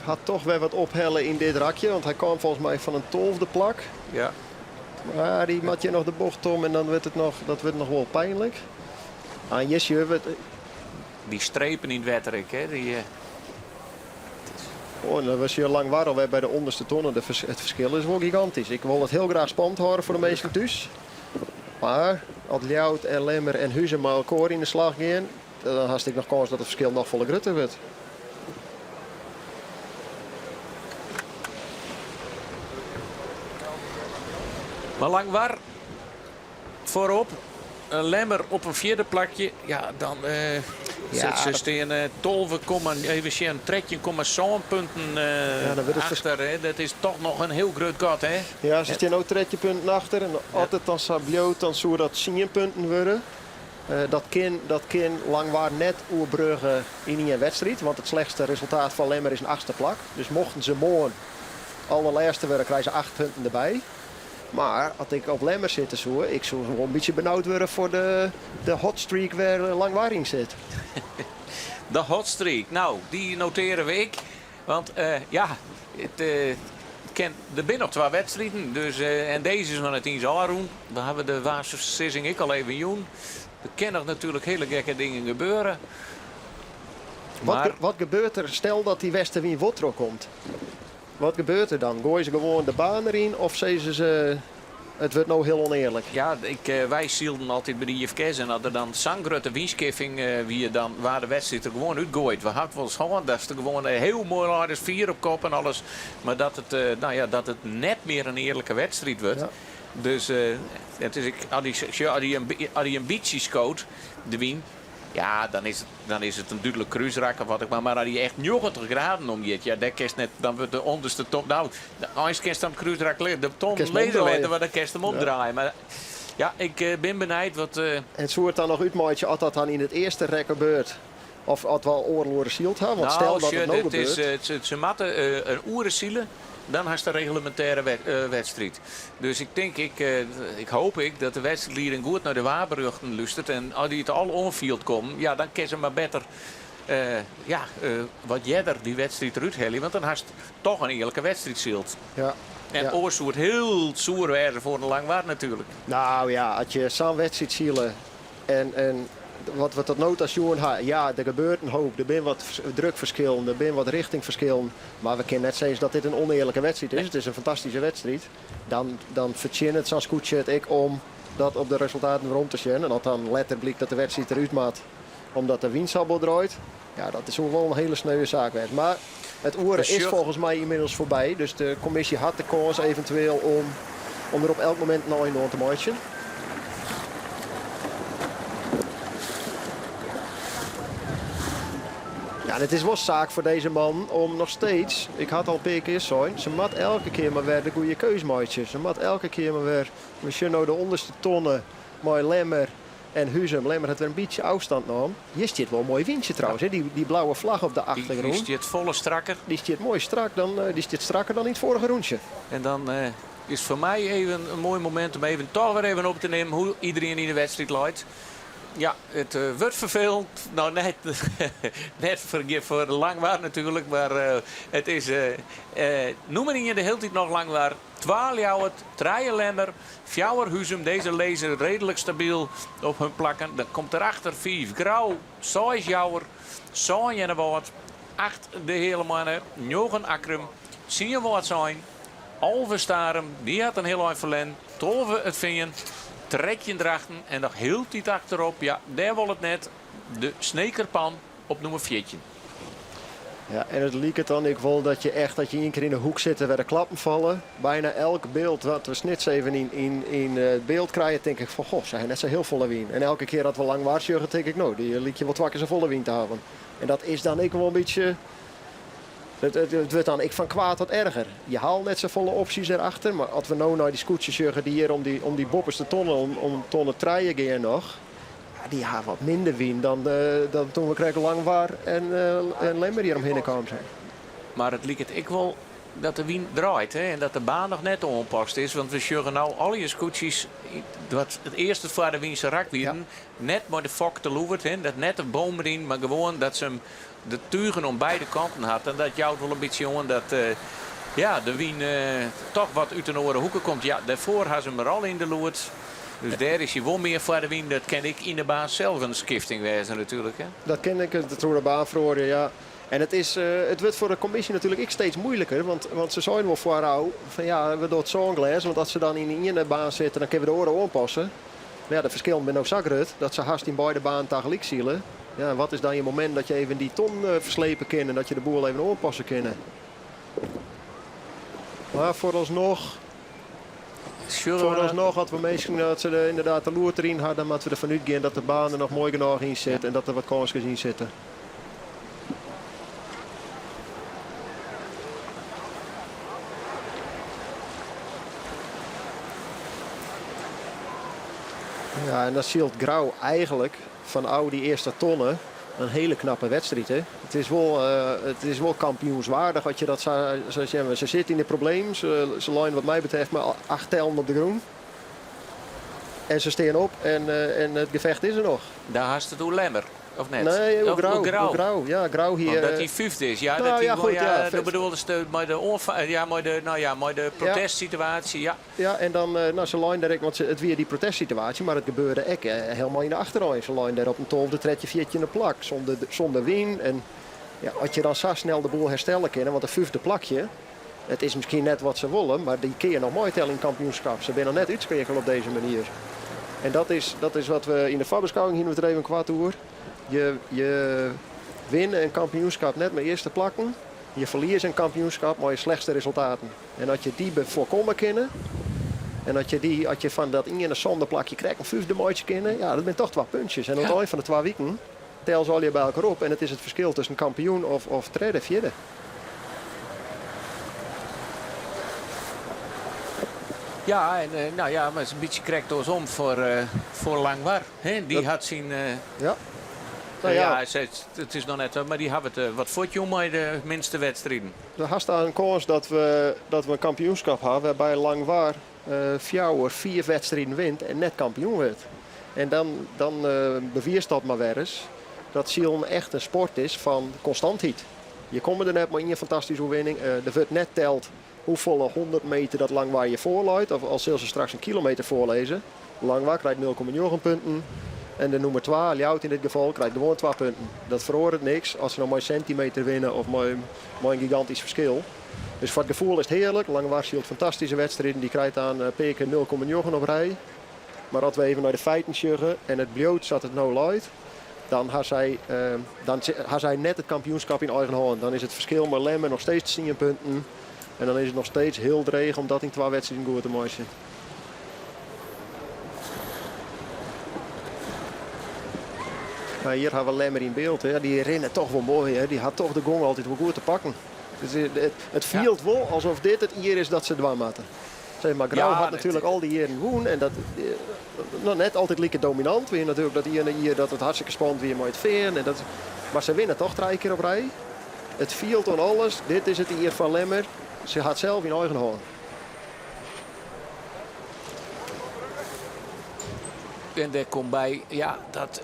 Had toch weer wat ophellen in dit rakje. Want hij kwam volgens mij van een 12e plak. Ja. Maar die mat je nog de bocht om en dan wordt dat wordt nog wel pijnlijk. Aan Jesse die strepen in het wetterik, hè? dan was je lang waar alweer bij de onderste tonnen. Het verschil is wel gigantisch. Ik wil het heel graag spannend houden voor de meesten thuis. Maar als Ljout en Lemmer en Huzum maar elkaar in de slag gaan, dan had ik nog kans dat het verschil nog volle groter wordt. Maar Langwaar voorop. Lemmer op een 4e plakje. Ja, dan ze staan 13,7 punten achter. Hè. Dat is toch nog een heel groot gat. Hè? Ja, ze staan ook 13 punten achter. En altijd dan Sabliot, dan zou dat 10 punten worden. Dat kan Langwaar net oerbruggen in een wedstrijd. Want het slechtste resultaat van Lemmer is een 8e plak. Dus mochten ze morgen allerlaatste worden, krijgen ze 8 punten erbij. Maar als ik op Lemmer zit, ik zou wel een beetje benauwd worden voor de hotstreak waar Langwaring zit. De hotstreak, nou, die noteren we ik. Want er zijn nog 2 wedstrijden. Dus, en deze is nog net eens aanroen. We hebben de waarschuwing ik al even doen. Er kunnen natuurlijk hele gekke dingen gebeuren. Maar Wat gebeurt er, stel dat die Westerwien Wotro komt? Wat gebeurt er dan? Gooien ze gewoon de baan erin of zeggen ze het wordt nou heel oneerlijk? ja, wij zielden altijd bij de IFK's en dat er dan zo'n grote winstgeving waar de wedstrijd er gewoon uitgooit. We hadden wel eens gewoon dat is er gewoon heel mooi aardig 4 op kop en alles. Maar dat het net meer een eerlijke wedstrijd wordt. Ja. Dus het is, als die een beetje scoot, de wien. Ja, dan is het een duidelijk cruiserack of wat ik maar als die echt 90 graden omgeeft, ja, dan wordt de onderste top. Nou, als je dan cruiserack de ton lezen letten, dan kan je hem omdraaien. Maar ja, ik ben benieuwd wat. En zo het dan nog uitmaatje als dat dan in het eerste rek gebeurt? Of als we al oorloren zield hebben? Want stel dat het nou gebeurt. Ze matten een oerenzielen. Dan has je de reglementaire wedstrijd. Dus ik hoop dat de wedstrijdleiding goed naar de waarberuchten luistert. En als die het al onfield komen, ja, dan kan ze maar beter wat jeder die wedstrijd eruit halen. Want dan has je toch een eerlijke wedstrijd zield. Ja. En oors wordt heel zoer werden voor een langwaard natuurlijk. Nou ja, als je zo'n wedstrijd zielen en wat we tot nood als jongen hebben, ja, er gebeurt een hoop. Er zijn wat drukverschillen, er zijn wat richtingverschillen. Maar we kunnen net zeggen dat dit een oneerlijke wedstrijd is. Het is een fantastische wedstrijd. Dan verdient het zo'n scootje het ik om dat op de resultaten rond te zien. En als dan letterlijk blijkt dat de wedstrijd eruit maakt omdat de winstsabbel draait. Ja, dat is wel een hele sneuwe zaak. Maar het oeren is volgens mij inmiddels voorbij. Dus de commissie had de kans eventueel om er op elk moment een einde aan te maken. Ja, en het is wel zaak voor deze man om nog steeds, ik had al een paar keer zijn, ze moet elke keer maar weer de goede keus maken. Ze moet elke keer maar weer, misschien nou de onderste tonnen, maar Lemmer en Huzum. Lemmer had weer een beetje afstand nam. Hier zit wel een mooi windje trouwens, hè? Die blauwe vlag op de achtergrond. Die zit volle strakker. Die zit mooi strak, die zit strakker dan in het vorige rondje. En dan is voor mij even een mooi moment om toch weer even op te nemen hoe iedereen in de wedstrijd loopt. Ja, het wordt vervelend. Nou, net voor langwaard natuurlijk. Maar het is... noemen je de hele tijd nog langwaard. 12 jouwert, 3 Lemmer, 4 Huzum. Deze lezen redelijk stabiel op hun plakken. Dan komt erachter 5 Grauw, 6 jouwer, 7 Jennewoord, 8 de hele mannen, 9 Akrum, 10 Woord zijn, Alve Starum, die had een heel eind verlen, 12 het Vingen. Trekje drachten en nog heel tijd achterop. Ja, daar wil het net. De snekerpan op nummer 14. Ja, en het liep het dan. Ik wil dat je één keer in de hoek zit waar de klappen vallen. Bijna elk beeld wat we snits even in het beeld krijgen, denk ik van goh, ze zijn net zo heel volle wien. En elke keer dat we lang waarschuwen, denk ik nou, die liet je wat wakker zijn volle wien te hebben. En dat is dan ik wel een beetje. Het wordt dan ik van kwaad tot erger. Je haalt net zo volle opties erachter. Maar als we nou naar die scootjes juggen die hier om die boppers te tonnen, om tonnen treien gaan nog. Ja, die hebben wat minder wien dan toen we kregen Langwaar en Lemmer hier omheen kwamen zijn. Maar het lijkt ik wel dat de wien draait. Hè? En dat de baan nog net onpast is. Want we juggen nou al je scootjes. Wat het eerste voor de Wiense rak wieden. Net maar de fok te loevert. Dat net de boom erin. Maar gewoon dat ze hem de tuigen om beide kanten had. En dat jouwt wel een beetje jongen dat de wien toch wat uit de oren hoeken komt. Ja, daarvoor had ze hem er al in de loert. Dus daar is hij wel meer voor de wien. Dat ken ik in de baan zelf een skifting wijzen natuurlijk. Hè? Dat ken ik, het door de baan verhoren, ja. En het wordt voor de commissie natuurlijk steeds moeilijker. Want ze zijn wel voor jou van ja, we doen het zo'n glas. Want als ze dan in de baan zitten, dan kunnen we de oren aanpassen. Maar ja, de verschil met ook zagrut. Dat ze haast in beide baan tegelijk zielen. Ja, wat is dan je moment dat je even die ton verslepen kan en dat je de boel even aanpassen kan? Maar vooralsnog hadden we misschien dat ze inderdaad de loer erin hadden, maar we ervan uitgaan dat de baan er nog mooi genoeg in zit en dat er wat kansen in zitten. Ja, en dat zielt Grauw eigenlijk van die eerste tonnen. een hele knappe wedstrijd. Hè? Het is wel kampioenswaardig. Wat je dat zou zeggen. Ze zitten in het probleem. Ze lijnen wat mij betreft maar 8 tellen op de groen. En ze staan op en het gevecht is er nog. Daar haast het hoe Lemmer, of net? Nee, Of Grauw. Ja, Grauw hier. Omdat hij vijfde is. Ja, nou, dat ja, hij goed, de bedoelde steun met de protestsituatie. Ja. Ja, en dan ze lijnen direct, want het weer die protestsituatie, maar het gebeurde ook helemaal in de achterrij. Ze lijnen daar op een 12e, 3e, 4e in de plak, zonder win. En ja, als je dan zo snel de boel herstellen kan, want een 5e plakje, het is misschien net wat ze willen, maar die kun je nog mooi tellen in kampioenschap. Ze zijn nog net uitschakelen op deze manier. En dat is wat we in de voorbeschouwing hier nog even kwart uur. Je wint een kampioenschap net met eerste plakken. Je verliest een kampioenschap met je slechtste resultaten. En als je die voorkomen kunnen. En als je van dat ene zonderplakje krijgt een 5e mooitje kennen. Ja, dat zijn toch 2 puntjes. En aan het eind van de 2 weken tel ze al je bij elkaar op. En het is het verschil tussen een kampioen of 3e, 4e. Ja, en maar het is een beetje correct om voor Langwar. Die had zijn... Ja. Het is nog net, maar die hebben het wat voetje bij de minste wedstrijden. Er had een kans dat we een kampioenschap hadden waarbij Langwar 4 wedstrijden wint en net kampioen werd. En dan bewijst dat maar weer eens dat Ziel echt een sport is van constantheid. Je komt er net maar in een fantastische overwinning. Er wordt net teld hoeveel 100 meter dat Langwar je voorluidt. Of als ze straks een kilometer voorlezen. Langwar krijgt 0,9 punten. En de nummer 2, Ljout in dit geval, krijgt gewoon 2 punten. Dat verhoort niks als ze nog maar een centimeter winnen of maar een gigantisch verschil. Dus voor het gevoel is het heerlijk. Langwar speelt fantastische wedstrijden. Die krijgt aan Peken 0,9 op rij. Maar als we even naar de feiten zeggen en het bloot zat het nou luid. Dan had zij net het kampioenschap in eigen hand. Dan is het verschil met Lemmer nog steeds 10 punten. En dan is het nog steeds heel dreig om dat in 2 wedstrijden goed te maken. Maar hier hebben we Lemmer in beeld. Hè. Die rennen toch wel mooi. Hè. Die had toch de gong altijd wel goed te pakken. Dus het viel wel alsof dit het hier is dat ze dwam hadden. Zeg maar, Grauw had natuurlijk al die jaren woen. En dat nog net altijd lekker dominant. Weer natuurlijk dat hier dat het hartstikke spannend weer met veen. Maar ze winnen toch 3 keer op rij. Het viel toen alles. Dit is het hier van Lemmer. Ze had zelf in eigen hand. En daar komt bij, ja, dat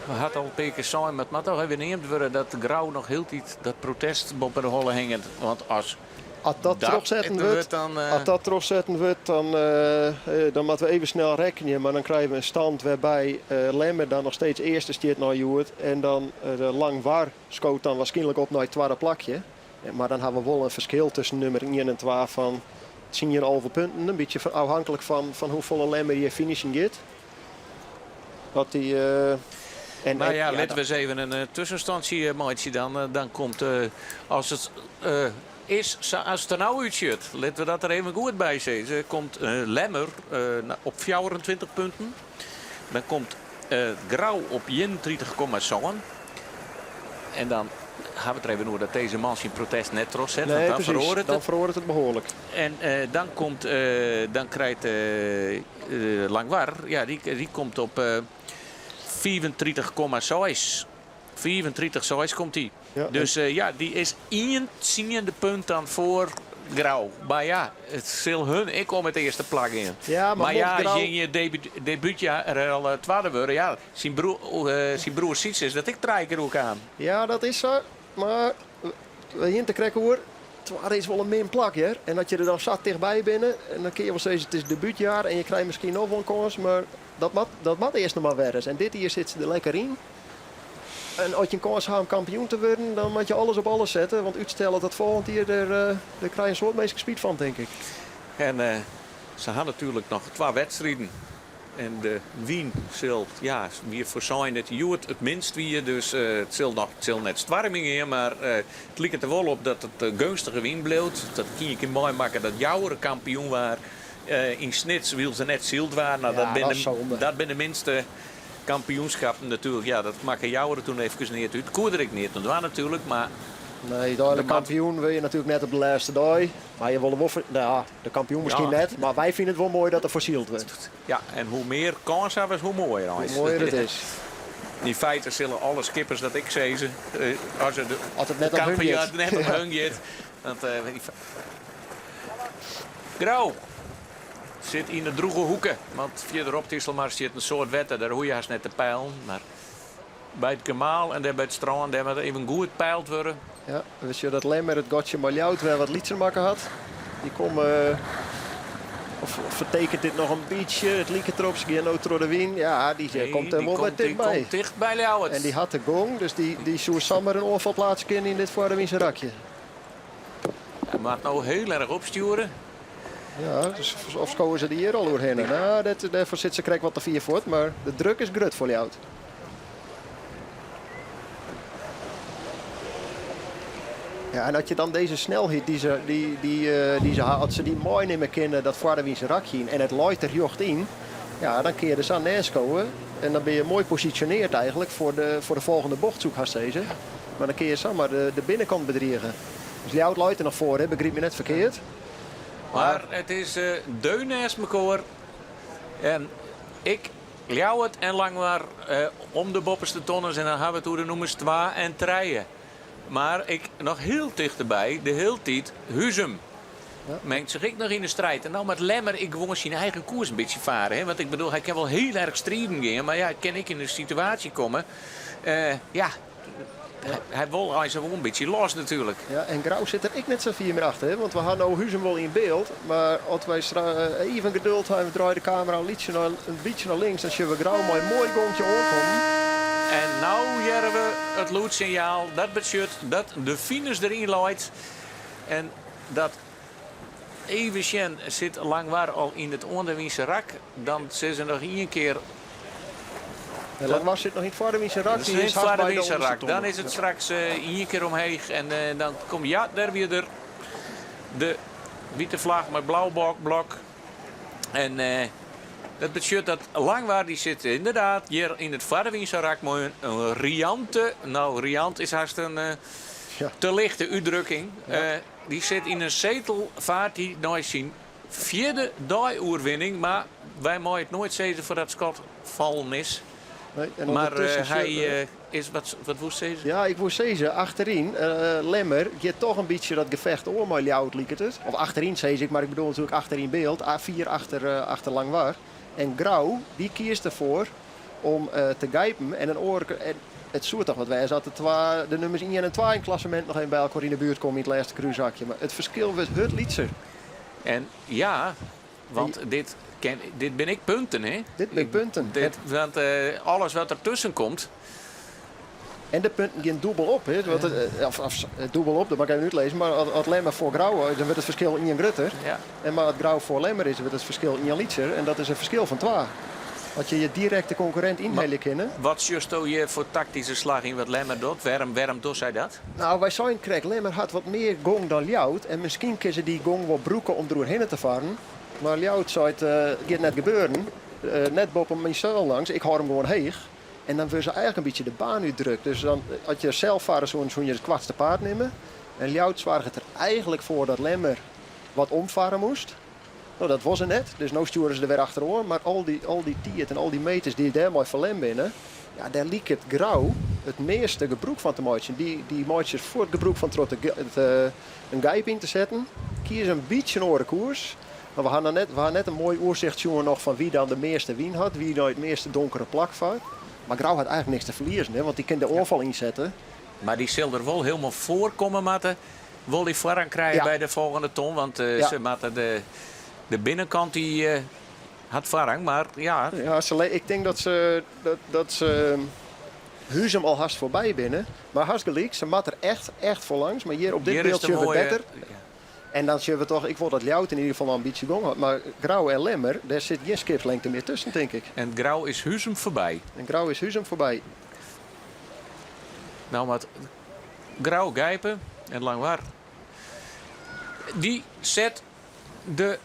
we hadden al een keer zijn, maar het toch even neemt worden dat de Grauw nog heel tijd dat protest op de holle hangen. Want als dat terugzetten wordt, dan moeten we even snel rekenen. Maar dan krijgen we een stand waarbij Lemmer dan nog steeds eerste stiert naar Joert. En dan de Langwar scoot dan waarschijnlijk op naar het 2e plakje. Maar dan hebben we wel een verschil tussen nummer 1 en 2 van 10,5 punten. Een beetje afhankelijk van hoeveel Lemmer je finishing gaat. Dat die... laten we eens even een tussenstandje maken dan. Dan komt, als het er nou uitziet, laten we dat er even goed bij zeggen. Komt Lemmer op 24 punten. Dan komt Grauw op 31,7. En dan gaan we het er even over dat deze man zijn protest net trots zet. Nee, dan verhoort het behoorlijk. En dan krijgt Langwar, ja, die komt op 34,6. 34,6 komt hij. Ja, dus die is 1 tiende punt dan voor Grauw. Maar ja, het zal hun, ik kom het eerste plak in. Ja, maar ja, als je in je debuutjaar al 2e worden, ja, zijn broer ziet is dat ik 3 keer ook aan. Ja, dat is zo. Maar we hier te krijgen hoor. Het is wel een min plakje. En dat je er dan zat dichtbij binnen. En dan kun je wel zeggen, het is debuutjaar en je krijgt misschien nog wel een kans. Maar dat mag eerst nog maar weer eens. En dit hier zit ze er lekker in. En als je een kans hebt om kampioen te worden, dan moet je alles op alles zetten. Want uitstellen dat volgend jaar, daar krijg je een soort meest speed van, denk ik. En ze hadden natuurlijk nog 2 wedstrijden. En de Wien zal, ja, weer voor zijn het Joert het minst wie. Dus het zal net stwarming hier, maar het lijkt er wel op dat het gunstige Wien bleef. Dat kun je mooi maken dat Jouwer kampioen was. In Snits wil ze net zield waren. Nou, ja, dat ben de minste kampioenschappen natuurlijk. Ja, dat maken Jouwer toen even niet uit. Koerde ik niet, dat was natuurlijk, maar... Nee, de kampioen wil je natuurlijk net op de laatste dag. Maar je wil wel de kampioen misschien net. Maar wij vinden het wel mooi dat er versield wordt. Ja, en hoe meer kans hebben, hoe mooier. Hoe mooier het is. In feite zullen alle skippers dat ik zei ze. Als er Altijd net de op hun kampioen jet. net op hun jet. Want Grauw zit in de droege hoeken. Want verderop Tisselmar zit een soort wetten. Daar hoor je haast net te peilen. Maar bij het kemaal en daar bij het strand daar moet even goed peild worden. Ja, wist je dat Lemmer het gotje Maljout wel wat lietser maken had? Die komt... Of vertekent dit nog een beetje? Het lieket erop, ze gaan door de wien. Ja, die komt er wel wat die dichtbij. komt dicht bij Ljouwert. En die had de gong, dus die zou samen een onvalplaats kunnen in dit Vorderwiense rakje. Hij maakt nou heel erg opsturen. Ja, dus of schouwen ze die hier al doorheen? Nou, daarvoor zit ze krijgt wat te vier voort, maar de druk is grut voor jou. Ja, en als je dan deze snelheid die ze had, als ze die mooi nemen kennen, dat Vorderwiense rakje in en het looit er jocht in, ja, dan kun je dus aan neer komen. En dan ben je mooi positioneerd eigenlijk voor de volgende bochtzoek, had deze. Maar dan kun je zomaar de binnenkant bedriegen. Dus Ljout looit er nog voor, hè? Begrijp me net verkeerd. Maar het is deun naast elkaar. En ik, Ljouwert en Langwaar om de bopperste tonnen. En dan hebben we het hoe de noemen 2 en 3. Maar ik nog heel dichterbij, de hele tijd, Huzum. Ja. Mengt zich ik nog in de strijd. En nou met Lemmer, ik gewoon zijn eigen koers een beetje varen. Hè? Want ik bedoel, hij kan wel heel erg strijden gaan. Maar ja, kan ik in een situatie komen. Hij wil hij wel een beetje los natuurlijk. Ja, en Grauw zit er ik net zo vier meer achter. Hè? Want we hadden nou Huzum wel in beeld. Maar als wij even geduld hebben, we draaien de camera een beetje naar links. Dan zien we Grauw maar een mooi gongje aankomen. En nou jaren we het loodsignaal. Dat betekent dat de finish erin loopt. En dat Evensjen zit Langwaar al in het onderwiense rak. Dan zijn ze nog één keer. En Langwaar zit nog in het Vorderwiense rak. Dat is niet Vorderwiense rak. Dan is het straks één keer omheen. En dan kom je daar weer de witte vlag met blauw blok. En dat betekent dat Langwaar die zit inderdaad hier in het Vorderwiense rak. Maar een riante. Nou, riant is haast een te lichte uitdrukking. Ja. Die zit in een zetelvaart die nooit zien. 4e dagoerwinning. Maar wij mogen het nooit zeggen voor dat Scott vallen is. Nee, en Maar ondertussen hij is, wat woest ze? Ja, ik wou zeggen, achterin, Lemmer, je toch een beetje dat gevecht oor maar Ljout liek het. Of achterin zei ik, maar ik bedoel natuurlijk achterin beeld. A4 achter Langwaar. En Grauw, die kiest ervoor om te gijpen en een oor. En het zoert toch wat wij zaten de nummers 1 en 2 in het klassement nog even bij elkaar in de buurt komen in het laatste cruisakje. Maar het verschil was het lietser. En ja, want dit ben ik punten, hè? Dit ben punten. Want alles wat ertussen komt. En de punten gaan dubbel op. Hè? Dubbel op, dat mag ik even uitlezen. Maar als Lemmer voor Grauw, dan wordt het verschil in Grutter. Ja. En maar als Grauw voor Lemmer is, wordt het verschil in Lietser. En dat is een verschil van 2. Als je directe concurrent inhalen kennen. Wat juist je voor tactische slag in wat Lemmer doet? Waarom doet zij dat? Nou, wij zijn krijg Lemmer had wat meer gong dan Ljout. En misschien kiezen die gong wel broeken om erheen te varen. Maar Ljout zei het gaat net gebeuren. Net boven mijn zeil langs. Ik hou hem gewoon heeg. En dan wil ze eigenlijk een beetje de baan uitdrukt. Dus dan had je zelf varen zo'n je het kwartste paard nemen. En Ljout zwaar het er eigenlijk voor dat Lemmer wat omvaren moest. Nou, dat was er net. Dus nu sturen ze er weer achterover. Maar al die tiert en al die meters die daar mooi van Lem binnen. Ja, daar liep het Grauw het meeste gebruik van te maken. Die maatjes voor het gebruik van een gijp in te zetten. Kies een beetje een oren koers. Maar we hadden net een mooi oorzicht nog van wie dan de meeste wien had. Wie nou het meeste donkere plak vaart. Maar Grauw had eigenlijk niks te verliezen. Hè, want die kan de oorval inzetten. Maar die zal er wel helemaal voorkomen, Matte. Wil die voorrang krijgen bij de volgende ton. Want ze matten de binnenkant die had voorrang. Maar ja. Ik denk dat ze Huzum al haast voorbij binnen. Maar haast gelijk, ze mat er echt voor langs. Maar hier op dit beeld zien we beter. En dan zien we toch, ik vond dat Ljout in ieder geval een beetje gong had. Maar Grauw en Lemmer, daar zit geen skipslengte meer tussen, denk ik. En Grauw is Huzum voorbij. Nou, wat Grauw gijpen en Langwaar. Die zet de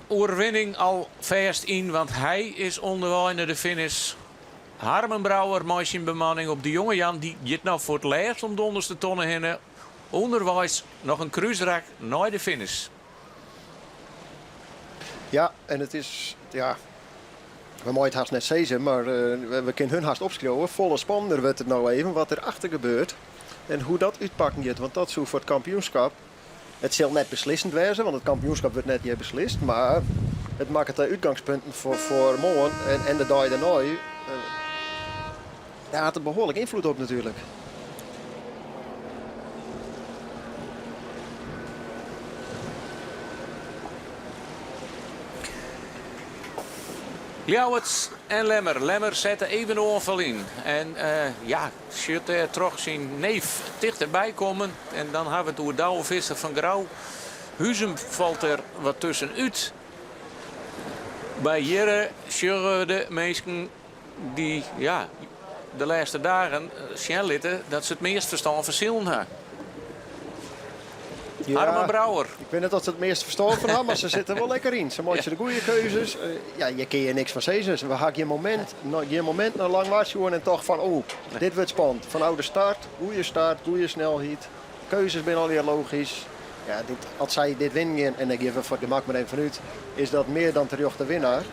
overwinning al vast in, want hij is onderweg naar de finish. Harmen Brouwer, mooi zijn bemanning op de jonge Jan. Die gaat nou voor het laatst om de onderste tonnen heen. Onderwijs nog een cruiserak naar de finish. Ja, en het is, ja, We mogen het haast net zeggen, maar we kunnen hun haast opschrijven. Volle spannender wordt het nou even wat er achter gebeurt. En hoe dat uitpakken gaat, want dat is voor het kampioenschap. Het zal net beslissend wezen, want het kampioenschap wordt net hier beslist. Maar het maakt het de uitgangspunten voor morgen en de dag daarna. Daar had het behoorlijk invloed op natuurlijk. Ljouwerts en Lemmer. Lemmer zet er even een aanval in. En ja, zult er toch zijn neef dichterbij komen. En dan hebben we het door Douwe Visser van Grauw. Huzum valt er wat tussenuit. Bij Jere zullen de mensen die ja, de laatste dagen snel litten dat ze het meest verstaan verschillen hebben. Ja, Harmen Brouwer. Ik weet niet dat ze het meest verstand van hebben, maar ze zitten wel lekker in. Ze maken de goede keuzes. Ja, je kun je niks van zeggen. We gaan geen moment naar lang waarschuwen en toch van, oh, dit wordt spannend. Van oude start, goede snelheid. Keuzes zijn alweer logisch. Ja, als zij dit winnen, en ik geef voor het gemak maar even vanuit, is dat meer dan terecht de winnaar.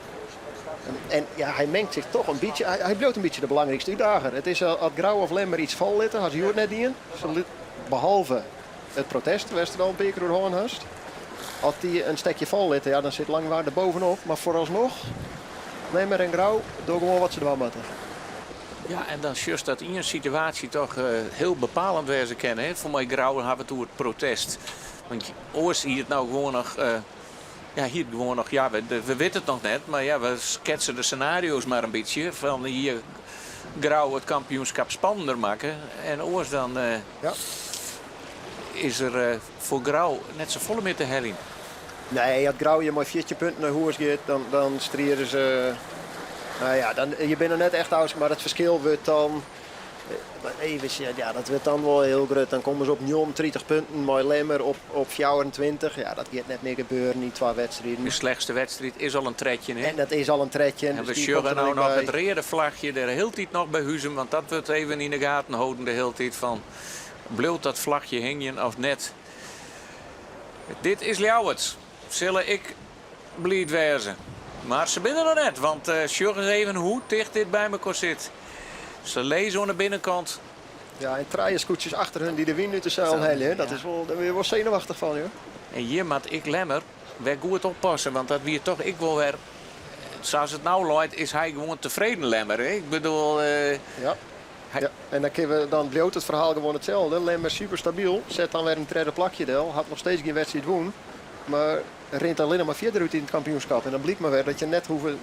En ja, hij mengt zich toch een beetje, hij blijft een beetje de belangrijkste uitdager. Het is als Grauw of Lemmer iets vol litten, als je het net in. Behalve het protest, was er al een paar keer door hast. Als die een stekje vol litten, ja, dan zit Langwaard er bovenop. Maar vooralsnog, Lemmer en Grauw, doen gewoon wat ze doen moeten. Ja, en dan juist dat in een situatie toch heel bepalend wezen kennen. Hè? Voor mij Grauw hebben we toen het protest. Want oors hier het nou gewoon nog... ja, we weten het nog net, maar ja, we schetsen de scenario's maar een beetje. Van hier Grauw het kampioenschap spannender maken. En oors dan is er voor Grauw net zo volle met de helling. Nee, als Grauw je maar 14 punten naar Hoers gaat, dan strieren ze... Nou ja, je bent er net echt oud, maar het verschil wordt dan... Even, ja, dat wordt dan wel heel groot. Dan komen ze op 30 punten, maar Lemmer op 24. Ja, dat gaat net meer gebeuren, niet 2 wedstrijden. De slechtste wedstrijd is al een tretje. Hè? En dat is al een tretje. En we sjuggen nou nog het rode vlagje er heel tijd nog bij Huzum. Want dat wordt even in de gaten houden de hele tijd van... Bloot dat vlagje hingen of net. Dit is Ljouwerts. Zullen ik blied wezen. Maar ze binnen nog net, want sjuggen even hoe dicht dit bij elkaar zit. Ze lezen aan de binnenkant. Ja, en traaierskoetjes achter hun die de wind uit de zeil hellen. Dat is wel, daar ben je wel zenuwachtig van, joh. En hier moet ik Lemmer weer goed oppassen, want dat wie toch ik wel weer... Zoals het nou loopt, is hij gewoon tevreden Lemmer. Hè? Ik bedoel... Ja. Ja, en dan kunnen we dan bloot het verhaal gewoon hetzelfde. Lemmer super stabiel, zet dan weer een derde plakje del. Had nog steeds geen wedstrijd doen, maar rent alleen maar verder uit in het kampioenschap. En dan blijkt maar weer dat je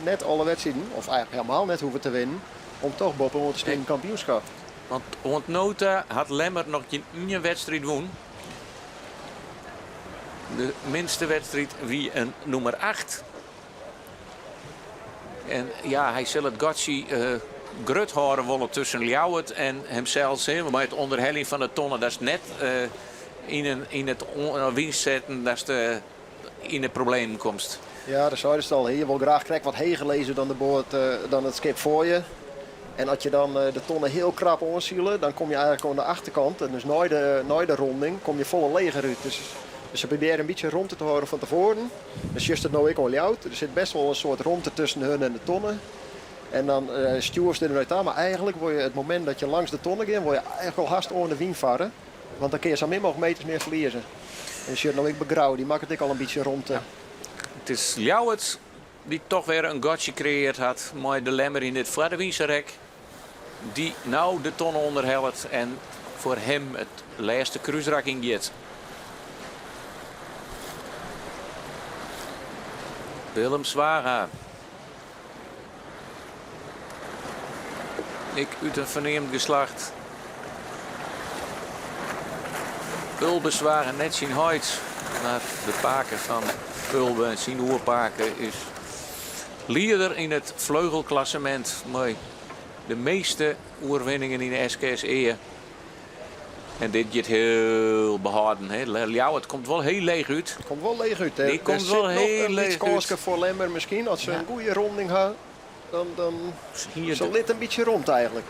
net alle wedstrijden, of eigenlijk helemaal net hoeven te winnen, om toch boppen te spelen in het kampioenschap. Want ontnota had Lemmer nog geen wedstrijd doen. De minste wedstrijd wie een nummer 8. En ja, hij zal het gotchi grut horen willen tussen Ljouwert en hemzelf. Maar het onderhelling van de tonnen, dat is net in het winst zetten, dat is in het probleem komt. Ja, dat zei je al. Je wil graag krijgen wat heger lezen dan de boord, dan het schip voor je. En als je dan de tonnen heel krap onzielen, dan kom je eigenlijk aan de achterkant. En dus na de ronding kom je volle leger uit. Dus ze proberen een beetje rond te houden van tevoren. Dus juist het nou ik al jouwt. Er zit best wel een soort rondte tussen hun en de tonnen. En dan stuur ze eruit aan. Maar eigenlijk word je het moment dat je langs de tonnen gaat, word je eigenlijk al haast onder de wien varen. Want dan kun je zo min mogelijk meters meer verliezen. En als je het nou ik begrauw, die maakt het ik al een beetje rond. Ja. Het is Ljouwert die toch weer een gotje gecreëerd had. Mooi de Lemmer in dit Vladewienserek. Die nou de tonnen onderhelpt en voor hem het laatste kruisrakking gaat. Willem Zwaga. Ik uit een verneemd geslacht. Ulbe Zwaga net zijn huid. Maar de paken van Ulbe en zijn oerpaken is leider in het vleugelklassement. Mooi. De meeste oerwinningen in de SKSE. En dit gaat heel behouden. Het komt wel heel leeg uit. Het komt wel leeg uit. Hè? Die komt wel heel leeg uit. Voor Lemmer misschien. Als ze een goede ronding gaan, dan zal dit een beetje rond eigenlijk.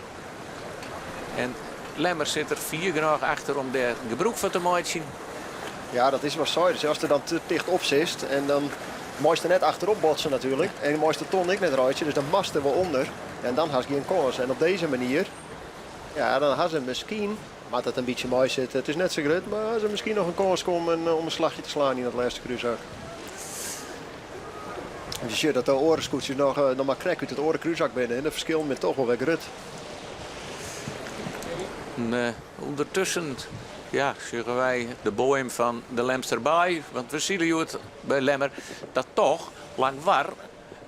En Lemmer zit er 4 graag achter om daar gebruik van te maken. Ja, dat is wat saai. Dus als er dan te dicht op zit en dan Mooiste net achterop botsen natuurlijk. En de mooiste ton ik net rijden, dus dan mast er wel onder. En dan had je een kans. En op deze manier, ja, dan had ze misschien, maar dat een beetje mooi zit. Het is net zo groot, maar had ze misschien nog een kans komen om een slagje te slaan in het laatste cruisak. En je ziet dat de orenscootjes nog maar krek uit het orencruisak binnen. En dat verschil met toch wel weer grut. Ondertussen ja, zeggen wij de boom van de Lemsterbaai. Want we zien het bij Lemmer dat toch lang war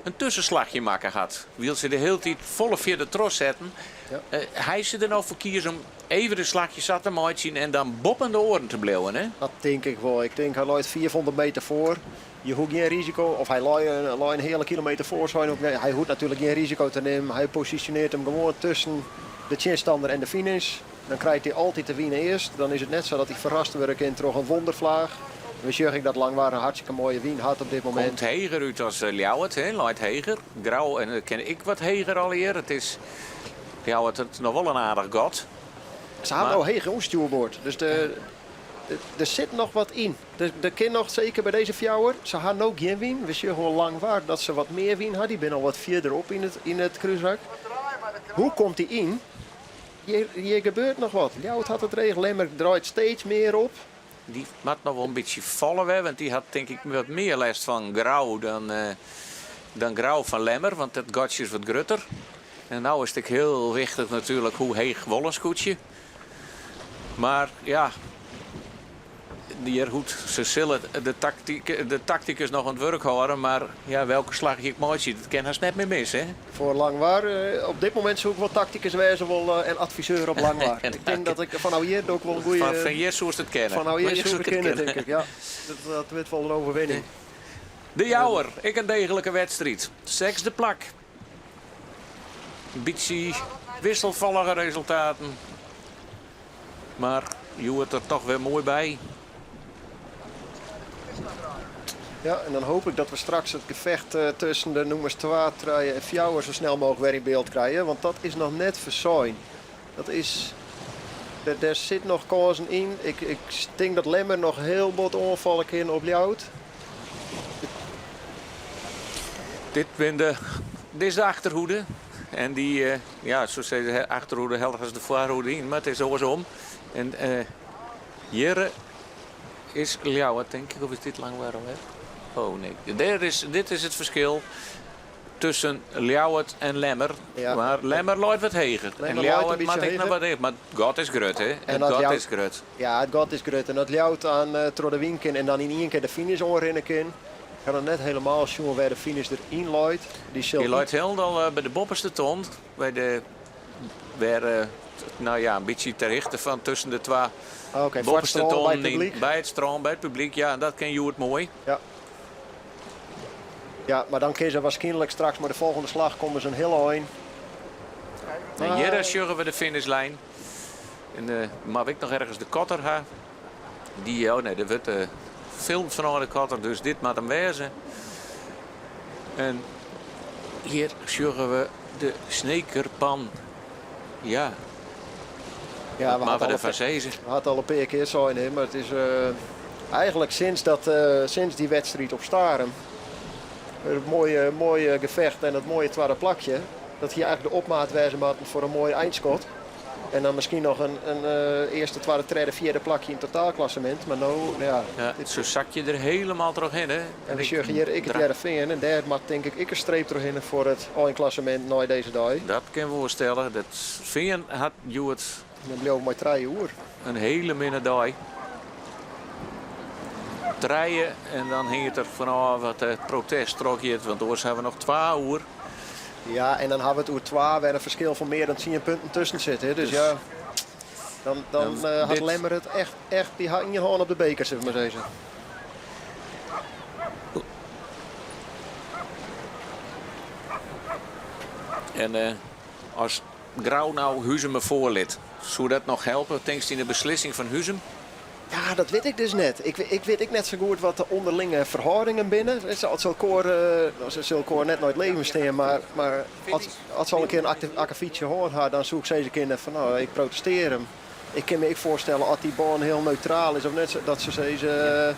een tussenslagje maken had. Wil ze de hele tijd volle via de tros zetten. Ja. Hij ze er nou voor kiezen om even de slagje zat te maken en dan boppende oren te blijven. Hè? Dat denk ik wel. Ik denk hij loopt 400 meter voor. Je hoeft geen risico, of hij loopt een hele kilometer voor zijn. Hij hoeft natuurlijk geen risico te nemen. Hij positioneert hem gewoon tussen de chinstander en de finish. Dan krijgt hij altijd de winnen eerst. Dan is het net zo dat hij verrast wordt in toch een wondervlaag. We zeggen dat Langwaar een hartstikke mooie wien had op dit moment. Komt heger uit als Ljouwert, Light heger. Grauw en dan ken ik wat heger al hier. Het is Ljouwert het nog wel een aardig god. Ze hebben al heger op stuurboord. Dus er zit nog wat in. Er kan nog, zeker bij deze fjouwer, ze hadden ook geen wien. We zien gewoon Langwaar dat ze wat meer wien hadden. Die ben al wat verderop in het cruisak. Hoe komt hij in? Hier gebeurt nog wat. Ljouwert had het regel, Lemmer draait steeds meer op. Die moet nog wel een beetje vallen hebben, want die had denk ik wat meer last van Grauw dan Grauw van Lemmer, want het gatje is wat grutter. En nou is het heel wichtig natuurlijk hoe heeg Wollenscootje. Maar ja, die goed, ze zullen de tacticus nog aan het werk houden, maar ja, welke slag ik mooi zie, dat kan haast net meer mis, hè? Voor Langwaar, op dit moment zoek ik wel tacticus wezen wel en adviseur op Langwaar. Ik denk dat ik van nou hier ook wel een goede. Van hier zoals het kennen. Van nou hier zoals het kennen, denk ik. Ja, dat wordt wel een overwinning. De Jouwer, ik een degelijke wedstrijd. Zesde plak. Een beetje wisselvallige resultaten. Maar je wordt er toch weer mooi bij. Ja, en dan hoop ik dat we straks het gevecht tussen de nummers 2, 3 en Fjouwer zo snel mogelijk weer in beeld krijgen. Want dat is nog net verzooid. Dat is... Er zit nog kansen in. Ik denk dat Lemmer nog heel wat onvallen kan op Ljouwert. Dit is de achterhoede. En die, ja, zo zei de achterhoede helder als de voorhoede in. Maar het is andersom. En hier is Ljouwert, denk ik. Of is dit Langwaar al, hè? Oh nee, dit is het verschil tussen Ljouwert en Lemmer. Ja. Maar Lemmer loopt wat heger. En Ljouwert maakt ik nog wat heger. Maar het gat is grut, hè? Het gat is grut. Ja, het gat is grut. En dat Ljouwert aan Trodewinken en dan in één keer de finish onrennen kan. Ga dan net helemaal zien waar de finish erin loopt. Die loopt heel bij de bopperste ton. Nou ja, een beetje ter richten van tussen de twee. Okay, bopperste ton bij het stroom, bij het publiek. Ja, dat ken je het mooi. Ja. Ja, maar dan kiezen ze waarschijnlijk straks maar de volgende slag komen ze een heel heen. En hier sjuggen we de finishlijn. En maar ik nog ergens de kotter ha. Die, oh nee, er wordt filmt van de kotter, dus dit moet hem wezen. En hier sjuggen we de snekerpan. Ja. Ja, we hadden al een paar keer zo in, maar het is eigenlijk sinds die wedstrijd op Staren. Het mooie gevecht en het mooie tweede plakje. Dat hier eigenlijk de opmaat wijzen maakt voor een mooi eindschot. En dan misschien nog een eerste, tweede, derde, vierde plakje in totaalklassement. Maar nou, ja. Zo zak je er helemaal terug in, hè? En dan zie je hier ik het derde vinger. En daar maakt denk ik een streep terug in voor het eindklassement na deze dag. Dat kan je voorstellen. Dat vinger had je het. Dan bleef maar 3 uur. Een hele minne dag. Draaien en dan hing het er vanaf wat protest trok je het, want anders hebben we nog 2 uur. Ja, en dan hebben we het uur 2 waar een verschil van meer dan 10 punten tussen zit. Hè. Dus ja, dan had Lemmer het echt die in je hand op de beker, zeg maar deze. En als Grauw nou Huzem voorlid, zou dat nog helpen? Denk je in de beslissing van Huzem? Ja, dat weet ik dus net. Ik weet net zo goed wat de onderlinge verhoudingen binnen. Het zal koor net nooit leven staan, maar als ze al een keer een akkefietje hoort, dan zoek ze kinderen van nou, ik protesteer hem. Ik kan me voorstellen als die baan heel neutraal is of net dat ze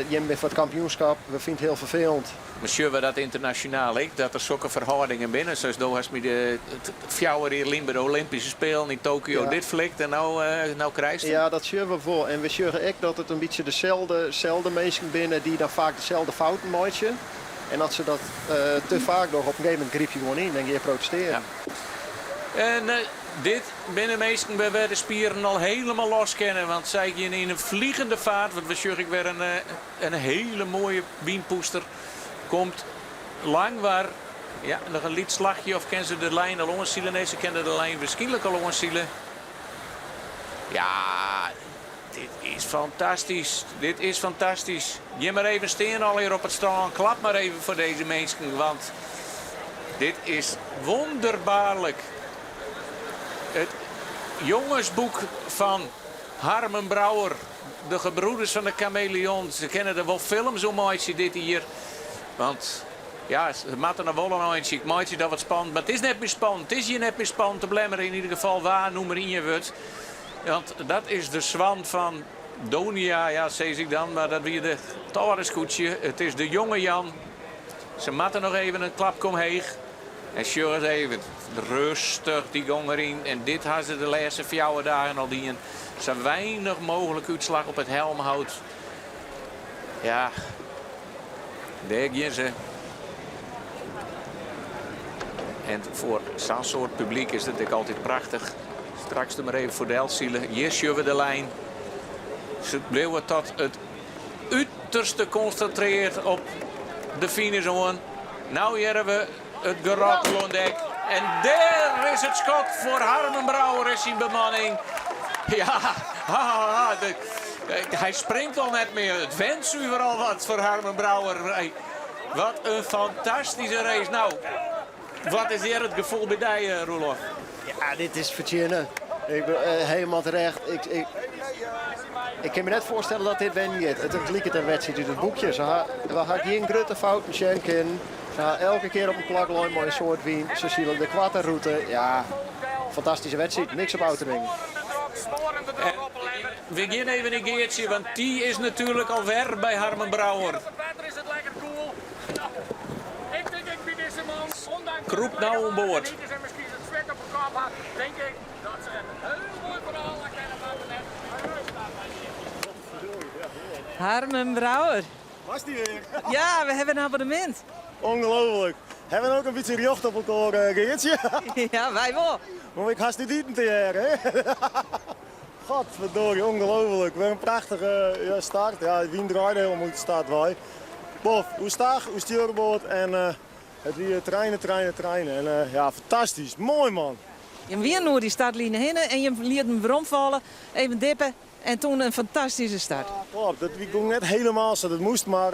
Je bent voor het kampioenschap, we vinden het heel vervelend. Misschien we dat internationaal ik, dat er zulke verhoudingen binnen. Zoals toen als met de fjouwer hier bij de Olympische Spelen in Tokio Ja. dit flikt en nou krijgt het. Ja, dat zien we voor. En we zien ook dat het een beetje dezelfde mensen binnen die dan vaak dezelfde fouten maken. En dat ze dat te vaak nog op een gegeven moment griep je gewoon in en je protesteren. Ja. En dit binnen meesten we de spieren al helemaal los kennen. Want zij je in een vliegende vaart, want we zien ik weer een hele mooie wienpoester. Komt lang waar, ja, nog een liedslagje of kennen ze de lijn al onzielen? Nee, ze kennen de lijn waarschijnlijk al onzielen. Ja, dit is fantastisch. Dit is fantastisch. Je maar even steen al hier op het strand. Klap maar even voor deze mensen, want dit is wonderbaarlijk. Het jongensboek van Harmen Brouwer. De gebroeders van de chameleon. Ze kennen er wel films om mooi dit hier. Want ja, ze maken er wel een eindje. Ik maak je dat wat spannend. Maar het is net meer spannend. Het is hier net meer spannend te blemmeren. In ieder geval waar, noem maar in je wordt. Want dat is de zwan van Donia. Ja, zeg ik dan. Maar dat weer de torenskoetje. Het is de jonge Jan. Ze maken nog even een klap omheen. En sure even rustig die gong erin. En dit hadden ze de laatste 4 dagen al die. Zo weinig mogelijk uitslag op het helmhout. Ja. Daar gaan ze. En voor zo'n soort publiek is het natuurlijk altijd prachtig. Straks maar even voor de Elsielen. Hier zien we de lijn. Ze bleven tot het uiterste geconcentreerd op de finish. Nou hier hebben we het geroddel ontdek. En daar is het schot voor Harmen Brouwer is zijn bemanning. Ja, hij springt al net meer. Het wens u vooral wat voor Harmen Brouwer. Wat een fantastische race. Nou, wat is hier het gevoel bij jij, Roelof? Ja, dit is verdienen. Ik ben helemaal terecht. Ik kan me net voorstellen dat dit wint. Het lijkt een wedstrijd uit het boekje. We hadden geen grote fouten schenken. Ze hadden elke keer op een plaklijn maar een soort wien. Ze zien de kwartenroute. Ja, fantastische wedstrijd. Niks op outering. We gaan even een keertje, want die is natuurlijk alweer bij Harmen Brouwer. Kroep nou om boord. Harmen Brouwer. Was die weer? Ja, we hebben een abonnement. Ongelooflijk. Hebben we ook een beetje rjocht op elkaar, Geertje? Ja, wij wel. Maar ik haast niet eten te hè? Godverdorie, ongelooflijk. Weer een prachtige start. Ja, de wien draaide helemaal uit de start wij. Bof, hoe staag, hoe stuurboord en het weer treinen. En ja, fantastisch. Mooi man. Je weer nu die startlijnen heen en je liet hem weer omvallen, even dippen en toen een fantastische start. Ja, klopt. Dat ging net helemaal zoals het moest, maar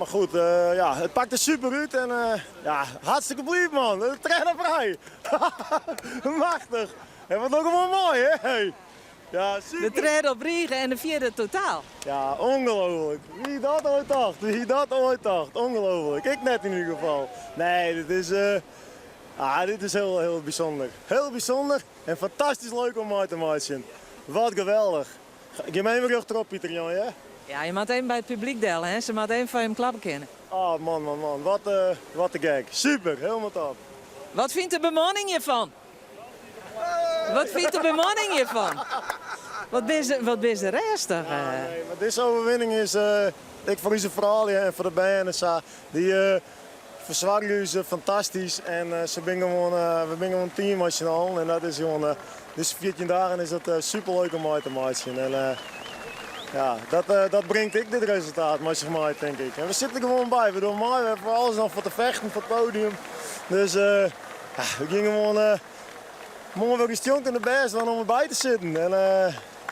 goed, ja, het pakte super uit en ja, hartstikke blij man. De trainer vrij. Machtig. En wat ook gewoon mooi hè. Hey. Ja, super. De treden op Riegen en de vierde totaal. Ja, ongelooflijk. Wie dat ooit dacht. Ongelooflijk. Ik net in ieder geval. Nee, dit is heel bijzonder. Heel bijzonder en fantastisch leuk om uit te maken. Wat geweldig. Geef me even rug erop, Pieter Jan, ja? Ja, je moet even bij het publiek delen, hè? Ze moet even van hem klappen kennen. Oh man. Wat een gek. Super, helemaal top. Wat vindt de bemanning hiervan? Wat vindt de bemanning hiervan? Wat is de rest toch? Nee, maar deze overwinning is, ik voor onze verhaal en voor de band en zo, die verzwaren ze fantastisch en we zijn gewoon een team als je al en dat is gewoon, dus 14 dagen is dat super leuk om uit te maken en ja, dat brengt ik dit resultaat, maar zeg maar, denk ik. En we zitten er gewoon bij, we doen mooi, we hebben alles nog voor te vechten, voor het podium, dus ja, we gingen gewoon morgen wel eens jonk in de best om erbij te zitten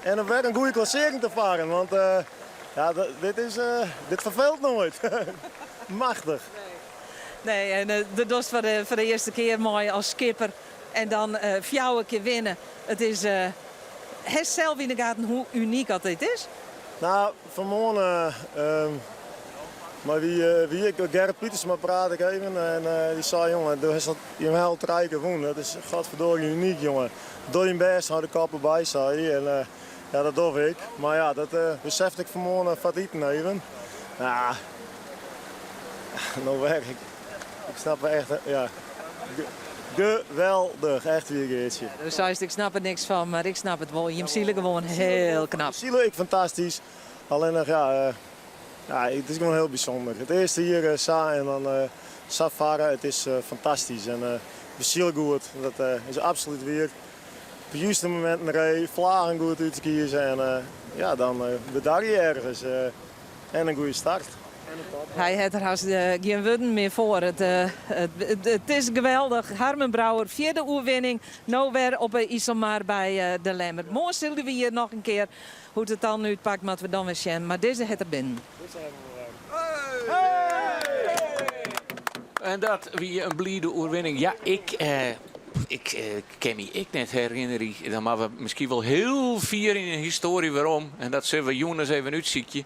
en er werd een goede klassering te varen, want ja, dit verveelt nooit. Machtig. Nee, en de dost voor de eerste keer mooi als skipper en dan 4 keer winnen. Het is zelf in de gaten hoe uniek dat dit is. Nou, vanmorgen, maar wie ik Gerrit Pietersma praat ik even en die zei jongen, je hebt heel 3 keer gewonnen. Dat is godverdorie uniek jongen. Door je best had de kappen bij zei en Ja, dat doe ik. Maar ja, dat besefte ik vanmorgen van eten even. Ja, nou werk ik. Ik snap het echt, ja. Geweldig, echt weer een keertje. Dus zei ik snap er niks van, maar ik snap het wel. Je ziet gewoon heel knap. Zielen ik fantastisch. Alleen nog, ja, het is gewoon heel bijzonder. Het eerste hier Sa en dan Safara, het is fantastisch. En we zielen goed, dat is absoluut weer. Op het juiste moment rijden, vlagen goed uit te kiezen en ja, dan bedaar je ergens. En een goede start. Hij heeft er haast geen woorden meer voor. Het is geweldig. Harmen Brouwer, 4e oerwinning. Nou weer op Isselmar bij de Lemmer. Morgen zullen we hier nog een keer hoe het dan uitpakt, maar we dan weer zien. Maar deze het er binnen. En dat wie een blijde oerwinning. Ja, ik kan me net herinneren. Dan maar we misschien wel heel vier in een historie waarom. En dat zullen we Jonas even uitzieken.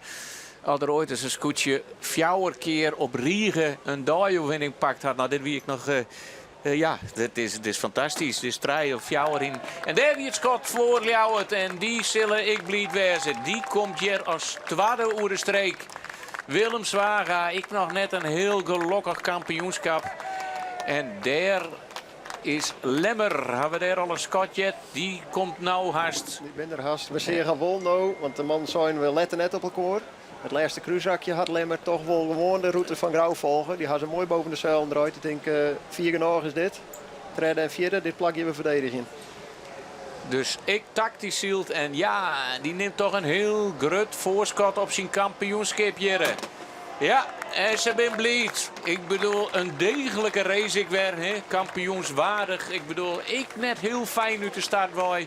Als er ooit eens een scootje 4 keer op Riegen een dagjoerwinning pakt had. Nou, dit wie ik nog... ja, dit is fantastisch. Dit is 3 of 4 in. En daar wie het schot voor Ljouwert. En die zullen ik blied wezen. Die komt hier als tweede oer de streek. Willem Zwaga. Ik nog net een heel gelukkig kampioenschap. En daar is Lemmer. Hebben we daar al een schotje? Die komt nou haast. Ik ben er haast. We zien gewoon nou, want de man zijn we letten net op elkaar. Het laatste cruisakje had Lemmer toch wel gewoon de route van Grauw volgen. Die had ze mooi boven de zuil eruit. Ik denk 4 genoeg is dit. 3e en 4e, dit plakje we verdedigen. Dus ik tactisch zielt en ja, die neemt toch een heel groot voorschot op zijn kampioenschap hier. Ja, en ze ben blied. Ik bedoel, een degelijke race ik weer, hè? Kampioenswaardig. Ik bedoel, ik net heel fijn nu te start was,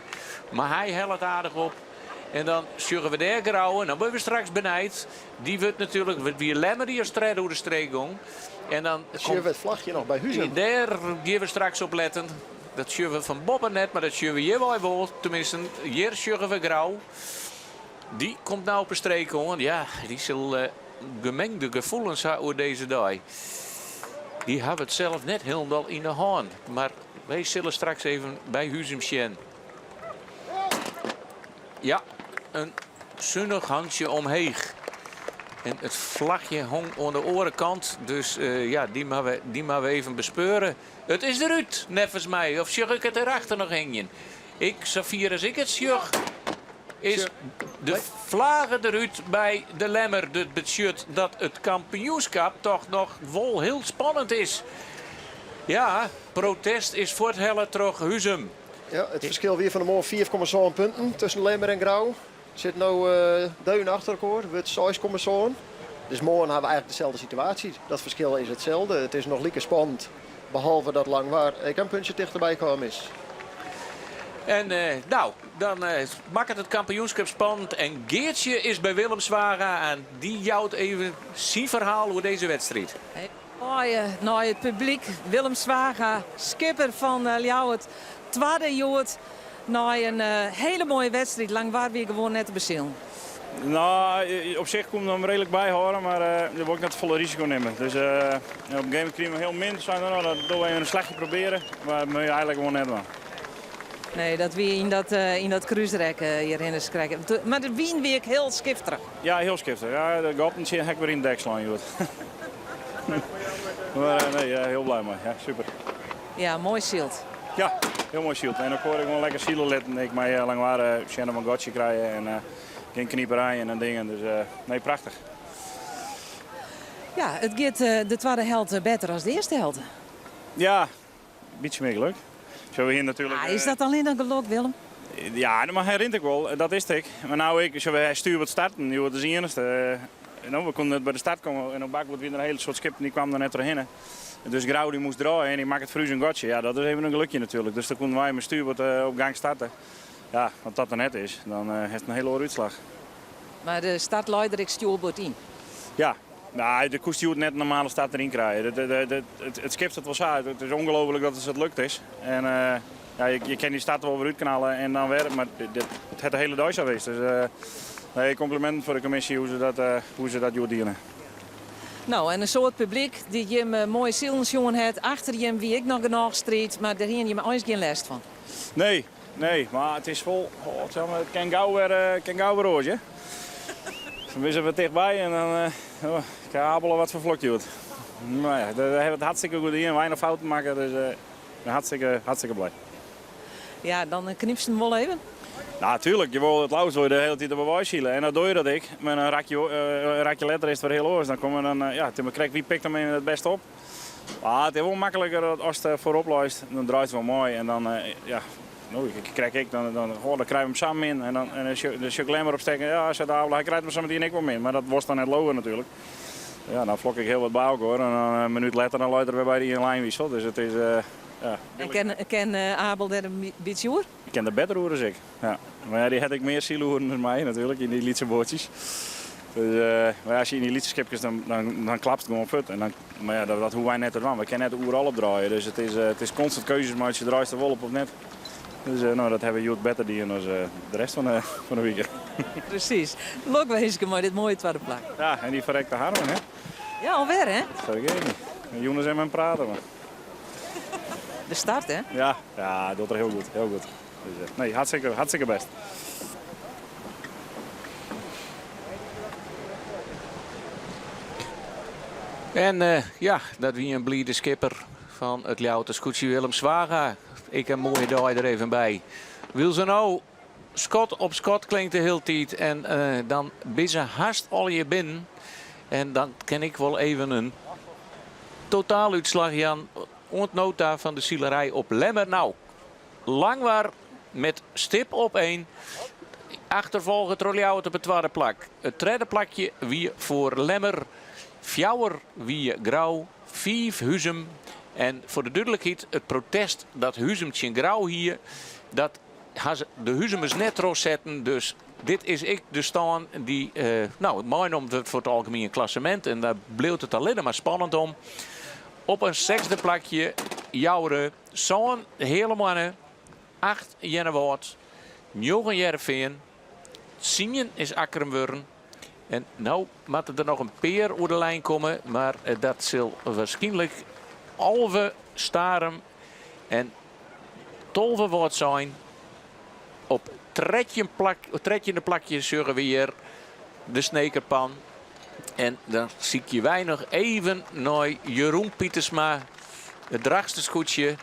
maar hij helpt aardig op. En dan zullen we daar Grauwen. Dan worden we straks benijd. Die wordt natuurlijk weer Lemmer die als strijder door de streek ging. En dan komt het vlagje nog bij Huzum. Daar gaan we straks op letten. Dat zullen we van Bob net, maar dat zullen we hier wel. Tenminste, hier zullen we Grauw. Die komt nou op de streek gaan. Ja, die zal gemengde gevoelens hebben over deze dag. Die hebben het zelf net helemaal in de hand. Maar wij zullen straks even bij Huzum zien. Ja, een zonnig handje omheen. En het vlagje hong aan de orenkant. Dus ja, die maar we even bespeuren. Het is eruit, nevens mij. Of zeg ik het erachter nog hingen? Safir, als ik het zeg, is de vlaggen eruit bij de Lemmer. Dat betekent dat het kampioenschap toch nog wel heel spannend is. Ja, protest is voor het helle terug Huzum. Ja, het verschil weer van de morgen 4,7 punten tussen Lemmer en Grauw. Zit nu duin achter elkaar, wordt 6,7. Dus morgen hebben we eigenlijk dezelfde situatie. Dat verschil is hetzelfde. Het is nog lekker spannend. Behalve dat Langwaar een puntje dichterbij komen is. En nou, dan maakt het kampioenschap spannend. En Geertje is bij Willem Zwaga. En die jouwt even zijn verhaal over deze wedstrijd. Nou, het publiek. Willem Zwaga, skipper van Ljouwert. Tweede jood. Nou, een hele mooie wedstrijd. Langwaar weer gewoon net te bezielen. Nou, op zich komt hem redelijk bij horen, maar je wil ook net het volle risico nemen. Dus op een game kregen we heel min. Zijn er nou, dat doen we even een slagje proberen, maar moet je eigenlijk gewoon net doen. Nee, dat we in dat cruiserek hierin krijgen. Maar de wien weer heel skifterig. Ja, heel skifterig. Ja, de Goppen zie ik weer in de dekslaan, joh. Maar nee, heel blij mee. Ja, super. Ja, mooi shield. Ja, heel mooi shield. En ook hoor ik gewoon lekker zielen letten. Ik mij lang waren Shannon een gotje krijgen en geen knieperij en dingen. Dus nee, prachtig. Ja, het gaat de tweede helft beter dan de eerste helft. Ja, een beetje meer geluk. Zo hier natuurlijk. Is dat alleen een geluk, Willem? Ja, dat herinner ik wel. Dat is het. Maar nou, hij stuurde wat starten. Dat is de enige. We konden bij de start komen en op bak wordt weer een hele soort skip en die kwam er net doorheen. Dus Grauw die moest draaien en die maakt het voor een gotje. Ja, dat is even een gelukje natuurlijk. Dus dan konden wij met stuurboord op gang starten. Ja, als dat er net is, dan heeft het een hele hoge uitslag. Maar de startleider ik stuurboord in? Ja, nou, de koers net een normale start erin krijgen. Het skipt het wel zo. Het is ongelooflijk dat het lukt is. En ja, je kan die start wel weer uitknallen en dan weer. Maar het heeft de hele dag geweest. Dus nee, complimenten voor de commissie hoe ze dat dienen. Nou, en een soort publiek die je me mooie zielsjongen heeft. Achter je wie ik nog genoeg strijd, maar daar heb je me ooit geen last van. Nee, Nee, maar het is vol. Oh, zeg maar, het kan gauw weer roos, hè? Dan zijn we dichtbij en dan kan Abel wat vervlokt wordt. Maar ja, daar hebben we het hartstikke goed in. Weinig fouten maken, dus ik ben hartstikke blij. Ja, dan knip je hem wel even. Nou, natuurlijk. Je wil het lauws de hele tijd op bewijs zielen. En dan doe je dat ik. Met een rakje letter is het weer heel oors. Dan komen we dan, toen krijg wie pikt hem het best op. Maar het is wel makkelijker als het voorop luist. Dan draait het wel mooi. En dan, dan krijg je hem samen in. En dan de Chuck Lemmer opsteken. Ja, hij krijgt hem samen en ik wel in. Maar dat was dan net lower natuurlijk. Ja, dan vlok ik heel wat bij hoor. En dan, een minuut later dan luidt er weer bij die in lijn wissel. Dus het is... En ken Abel daar een beetje hoor? Ik ken de beter hoor als ik. Ja. Maar ja, die had ik meer zielenhoeren dan mij natuurlijk, in die Lietse bootjes. Dus, maar als je in die Lietse schipjes, dan klapt het gewoon put. En dan, maar ja, dat hoe wij net er waren. We kunnen net de oer al opdraaien. Dus het is constant keuzes, maar als je draait er wel op of net. Dus dat hebben Joet beter die en de rest van de week. Precies. Lok wezen maar dit mooie tweede plak. Ja, en die verrekte Harmen, hè? Ja, alweer hè? Dat vergeet ik niet. Jonas en mijn praten. Maar. De start hè? Ja, dat er heel goed. Heel goed. Dus, nee, hartstikke best. En dat wie een bliede skipper van het Ljouwte Scootsie Willem Zwaga. Ik een mooie dag er even bij. Wil ze nou Scott op Scott klinkt de hele tijd. En dan ben ze haast al je binnen. En dan ken ik wel even een totaaluitslag Jan. Ontnota van de zielerij op Lemmer. Nou, Langwaar met stip op 1. Achtervolgen Troljouwt op het tweede plak. Het derde plakje wie voor Lemmer. Fjouwer wie Grauw. 5 Huzem. En voor de duidelijkheid, het protest dat Huzemtje Grauw hier. Dat de Huzemers net zetten. Dus dit is ik de staan die, mijn om voor het algemene klassement. En daar bleef het alleen maar spannend om. Op een 6e plakje, Jouwre, zo'n hele mannen, 8 Jennewoord, 9 Jerveen, 10 is Akkerenwurn. En nou moet er nog een peer over de lijn komen, maar dat zal waarschijnlijk Alve, Starum en Tolve wordt zijn. Op 13e plakje zullen we hier de Snekerpan. En dan zie ik je weinig even naar Jeroen Pietersma. Het dragste scootje.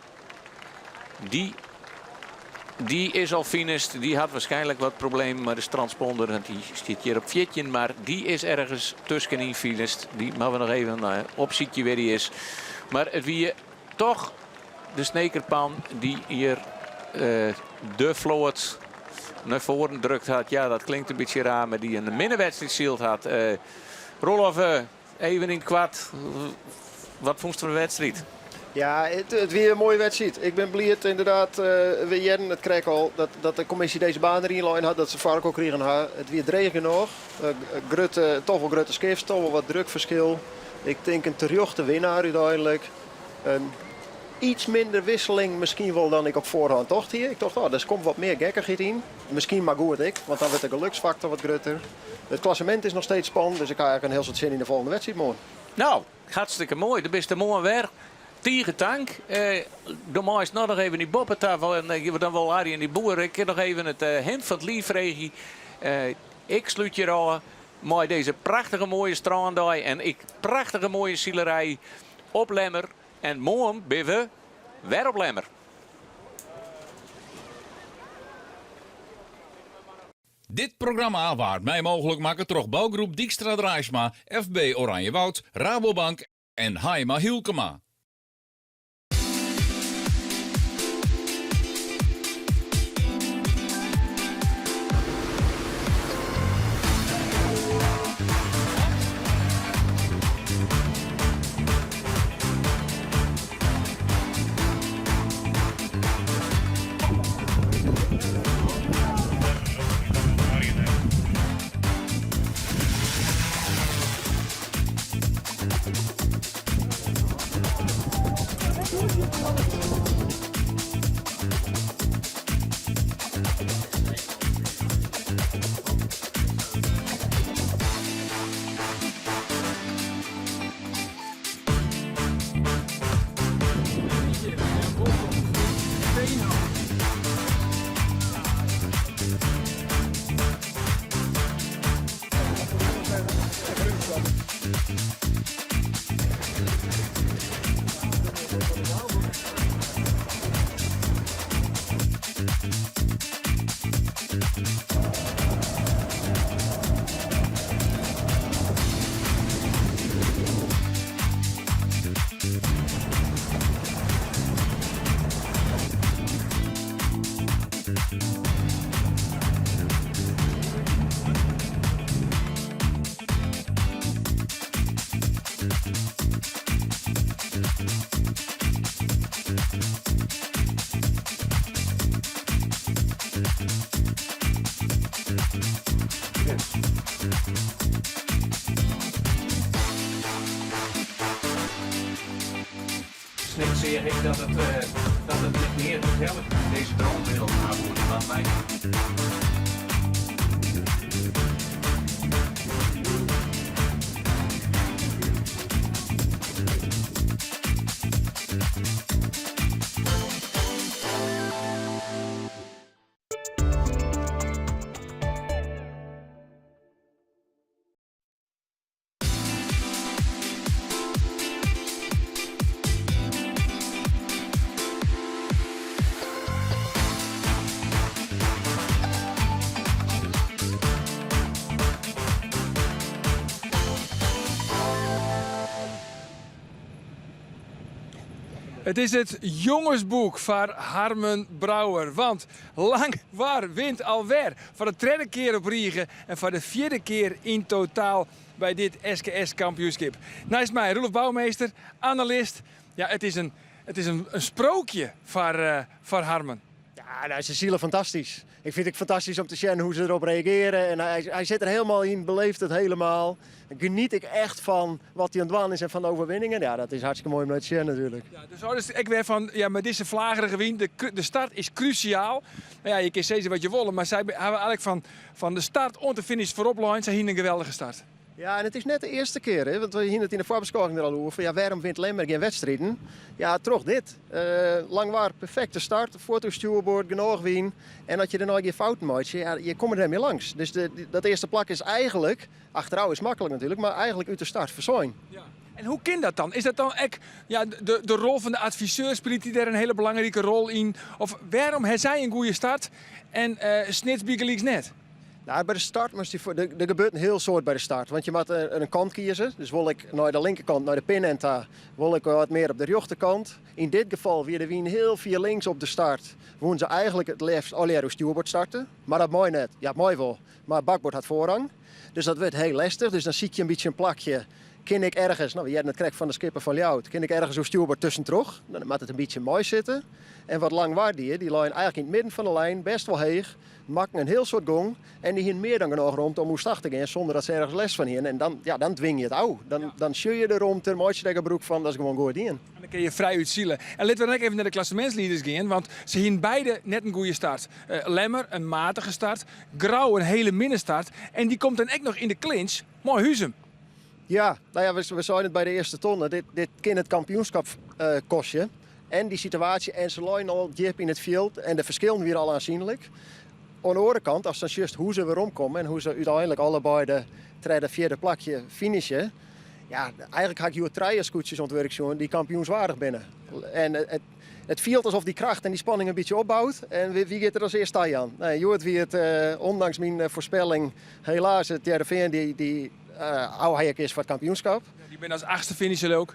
Die is al finished. Die had waarschijnlijk wat problemen met de transponder. Want die zit hier op Vjetje. Maar die is ergens tussenin finished. Die moeten we nog even opzieken waar die is. Maar het wie toch de Snekerpan die hier de vloot naar voren drukt had. Ja, dat klinkt een beetje raar. Maar die een minnenwedstrijd had. Rolf, even in het kwart. Wat vond je van de wedstrijd? Ja, het weer een mooie wedstrijd. Ik ben blij inderdaad. Het kreeg al dat de commissie deze baan erin lijn had. Dat ze vaak ook kregen. Het weer dreig genoeg. Toch wel grote skiffs. Toch wel wat drukverschil. Ik denk een terjochte winnaar uiteindelijk. Iets minder wisseling misschien wel dan ik op voorhand dacht hier. Ik dacht, er komt wat meer gekkigheid in. Misschien maar goed ik, want dan wordt de geluksfactor wat groter. Het klassement is nog steeds spannend, dus ik ga eigenlijk een heel soort zin in de volgende wedstrijd morgen. Nou, hartstikke mooi. De beste mooi weer. Tegen tank. De moois nog even die boppentafel en je dan wel Arie en die boer. Ik heb nog even het hemd van het liefregie. Ik sluit je al mooi deze prachtige mooie stranddag en ik prachtige mooie zielerij op Lemmer. En morgen ben we weer op Lemmer. Dit programma waard mij mogelijk maken door bouwgroep Dijkstra Draaisma, FB Oranjewoud, Rabobank en Haima Hielkema. Snik zie ik dat het niet meer vertellen. Deze droomwereld gaat worden van mij. Het is het jongensboek van Harmen Brouwer. Want Langwaar wint alweer voor de tweede keer op Riegen en voor de vierde keer in totaal bij dit SKS-kampioenschap. Naast mij Roelof Bouwmeester, analist. Ja, het is een sprookje voor Harmen. Ja, nou, ze zielen fantastisch. Ik vind het fantastisch om te zien hoe ze erop reageren. En hij zit er helemaal in, beleeft het helemaal. Geniet ik echt van wat hij aan het doen is en van de overwinningen. Ja, dat is hartstikke mooi om te zien natuurlijk. Ja, dus ik weer van, ja, met deze vlagerige wind, de start is cruciaal. Nou ja, je kan zeggen wat je wil, maar zij hebben eigenlijk van de start om de finish voorop lijn, zij hier een geweldige start. Ja, en het is net de eerste keer, hè, want we hier het in de voorbeschouwing er al over. Ja, waarom wint Lemmer geen wedstrijden? Ja, toch dit. Langwaar, perfecte start, fotostuurboord, genoeg wien. En dat je er nog geen fouten maakt, ja, je komt er niet meer langs. Dus dat eerste plak is eigenlijk, achteraf is makkelijk natuurlijk, maar eigenlijk uit de start verzoin. Ja. En hoe kan dat dan? Is dat dan echt ja, de rol van de adviseur, speelt die daar een hele belangrijke rol in? Of waarom heeft zij een goede start en Snitsbiegelieks net? Nou, bij de start moest er gebeurt een heel soort bij de start. Want je moet een kant kiezen. Dus wil ik naar de linkerkant, naar de pinenta, wil ik wat meer op de rechterkant. In dit geval weer de wien heel via links op de start. Woen ze eigenlijk het liefst alleen op stuurbord starten. Maar dat mooi net. Ja, mooi wel. Maar het bakbord had voorrang. Dus dat werd heel lastig. Dus dan zie je een beetje een plakje. Ken ik ergens, nou, jij hebt het krijgt van de skipper van Ljout. Ken ik ergens op stuurbord tussendoor. Dan moet het een beetje mooi zitten. En wat Langwaar die lijn eigenlijk in het midden van de lijn, best wel heeg. Maken een heel soort gong. En die hier meer dan genoeg rond om hoe start te gaan zonder dat ze ergens les van hebben. En dan dwing je het ouw. Dan scheur je er rond en maak je er broek van, dat is gewoon goed in. En dan kun je vrij uitzielen. En laten we dan even naar de klassementsleaders gaan, want ze hebben beide net een goede start. Lemmer, een matige start. Grauw, een hele minnenstart. En die komt dan ook nog in de clinch. Mooi Huzem. Ja, nou ja, we zeiden het bij de eerste tonnen. Dit kan het kampioenschap kosten. En die situatie, en ze lijnen al diep in het veld. En de verschillen weer al aanzienlijk. Aan de andere kant, als dan juist hoe ze weer omkomen en hoe ze uiteindelijk allebei de tweede, vierde plakje finishen. Ja, eigenlijk ga ik hier treierscootjes ontwerpen die kampioenswaardig binnen. En het voelt alsof die kracht en die spanning een beetje opbouwt. En wie gaat er als eerste aan? Nee, Joert wie het, ondanks mijn voorspelling, helaas het Jereveen die oude is voor het kampioenschap. Ja, die ben als achtste finisher ook.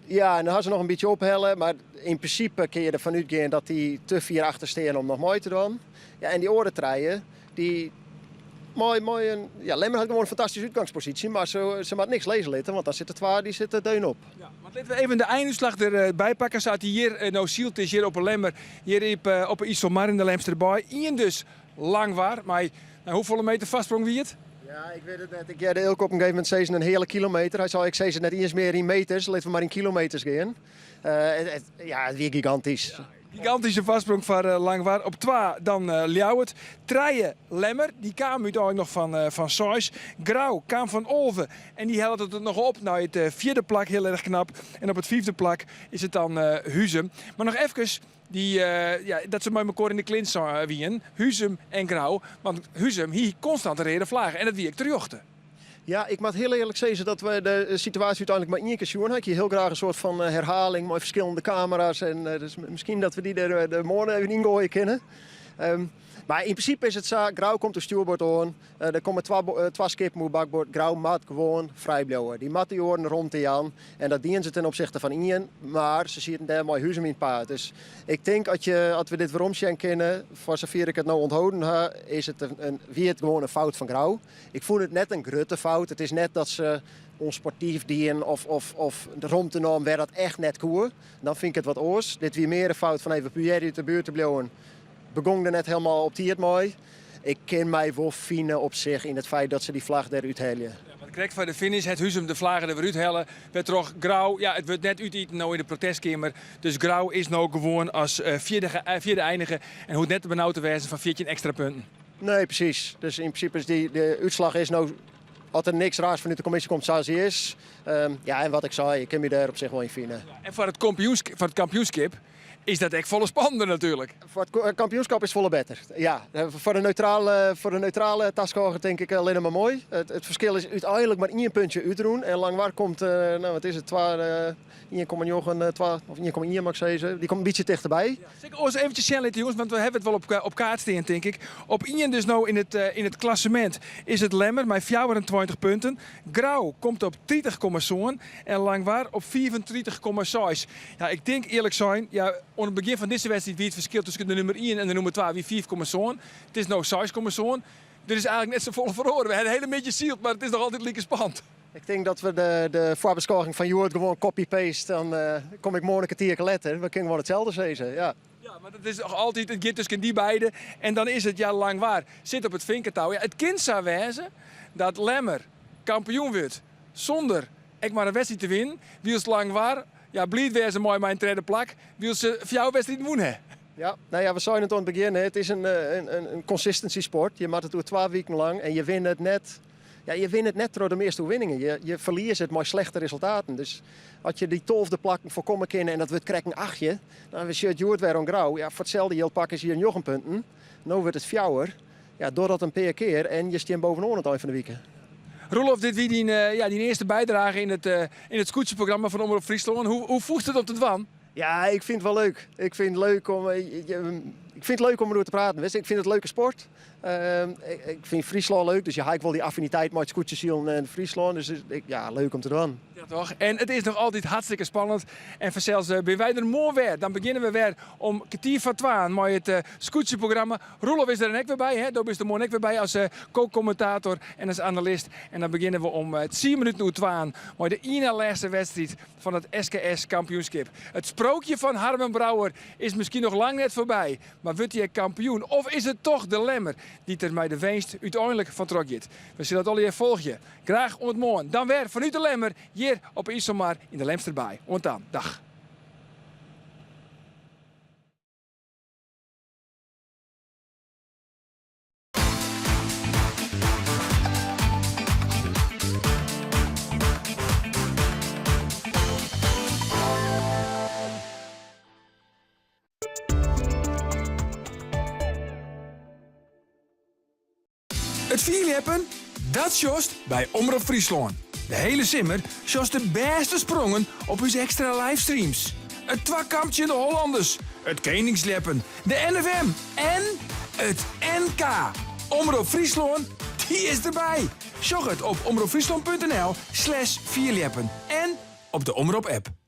Ja, en dan gaan ze nog een beetje ophellen. Maar in principe kun je ervan uitgaan dat die te ver achter staan om nog mooi te doen. Ja, en die oorentreien, die mooi. Ja, Lemmer had gewoon een fantastische uitgangspositie, maar ze moet niks lezen laten, want dan zitten twee die zitten deun op. Ja, maar laten we even de einduitslag erbij pakken. Staat hier nou Sielt is hier op een Lemmer, hier op een Isomar in de Lemster erbij. Ian dus Langwaar, maar nou, hoeveel meter vastsprong wie het? Ja, ik weet het net. Ik de Ilke op een gegeven moment zei ze een hele kilometer. Hij zei, ik zei ze net eens meer in meters, laten we maar in kilometers gaan. Ja, het weer gigantisch. Ja. Gigantische vastsprong van Langwaar. Op 2 dan Ljouwert. Treien Lemmer, die kwam uiteindelijk nog van Sois. Grauw kwam van Olven en die helde het nog op. Nou, het vierde plak, heel erg knap. En op het vijfde plak is het dan Huzem. Maar nog even, dat ze met elkaar in de klins wien. Huzem en Grauw. Want Huzem hier constant de reden vlagen. En dat wie ik terjochten. Ja, ik moet heel eerlijk zeggen dat we de situatie uiteindelijk maar één keer zien. Ik je heel graag een soort van herhaling, mooi verschillende camera's. En dus misschien dat we die er morgen even ingooien kunnen. Maar in principe is het zo, Grauw komt de stuurbord aan. Er komen twee skippen op bakbord. Grauw moet gewoon vrij blijven. Die mat die oren rond die aan. En dat dienen ze ten opzichte van Ian. Maar ze zitten daar mooi huizen in het paard. Dus ik denk als we dit weer omzien kunnen, voor zover ik het nou onthouden heb, is het gewoon een fout van Grauw. Ik voel het net een grote fout. Het is net dat ze onsportief dienen of rond de norm werd dat echt net koer. Dan vind ik het wat oors. Dit weer meer een fout van even proberen uit de buurt te blijven. Begon er net helemaal op die het mooi. Ik ken mij wel vinden op zich in het feit dat ze die vlag eruit halen. Ja, Krijgt van de finish, het Huzum de vlagen er weer uithellen. Werd toch grauw. Ja, het wordt net uiteten nou in de protestkamer. Dus grauw is nou gewoon als vierde eindigen. En hoe net benauwd te wijzen van 14 extra punten. Nee, precies. Dus in principe is de uitslag is nou... Als er niks raars vanuit de commissie komt zoals hij is. Ja, en wat ik zei, ik kan me daar op zich wel in vinden. En voor het kampioenschap is dat echt volle spannender natuurlijk. Voor het kampioenschap is volle better. Ja, voor de neutrale taskhouder denk ik alleen maar mooi. Het verschil is uiteindelijk maar 1 puntje uitdoen. En Langwaard komt, wat is het, 1,9 of 1,1 mag ik zeggen. Die komt een beetje dichterbij. Zeg ons eventjes snel jongens, want we hebben het wel op kaart staan denk ik. Op 1 dus nou in het klassement is het Lemmer met 24 punten. Grauw komt op 30,7 en Langwaard op 34,6. Ja, ik denk eerlijk zijn, ja, aan het begin van deze wedstrijd wie het verschil tussen de nummer 1 en de nummer 2 wie 4,7. Het is nou 6,7. Er is eigenlijk net zo vol verloren. We hebben een hele beetje zield, maar het is nog altijd lekker spannend. Ik denk dat we de voorbeschouwing van Joert gewoon copy-paste. Dan kom ik morgen een kwartier later. We kunnen gewoon hetzelfde zeggen. Ja. Ja, maar dat is nog altijd, het gaat tussen die beiden. En dan is het ja Langwaard. Zit op het vinkentouw. Ja, het kind zou wijzen dat Lemmer kampioen wordt zonder echt maar een wedstrijd te winnen. Wie is Langwaard? Ja, blied wezen mooi mijn tweede plak. Wie ze voor jouw wedstrijd winnen? Ja, nou ja, we zeiden het aan het begin. Het is een consistency sport. Je maakt het door 12 weken lang en je wint het net. Ja, je wint het net door de meeste overwinningen. Je verliest het met slechte resultaten. Dus als je die 12e plak voorkomen kunnen en dat wordt krijgen 8, dan is het Joert weer aan grauw. Ja, voor hetzelfde geld pakken ze hier nog een punten. Nu wordt het 4. Ja, doordat een paar keer en je staat bovenaan het eind van de week. Roelof, dit wie die eerste bijdrage in het scootjesprogramma van Omroep Friesland. Hoe voegt het op de dwan? Ja, ik vind het wel leuk. Ik vind het leuk om erover te praten. Ik vind het een leuke sport. Ik vind Friesland leuk, dus ja, ik wil die affiniteit met scootjes en Friesland. Dus ja, leuk om te doen. Ja, toch? En het is nog altijd hartstikke spannend. En vanzelfs ben wij er mooi weer. Dan beginnen we weer om 12:15 met het scootjesprogramma. Roelof is er en ik weer bij. Hè? Daar is de morgen ik weer bij als co-commentator en als analist. En dan beginnen we om 10 minuten uur 12 met de ene laatste wedstrijd van het SKS kampioenschap. Het sprookje van Harmen Brouwer is misschien nog lang net voorbij. Maar wordt hij kampioen? Of is het toch de Lemmer die er mij de winst uiteindelijk van trok gaat? We zullen het al hier volgen. Graag om het morgen. Dan weer vanuit de Lemmer hier op Isomar in de Lemsterbaai. Want dan, dag. Het vierleppen, dat jost bij Omroep Friesland. De hele simmer jost de beste sprongen op uw extra livestreams. Het twakkampje in de Hollanders, het Koningsleppen, de NFM en het NK. Omroep Friesland, die is erbij. Sjog het op omroepfriesland.nl/vierleppen en op de Omroep app.